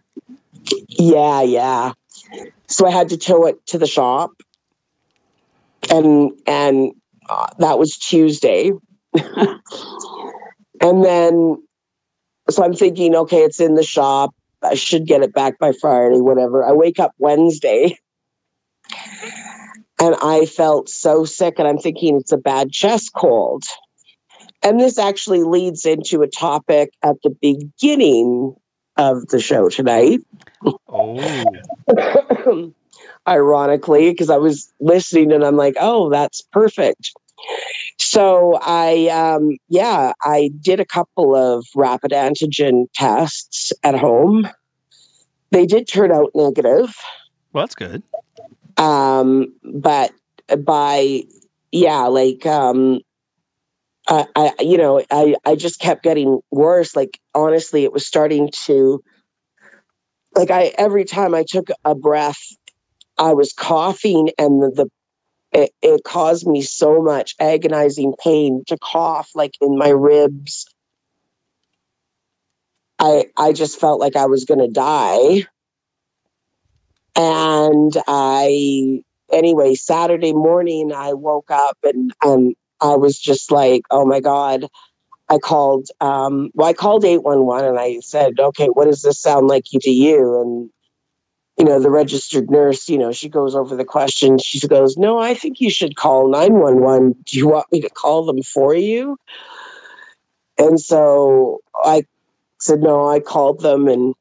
Yeah. So I had to tow it to the shop. And that was Tuesday. And then, so I'm thinking, okay, it's in the shop. I should get it back by Friday, whatever. I wake up Wednesday, and I felt so sick, and I'm thinking it's a bad chest cold. And this actually leads into a topic at the beginning of the show tonight. Oh. Ironically, because I was listening, and I'm like, oh, that's perfect. So I did a couple of rapid antigen tests at home. They did turn out negative. Well, that's good. But I just kept getting worse. Like, honestly, it was starting to, every time I took a breath, I was coughing, and it caused me so much agonizing pain to cough, like in my ribs. I just felt like I was going to die. And anyway, Saturday morning, I woke up and I was just like, oh my God. I called 811 and I said, okay, what does this sound like to you? And, the registered nurse, she goes over the question. She goes, no, I think you should call 911. Do you want me to call them for you? And so I said, no, I called them and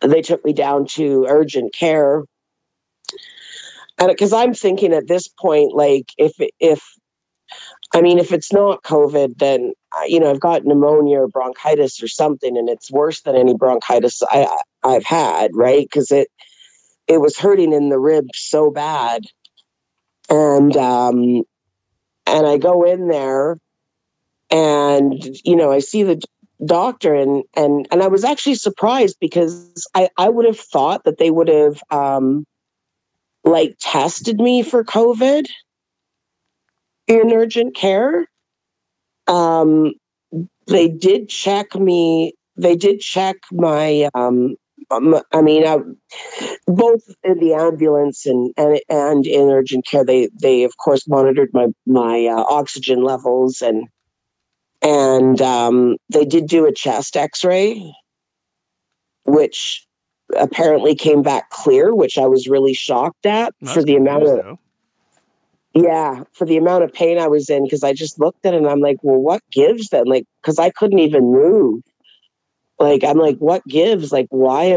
they took me down to urgent care. And because I'm thinking at this point, like if it's not COVID, then I've got pneumonia or bronchitis or something, and it's worse than any bronchitis I've had, right? Because it was hurting in the ribs so bad, and I go in there, and I see the doctor, and I was actually surprised because I would have thought that they would have tested me for COVID in urgent care. They did check me. They did check my. Both in the ambulance and in urgent care. They of course monitored my oxygen levels and they did do a chest X-ray, which apparently came back clear, which I was really shocked at for the amount of. Yeah, for the amount of pain I was in, because I just looked at it and I'm like, well, what gives then? Like, because I couldn't even move. Like, I'm like, what gives? Like, why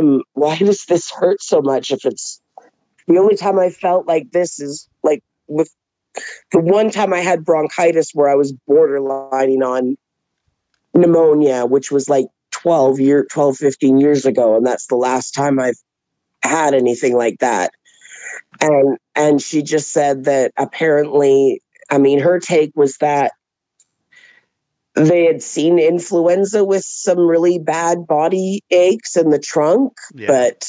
does this hurt so much? If it's the only time I felt like this is like with the one time I had bronchitis where I was borderlining on pneumonia, which was like 15 years ago. And that's the last time I've had anything like that. And she just said that apparently, her take was that they had seen influenza with some really bad body aches in the trunk, but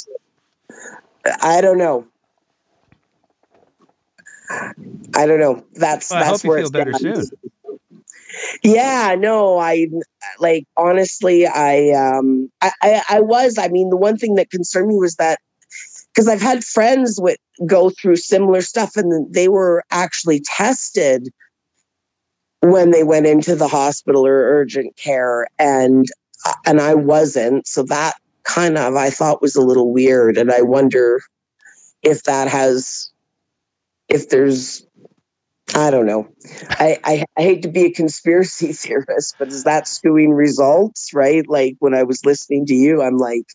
I don't know. That's I hope where you feel better soon. Yeah, no, honestly, I was. The one thing that concerned me was that because I've had friends go through similar stuff, and they were actually tested when they went into the hospital or urgent care, and I wasn't. So that kind of I thought was a little weird, and I wonder if there's. I don't know. I hate to be a conspiracy theorist, but is that skewing results, right? Like when I was listening to you, I'm like,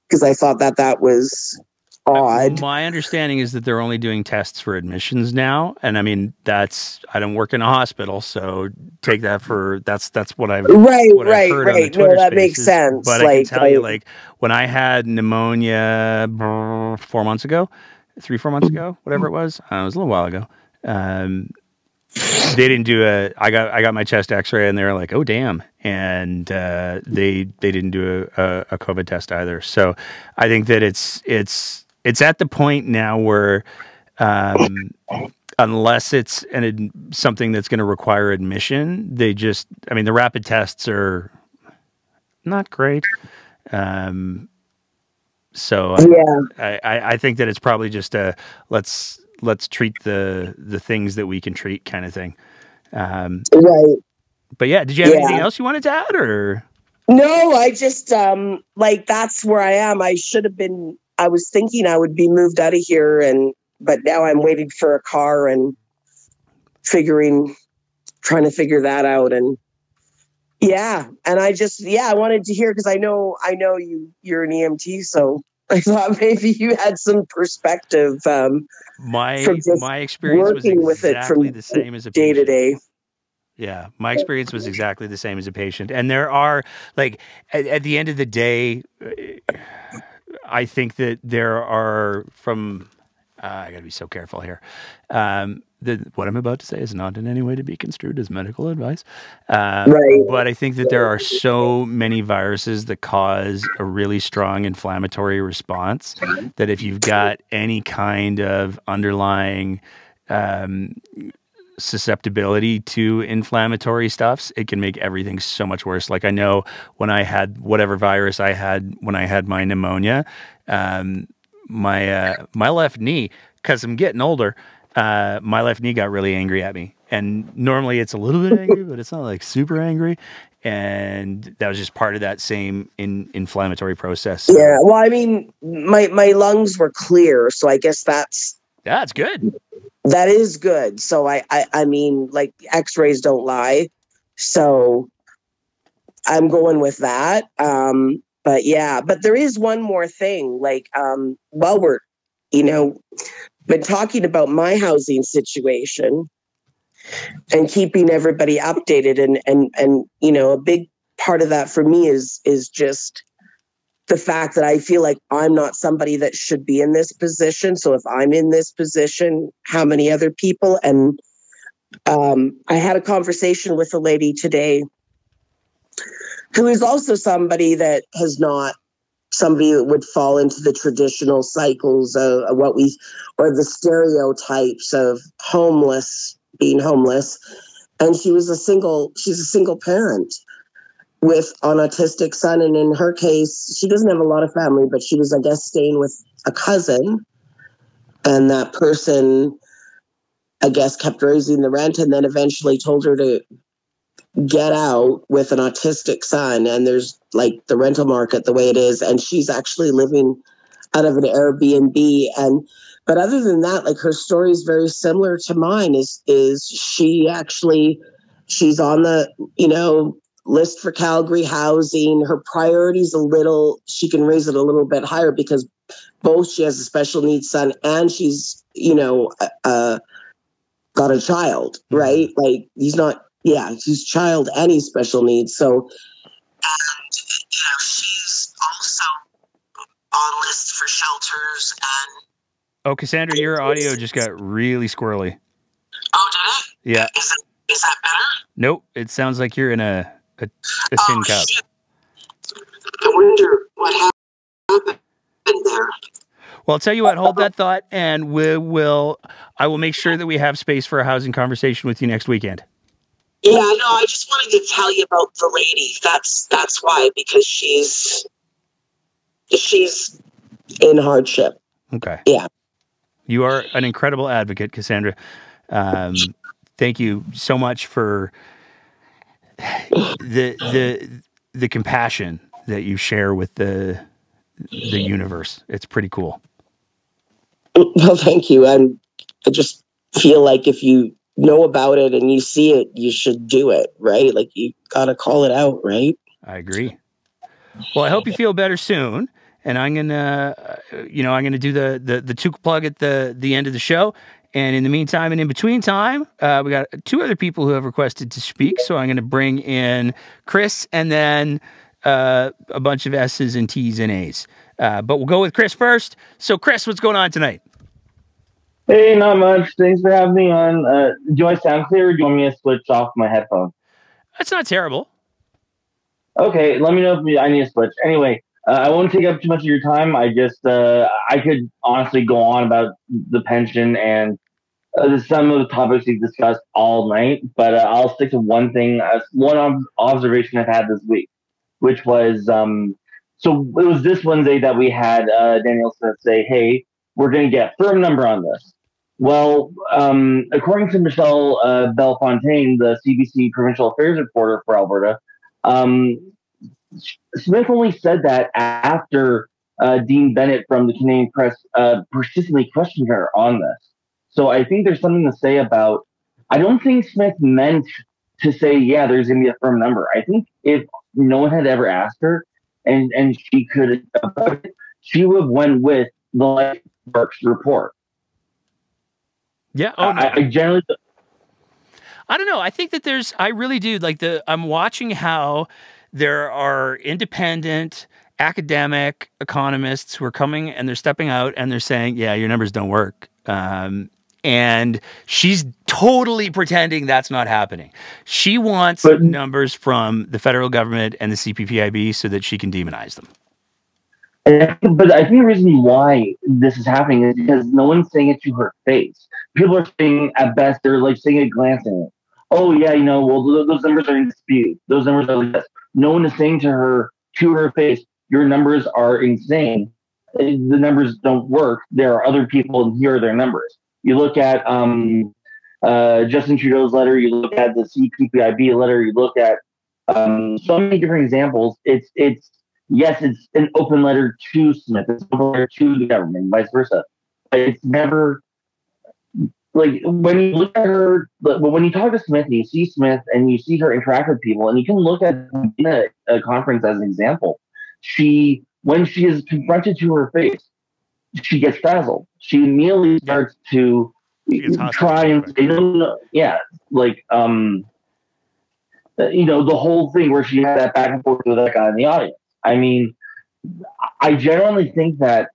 because I thought that was odd. My understanding is that they're only doing tests for admissions now, and I don't work in a hospital, so take that for that's what I've heard on the Twitter that spaces. makes sense. But I can tell you, like when I had pneumonia 4 months ago, 3-4 months ago, whatever it was a little while ago. They didn't do I got my chest X-ray and they were like, oh damn, and they didn't do a COVID test either. So I think that it's at the point now where unless it's something that's going to require admission, the rapid tests are not great. So I think that it's probably just let's treat the things that we can treat kind of thing. Right. But yeah, did you have anything else you wanted to add, or? No, I just that's where I am. I was thinking I would be moved out of here, but now I'm waiting for a car and trying to figure that out. And and I wanted to hear, because I know you're an EMT, so I thought maybe you had some perspective. My experience was exactly the same as a day to day. Yeah, my experience was exactly the same as a patient. And there are, like, at the end of the day, I think that there are I got to be so careful here. What I'm about to say is not in any way to be construed as medical advice. But I think that there are so many viruses that cause a really strong inflammatory response that if you've got any kind of underlying susceptibility to inflammatory stuffs, it can make everything so much worse. Like I know when I had whatever virus I had when I had my pneumonia, my left knee, because I'm getting older, my left knee got really angry at me. And normally it's a little bit angry, but it's not like super angry. And that was just part of that same inflammatory process. So. Yeah, well, I mean, my lungs were clear, so I guess that's good. That is good. So I mean, like X-rays don't lie, so I'm going with that. But yeah, but there is one more thing. Like, while we're, been talking about my housing situation and keeping everybody updated, and a big part of that for me is just the fact that I feel like I'm not somebody that should be in this position. So if I'm in this position, how many other people? And I had a conversation with a lady today who is also somebody that somebody that would fall into the traditional cycles of or the stereotypes of being homeless. And she's a single parent with an autistic son. And in her case, she doesn't have a lot of family, but she was, I guess, staying with a cousin. And that person, I guess, kept raising the rent and then eventually told her to get out with an autistic son. And there's like the rental market the way it is. And she's actually living out of an Airbnb. But other than that, like her story is very similar to mine. Is she's on the, list for Calgary housing. Her priority's she can raise it a little bit higher because both she has a special needs son and she's, got a child, right? Like he's child and he's special needs. So, and, she's also on lists for shelters and. Oh, Cassandra, your audio just got really squirrely. Oh, did it? Yeah. Is that better? Nope. It sounds like you're in a tin cup. Shit. I wonder what happened there. Well, I'll tell you what, hold that thought, and I will make sure that we have space for a housing conversation with you next weekend. Yeah, no, I just wanted to tell you about the lady. That's why, because she's in hardship. Okay. Yeah. You are an incredible advocate, Cassandra. Thank you so much for the compassion that you share with the universe. It's pretty cool. Well, thank you. And I just feel like if you know about it and you see it, you should do it, right? Like you got to call it out, right? I agree. Well, I hope you feel better soon. And I'm gonna do the Tuca plug at the end of the show. And in the meantime, and in between time, we got two other people who have requested to speak. So I'm going to bring in Chris and then a bunch of S's and T's and A's. But we'll go with Chris first. So Chris, what's going on tonight? Hey, not much. Thanks for having me on. Do I sound clear or do you want me to switch off my headphones? That's not terrible. Okay, let me know if I need to switch. Anyway, I won't take up too much of your time. I could honestly go on about the pension and some of the topics we've discussed all night, but I'll stick to one thing, one observation I've had this week, which was, so it was this Wednesday that we had Daniel Smith say, hey, we're going to get a firm number on this. Well, according to Michelle Bellefontaine, the CBC provincial affairs reporter for Alberta, Smith only said that after Dean Bennett from the Canadian Press persistently questioned her on this. So I think there's something to say about, I don't think Smith meant to say, yeah, there's going to be a firm number. I think if no one had ever asked her and she could, she would have went with the LifeWorks report. Yeah. Oh, no. I generally... I don't know. I think that I really do. I'm watching how there are independent academic economists who are coming and they're stepping out and they're saying, yeah, your numbers don't work. And she's totally pretending that's not happening. She wants numbers from the federal government and the CPPIB so that she can demonize them. But I think the reason why this is happening is because no one's saying it to her face. People are saying at best, they're like saying it glancing. Oh yeah, well, those numbers are in dispute. Those numbers are like this. No one is saying to her face, your numbers are insane. The numbers don't work. There are other people, and here are their numbers. You look at Justin Trudeau's letter. You look at the CPPIB letter. You look at so many different examples. Yes, it's an open letter to Smith. It's an open letter to the government, vice versa. But it's never like when you look at her. But when you talk to Smith, and you see Smith, and you see her interact with people, and you can look at a conference as an example. When she is confronted to her face, she gets frazzled. She immediately starts to try and say, no, yeah, like the whole thing where she had that back and forth with that guy in the audience. I mean, I genuinely think that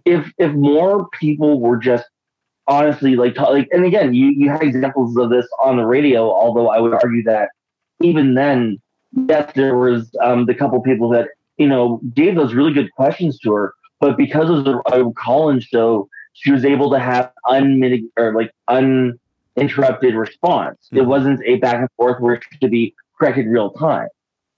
if more people were just honestly like, and again, you had examples of this on the radio, although I would argue that even then, yes, there was the couple people that gave those really good questions to her, but because of the call-in show, she was able to have uninterrupted response. Mm-hmm. It wasn't a back and forth where it should be corrected real time.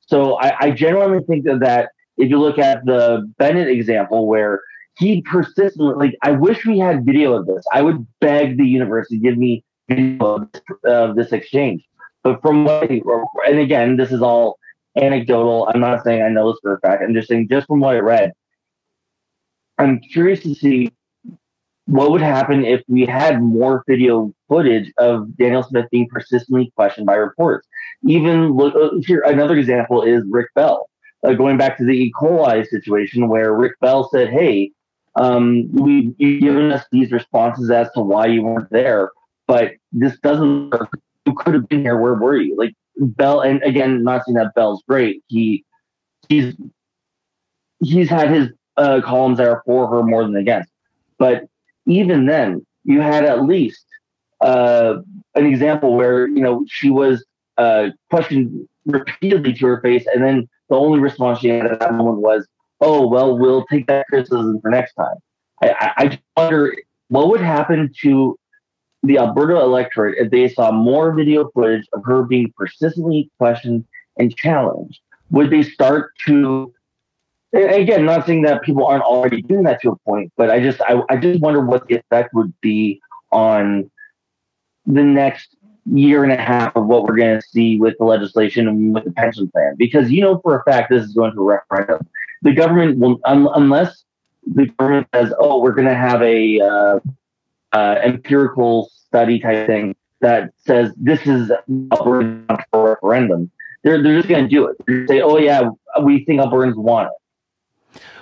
So I genuinely think that if you look at the Bennett example where he persistently, I wish we had video of this. I would beg the university to give me video of this exchange. But from and again, this is all anecdotal. I'm not saying I know this for a fact. I'm just saying, just from what I read, I'm curious to see what would happen if we had more video footage of Danielle Smith being persistently questioned by reporters. Even here, another example is Rick Bell. Going back to the E. coli situation where Rick Bell said, hey, you've given us these responses as to why you weren't there, but this doesn't work. You could have been here. Where were you? Like Bell, and again, not saying that Bell's great. He's had his columns that are for her more than against. But even then, you had at least an example where she was questioned repeatedly to her face, and then the only response she had at that moment was, "Oh well, we'll take that criticism for next time." I just wonder what would happen to the Alberta electorate if they saw more video footage of her being persistently questioned and challenged. Would they start to? Again, not saying that people aren't already doing that to a point, but I just wonder what the effect would be on the next year and a half of what we're going to see with the legislation and with the pension plan. Because for a fact this is going to a referendum. The government will, unless the government says, "Oh, we're going to have a empirical study type thing that says this is Alberta for a referendum," they're just going to do it. They're say, "Oh yeah, we think Albertans want it."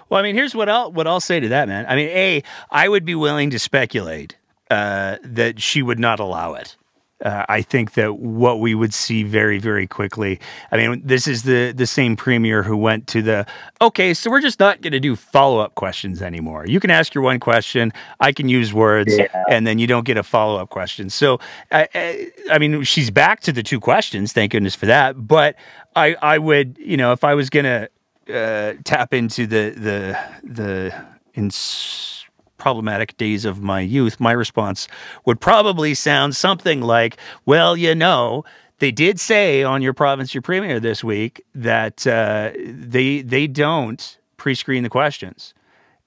Well, I mean, here's what I'll say to that, man. I mean, I would be willing to speculate that she would not allow it. I think that what we would see very, very quickly. I mean, this is the same premier who went to so we're just not going to do follow-up questions anymore. You can ask your one question, I can use words, and then you don't get a follow-up question. So, I mean, she's back to the two questions. Thank goodness for that. But I would, if I was going to tap into the problematic days of my youth, my response would probably sound something like, well, they did say on your province, your premier this week that they don't pre-screen the questions.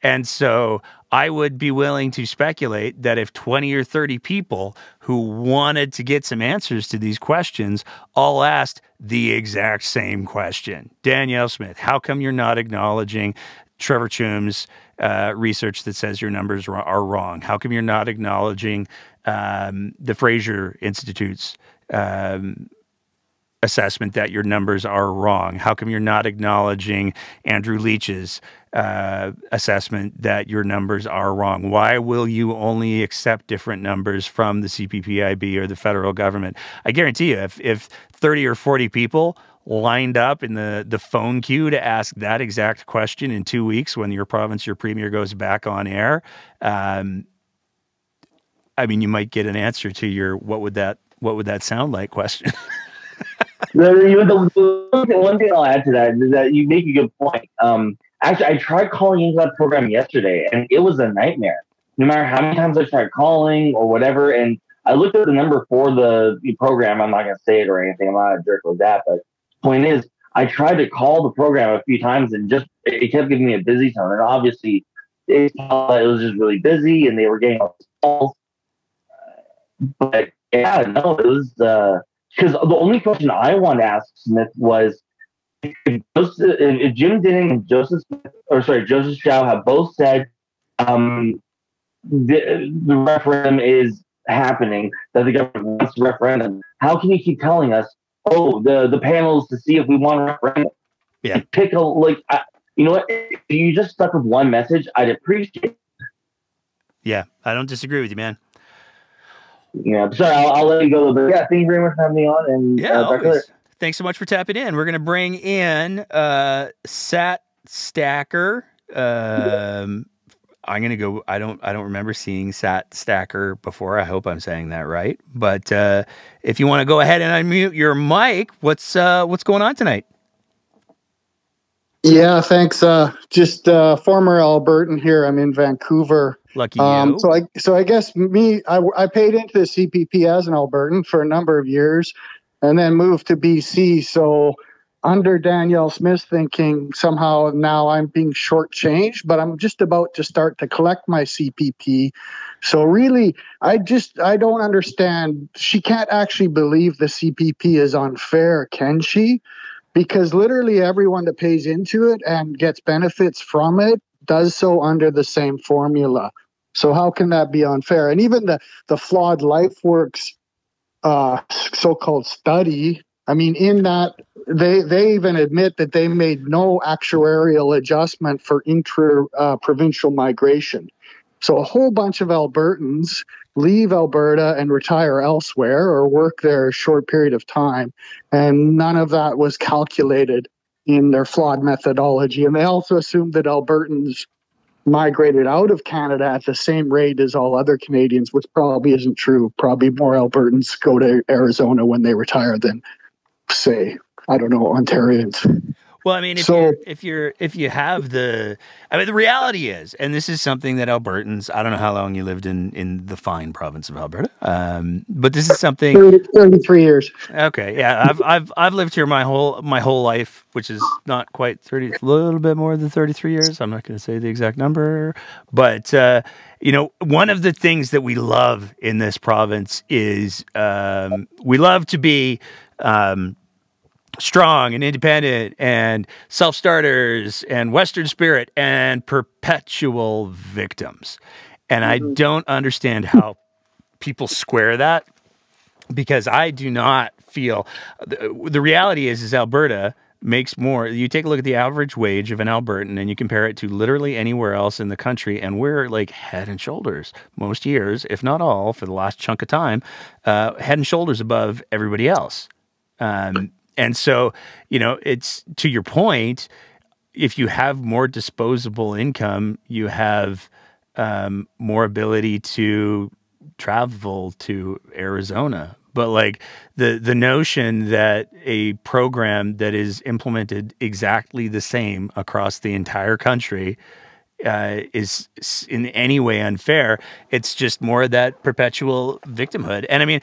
And so I would be willing to speculate that if 20 or 30 people who wanted to get some answers to these questions all asked the exact same question. Danielle Smith, how come you're not acknowledging Trevor Chum's research that says your numbers are wrong? How come you're not acknowledging the Fraser Institute's assessment that your numbers are wrong? How come you're not acknowledging Andrew Leach's assessment that your numbers are wrong? Why will you only accept different numbers from the CPPIB or the federal government? I guarantee you, if 30 or 40 people lined up in the phone queue to ask that exact question in 2 weeks when your province, your premier goes back on air, I mean, you might get an answer to your what would that sound like question. The one thing I'll add to that is that you make a good point. Actually, I tried calling into that program yesterday, and it was a nightmare. No matter how many times I tried calling or whatever, and I looked at the number for the program. I'm not going to say it or anything. I'm not a jerk like that. But point is, I tried to call the program a few times, and just it kept giving me a busy tone. And obviously, it was just really busy, and they were getting all these calls. But yeah, no, it was because the only question I wanted to ask Smith was if Jim Dinning and Joseph Chow have both said the referendum is happening, that the government wants a referendum, how can you keep telling us, oh, the panels to see if we want a referendum? Yeah. Pick you know what? If you just stuck with one message, I'd appreciate it. Yeah, I don't disagree with you, man. Yeah, sorry, I'll let you go. But yeah, thank you very much for having me on. And yeah, always. Thanks so much for tapping in. We're going to bring in Sat Stacker. I'm going to go. I don't remember seeing Sat Stacker before. I hope I'm saying that right. But if you want to go ahead and unmute your mic, what's going on tonight? Yeah, thanks. Just former Albertan here. I'm in Vancouver. Lucky you. So I guess I paid into the CPP as an Albertan for a number of years, and then moved to BC. So under Danielle Smith's thinking, somehow now I'm being shortchanged, but I'm just about to start to collect my CPP. So really, I don't understand. She can't actually believe the CPP is unfair, can she? Because literally everyone that pays into it and gets benefits from it does so under the same formula. So how can that be unfair? And even the flawed LifeWorks so-called study, I mean, in that they even admit that they made no actuarial adjustment for intra-provincial migration. So a whole bunch of Albertans leave Alberta and retire elsewhere or work there a short period of time. And none of that was calculated in their flawed methodology. And they also assumed that Albertans migrated out of Canada at the same rate as all other Canadians, which probably isn't true. Probably more Albertans go to Arizona when they retire than, say, I don't know, Ontarians. Well, I mean, if you have the reality is, and this is something that Albertans, I don't know how long you lived in the fine province of Alberta, but this is something 33 years. Okay, yeah, I've lived here my whole life, which is not quite 30, a little bit more than 33 years. I'm not going to say the exact number, but one of the things that we love in this province is we love to be strong and independent and self-starters and Western spirit and perpetual victims. And I don't understand how people square that, because I do not feel the reality is Alberta makes more. You take a look at the average wage of an Albertan and you compare it to literally anywhere else in the country, and we're like head and shoulders most years, if not all, for the last chunk of time, head and shoulders above everybody else. And so, it's to your point, if you have more disposable income, you have more ability to travel to Arizona. But like the notion that a program that is implemented exactly the same across the entire country is in any way unfair, it's just more of that perpetual victimhood. And I mean,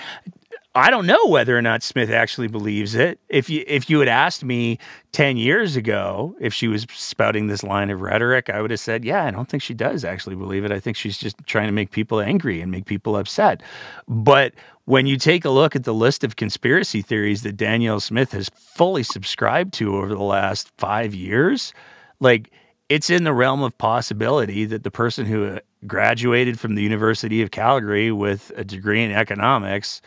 I don't know whether or not Smith actually believes it. If you had asked me 10 years ago if she was spouting this line of rhetoric, I would have said, yeah, I don't think she does actually believe it. I think she's just trying to make people angry and make people upset. But when you take a look at the list of conspiracy theories that Danielle Smith has fully subscribed to over the last 5 years, like, it's in the realm of possibility that the person who graduated from the University of Calgary with a degree in economics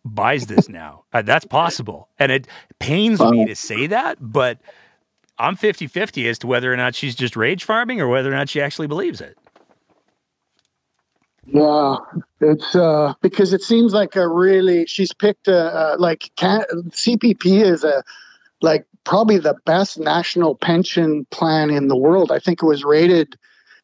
buys this now. That's possible. And it pains me to say that, but I'm 50-50 as to whether or not she's just rage farming or whether or not she actually believes it. Yeah, it's because it seems like she's picked CPP is probably the best national pension plan in the world. I think it was rated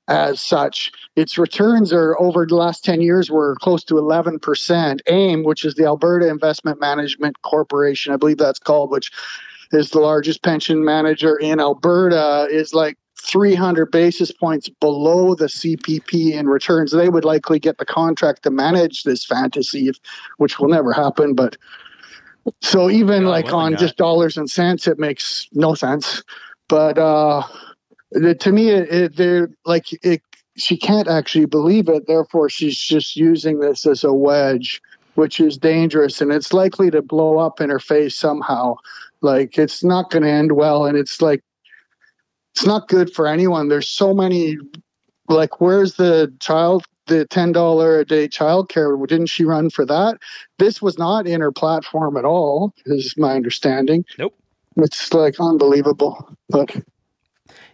as such. Its returns are over the last 10 years were close to 11%. AIM, which is the Alberta Investment Management Corporation, I believe that's called, which is the largest pension manager in Alberta, is like 300 basis points below the CPP in returns. They would likely get the contract to manage this fantasy, which will never happen. But so even like on just dollars and cents, it makes no sense. But to me, they're like she can't actually believe it. Therefore, she's just using this as a wedge, which is dangerous, and it's likely to blow up in her face somehow. Like, it's not going to end well, and it's like, it's not good for anyone. There's so many, like, where's the $10 a day childcare? Didn't she run for that? This was not in her platform at all, is my understanding. Nope. It's like unbelievable. But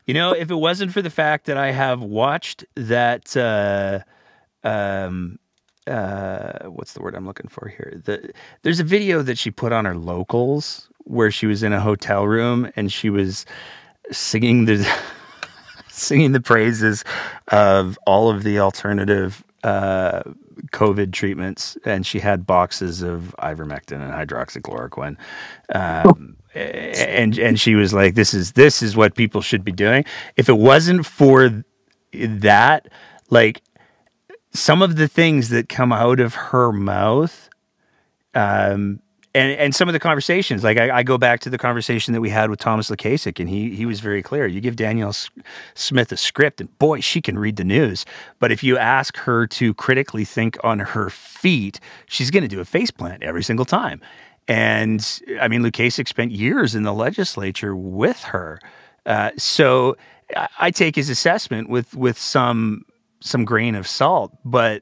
you know, if it wasn't for the fact that I have watched that, what's the word I'm looking for here? There's a video that she put on her locals where she was in a hotel room and she was singing the praises of all of the alternative COVID treatments, and she had boxes of ivermectin and hydroxychloroquine, and she was like, "This is what people should be doing." If it wasn't for that, like, some of the things that come out of her mouth, and some of the conversations, like I go back to the conversation that we had with Thomas Lukasik, and he was very clear. You give Danielle Smith a script, and boy, she can read the news. But if you ask her to critically think on her feet, she's going to do a faceplant every single time. And I mean, Lukasik spent years in the legislature with her. So I take his assessment with some grain of salt, but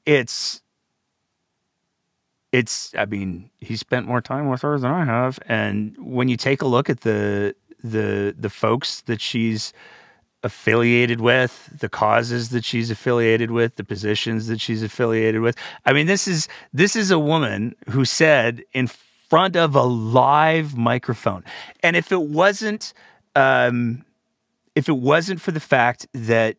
it's, I mean, he spent more time with her than I have. And when you take a look at the folks that she's affiliated with, the causes that she's affiliated with, the positions that she's affiliated with, I mean, this is a woman who said in front of a live microphone. And if it wasn't for the fact that,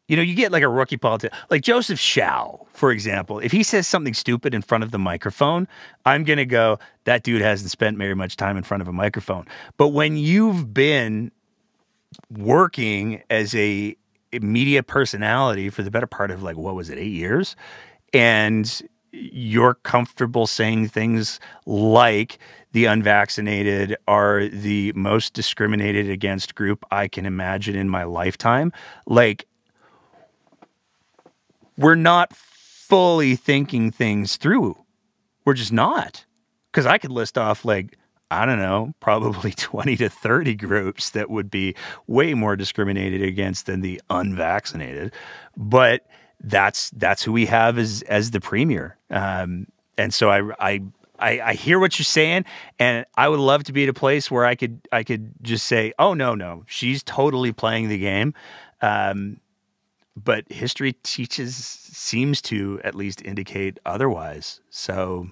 you know, you get like a rookie politician, like Joseph Schau, for example. If he says something stupid in front of the microphone, I'm going to go, that dude hasn't spent very much time in front of a microphone. But when you've been working as a media personality for the better part of, like, what was it, 8 years? And you're comfortable saying things like the unvaccinated are the most discriminated against group I can imagine in my lifetime. Like, we're not fully thinking things through. We're just not. Because I could list off, like, I don't know, probably 20 to 30 groups that would be way more discriminated against than the unvaccinated. But that's who we have as the premier. And so I hear what you're saying, and I would love to be at a place where I could just say, oh, no, she's totally playing the game. But history seems to at least indicate otherwise. So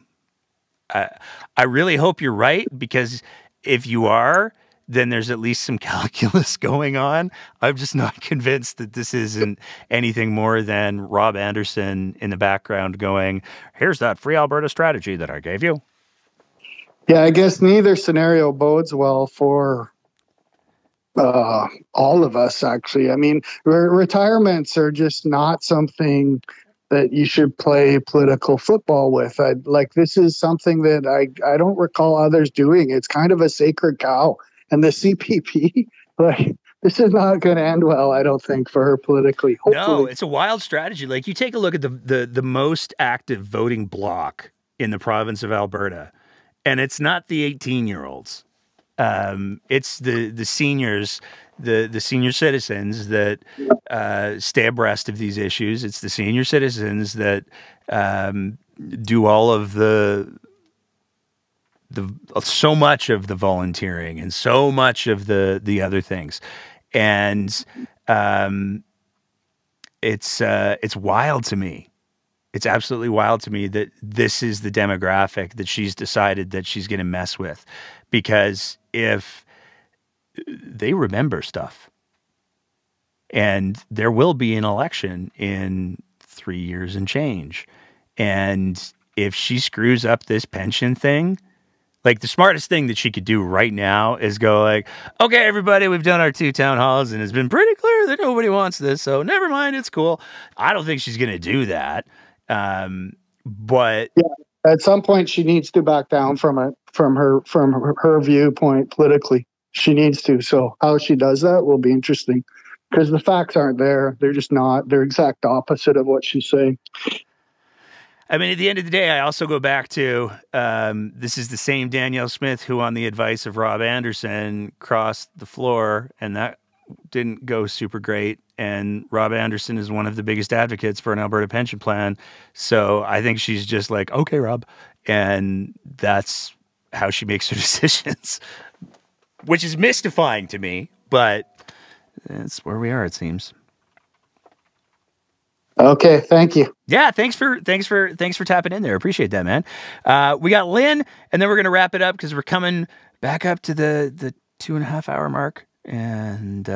I really hope you're right, because if you are, then there's at least some calculus going on. I'm just not convinced that this isn't anything more than Rob Anderson in the background going, here's that free Alberta strategy that I gave you. Yeah, I guess neither scenario bodes well for all of us, actually. I mean, retirements are just not something that you should play political football with. This is something that I don't recall others doing. It's kind of a sacred cow. And the CPP, like, this is not going to end well, I don't think, for her politically. Hopefully. No, it's a wild strategy. Like, you take a look at the most active voting bloc in the province of Alberta, and it's not the 18-year-olds. It's the seniors, the senior citizens that stay abreast of these issues. It's the senior citizens that do all of the so much of the volunteering and so much of the other things, and it's wild to me. It's absolutely wild to me that this is the demographic that she's decided that she's going to mess with, because if they remember stuff, and there will be an election in 3 years and change, and if she screws up this pension thing, Like, the smartest thing that she could do right now is go like, okay, everybody, we've done our 2 town halls, and it's been pretty clear that nobody wants this, so never mind, it's cool. I don't think she's going to do that. But yeah, at some point she needs to back down from her viewpoint politically. She needs to. So how she does that will be interesting, because the facts aren't there. They're just not. They're exact opposite of what she's saying. I mean, at the end of the day, I also go back to this is the same Danielle Smith who, on the advice of Rob Anderson, crossed the floor, and that didn't go super great. And Rob Anderson is one of the biggest advocates for an Alberta pension plan. So I think she's just like, okay, Rob. And that's how she makes her decisions, which is mystifying to me, but it's where we are, it seems. Okay, thank you. Yeah, thanks for tapping in there. Appreciate that, man. We got Lynn, and then we're gonna wrap it up because we're coming back up to the 2.5 hour mark, and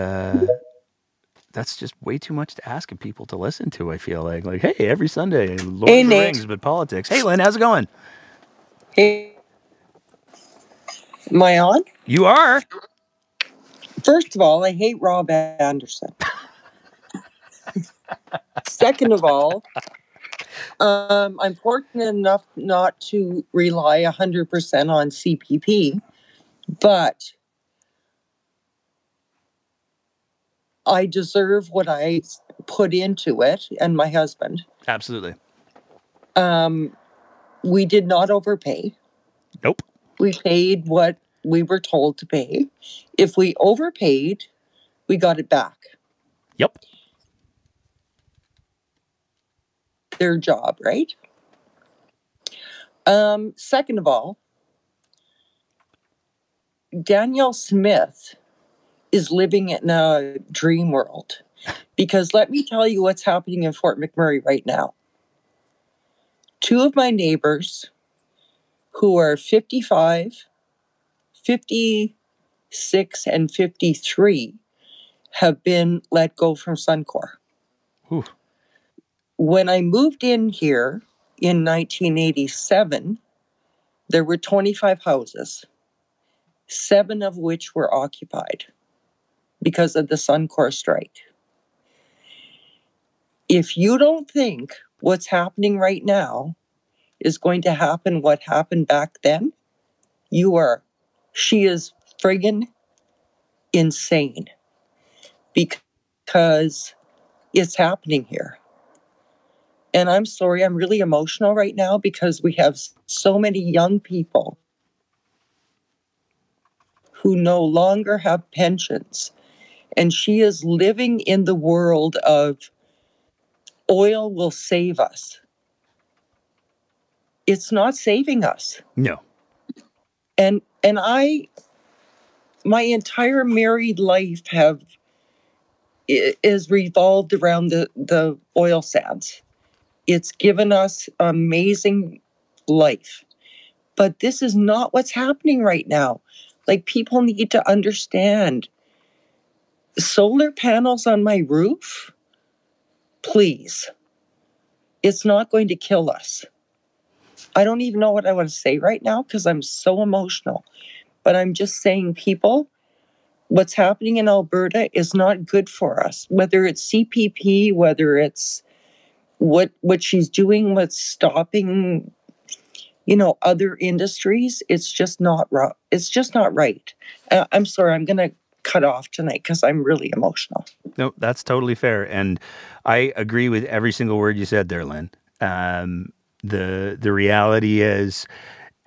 that's just way too much to ask of people to listen to. I feel like hey, every Sunday, Lord of the Rings, but politics. Hey, Lynn, how's it going? Hey, am I on? You are. First of all, I hate Rob Anderson. Second of all, I'm fortunate enough not to rely 100% on CPP, but I deserve what I put into it, and my husband. Absolutely. We did not overpay. Nope. We paid what we were told to pay. If we overpaid, we got it back. Yep. Their job, right? Second of all, Danielle Smith is living in a dream world, because let me tell you what's happening in Fort McMurray right now. 2 of my neighbors who are 55, 56, and 53 have been let go from Suncor. Ooh. When I moved in here in 1987, there were 25 houses, 7 of which were occupied because of the Suncor strike. If you don't think what's happening right now is going to happen what happened back then, she is friggin' insane, because it's happening here. And I'm sorry, I'm really emotional right now because we have so many young people who no longer have pensions. And she is living in the world of oil will save us. It's not saving us. No. And my entire married life is revolved around the oil sands. It's given us amazing life. But this is not what's happening right now. Like, people need to understand. Solar panels on my roof? Please. It's not going to kill us. I don't even know what I want to say right now because I'm so emotional. But I'm just saying, people, what's happening in Alberta is not good for us. Whether it's CPP, whether it's what she's doing with stopping, other industries, it's just not right. It's just not right. I'm sorry, I'm going to cut off tonight because I'm really emotional. No, that's totally fair. And I agree with every single word you said there, Lynn. The reality is,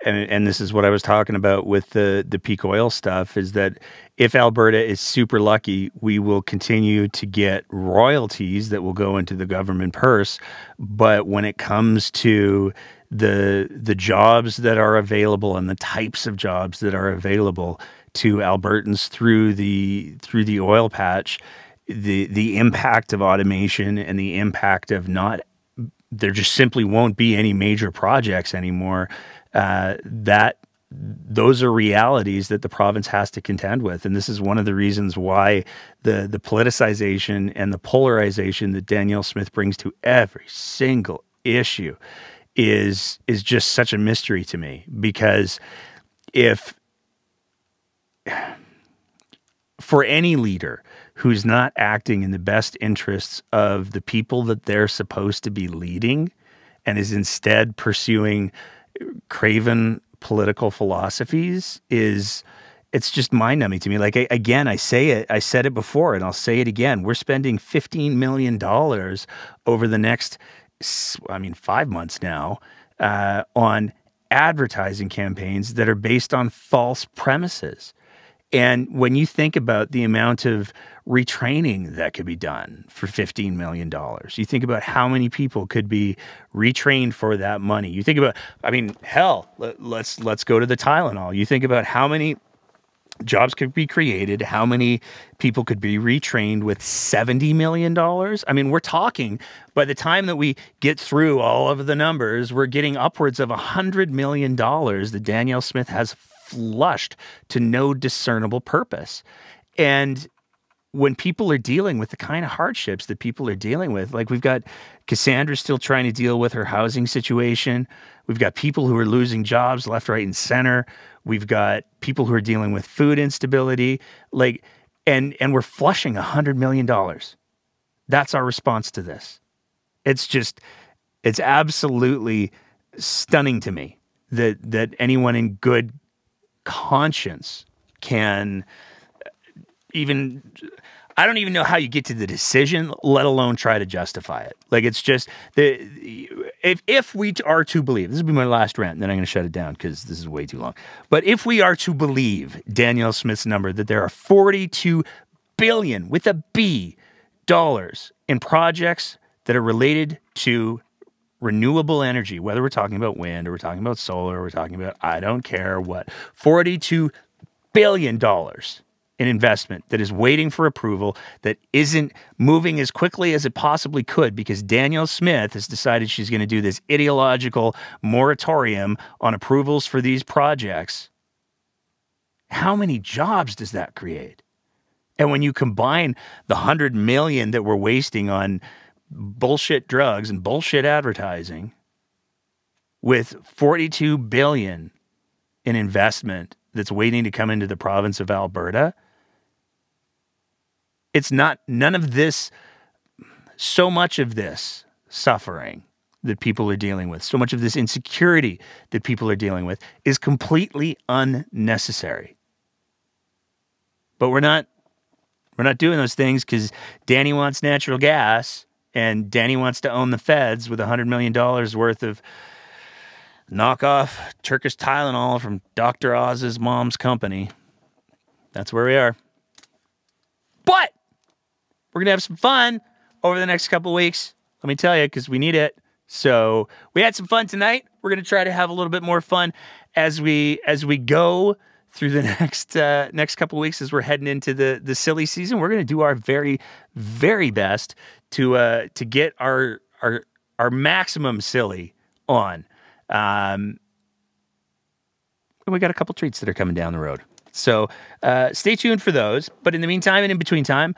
and this is what I was talking about with the peak oil stuff, is that if Alberta is super lucky, we will continue to get royalties that will go into the government purse. But when it comes to the jobs that are available and the types of jobs that are available to Albertans through the oil patch, the impact of automation and the impact of there just simply won't be any major projects anymore. Those are realities that the province has to contend with. And this is one of the reasons why the politicization and the polarization that Danielle Smith brings to every single issue is just such a mystery to me, because if for any leader who's not acting in the best interests of the people that they're supposed to be leading and is instead pursuing craven political philosophies, it's just mind-numbing to me. Like, again, I said it before and I'll say it again. We're spending $15 million over the next, 5 months now, on advertising campaigns that are based on false premises. And when you think about the amount of retraining that could be done for $15 million, you think about how many people could be retrained for that money. You think about, hell, let's go to the Tylenol. You think about how many jobs could be created, how many people could be retrained with $70 million. We're talking, by the time that we get through all of the numbers, we're getting upwards of $100 million that Danielle Smith has flushed to no discernible purpose. And when people are dealing with the kind of hardships that people are dealing with, like we've got Cassandra still trying to deal with her housing situation. We've got people who are losing jobs left, right, and center. We've got people who are dealing with food instability, and we're flushing $100 million. That's our response to this. It's absolutely stunning to me that anyone in good conscience can even, I don't even know how you get to the decision, let alone try to justify it. Like, it's just, if we are to believe, this will be my last rant, and then I'm going to shut it down because this is way too long. But if we are to believe Danielle Smith's number, that there are $42 billion, with a B, dollars in projects that are related to renewable energy, whether we're talking about wind or we're talking about solar or we're talking about, I don't care what, $42 billion in investment that is waiting for approval, that isn't moving as quickly as it possibly could because Danielle Smith has decided she's going to do this ideological moratorium on approvals for these projects. How many jobs does that create? And when you combine the $100 million that we're wasting on bullshit drugs and bullshit advertising with $42 billion in investment that's waiting to come into the province of Alberta, it's not, none of this, so much of this suffering that people are dealing with, so much of this insecurity that people are dealing with is completely unnecessary. But we're not doing those things because Danny wants natural gas and Danny wants to own the feds with $100 million worth of knockoff Turkish Tylenol from Dr. Oz's mom's company. That's where we are. But we're going to have some fun over the next couple of weeks. Let me tell you, because we need it. So we had some fun tonight. We're going to try to have a little bit more fun as we go through the next couple of weeks as we're heading into the silly season. We're going to do our very, very best to get our maximum silly on. And we got a couple treats that are coming down the road. So stay tuned for those. But in the meantime and in between time,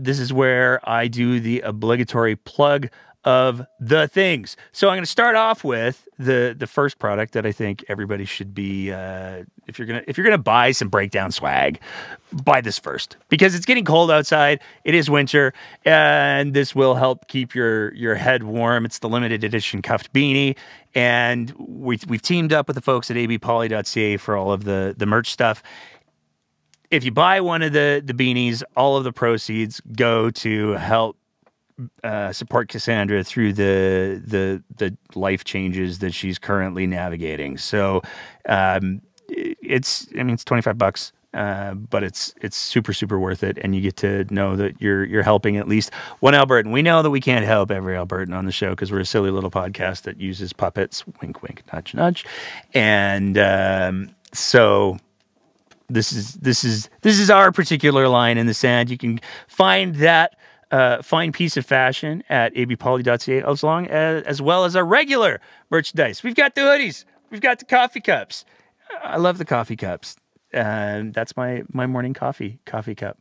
this is where I do the obligatory plug of the things. So I'm going to start off with the first product that I think everybody should be, if you're gonna buy some breakdown swag, buy this first, because it's getting cold outside. It is winter, and this will help keep your head warm. It's the limited edition cuffed beanie, and we've teamed up with the folks at abpoly.ca for all of the merch stuff. If you buy one of the beanies, all of the proceeds go to help support Cassandra through the life changes that she's currently navigating. So it's $25, but it's super, super worth it, and you get to know that you're helping at least one Albertan. We know that we can't help every Albertan on the show because we're a silly little podcast that uses puppets. Wink, wink, nudge, nudge. And so this is our particular line in the sand. You can find that fine piece of fashion at abpoly.ca, as well as our regular merchandise. We've got the hoodies. We've got the coffee cups. I love the coffee cups. That's my morning coffee cup.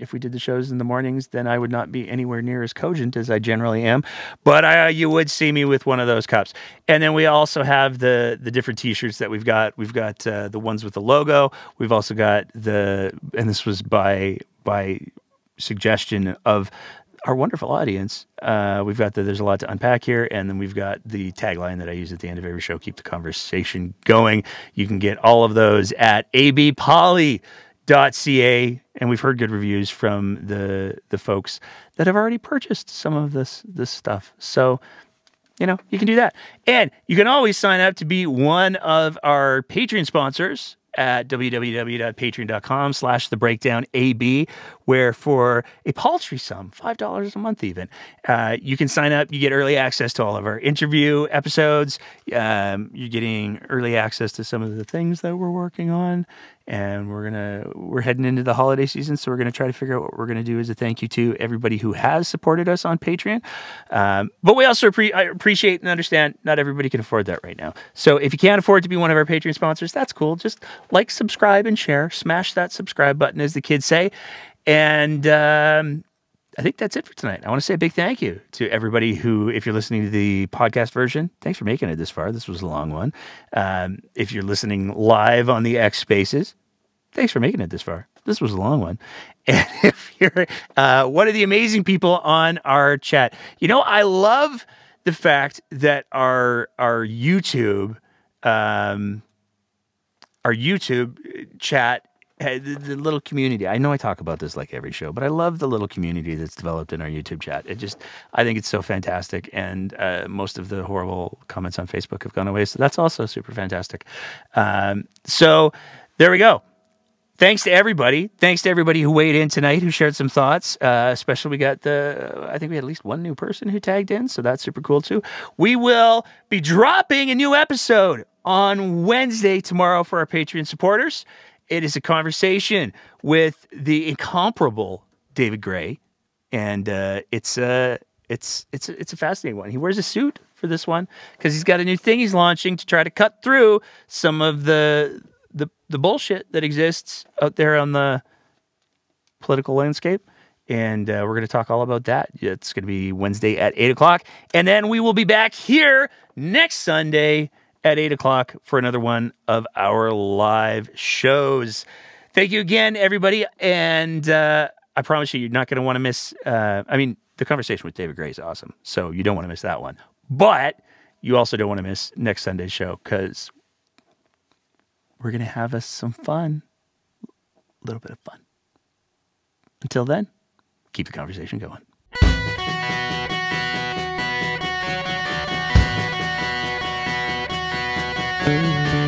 if we did the shows in the mornings, then I would not be anywhere near as cogent as I generally am. But you would see me with one of those cups. And then we also have the different T-shirts that we've got. We've got the ones with the logo. We've also got and this was by suggestion of our wonderful audience. We've got there's a lot to unpack here, and then we've got the tagline that I use at the end of every show, keep the conversation going. You can get all of those at abpoly.ca, and we've heard good reviews from the folks that have already purchased some of this stuff. So, you can do that. And you can always sign up to be one of our Patreon sponsors at www.patreon.com/thebreakdownab, where for a paltry sum, $5 a month even, you can sign up. You get early access to all of our interview episodes. You're getting early access to some of the things that we're working on. And we're heading into the holiday season, so we're going to try to figure out what we're going to do as a thank you to everybody who has supported us on Patreon. But we also appreciate and understand not everybody can afford that right now. So if you can't afford to be one of our Patreon sponsors, that's cool. Just like, subscribe, and share. Smash that subscribe button, as the kids say. And I think that's it for tonight. I want to say a big thank you to everybody who, if you're listening to the podcast version, thanks for making it this far. This was a long one. If you're listening live on the X Spaces, thanks for making it this far. This was a long one. And if you're one of the amazing people on our chat, I love the fact that our YouTube chat, the little community. I know I talk about this like every show, but I love the little community that's developed in our YouTube chat. I think it's so fantastic. And most of the horrible comments on Facebook have gone away. So that's also super fantastic. So there we go. Thanks to everybody. Thanks to everybody who weighed in tonight, who shared some thoughts. Especially we got I think we had at least one new person who tagged in. So that's super cool too. We will be dropping a new episode on Wednesday tomorrow for our Patreon supporters. It is a conversation with the incomparable David Gray, and it's a fascinating one. He wears a suit for this one because he's got a new thing he's launching to try to cut through some of the bullshit that exists out there on the political landscape. And we're going to talk all about that. It's going to be Wednesday at 8 o'clock. And then we will be back here next Sunday at 8 o'clock for another one of our live shows. Thank you again, everybody. And I promise you're not going to want to miss, the conversation with David Gray is awesome. So you don't want to miss that one. But you also don't want to miss next Sunday's show, because we're going to have us some fun. A little bit of fun. Until then, keep the conversation going. Mm-hmm.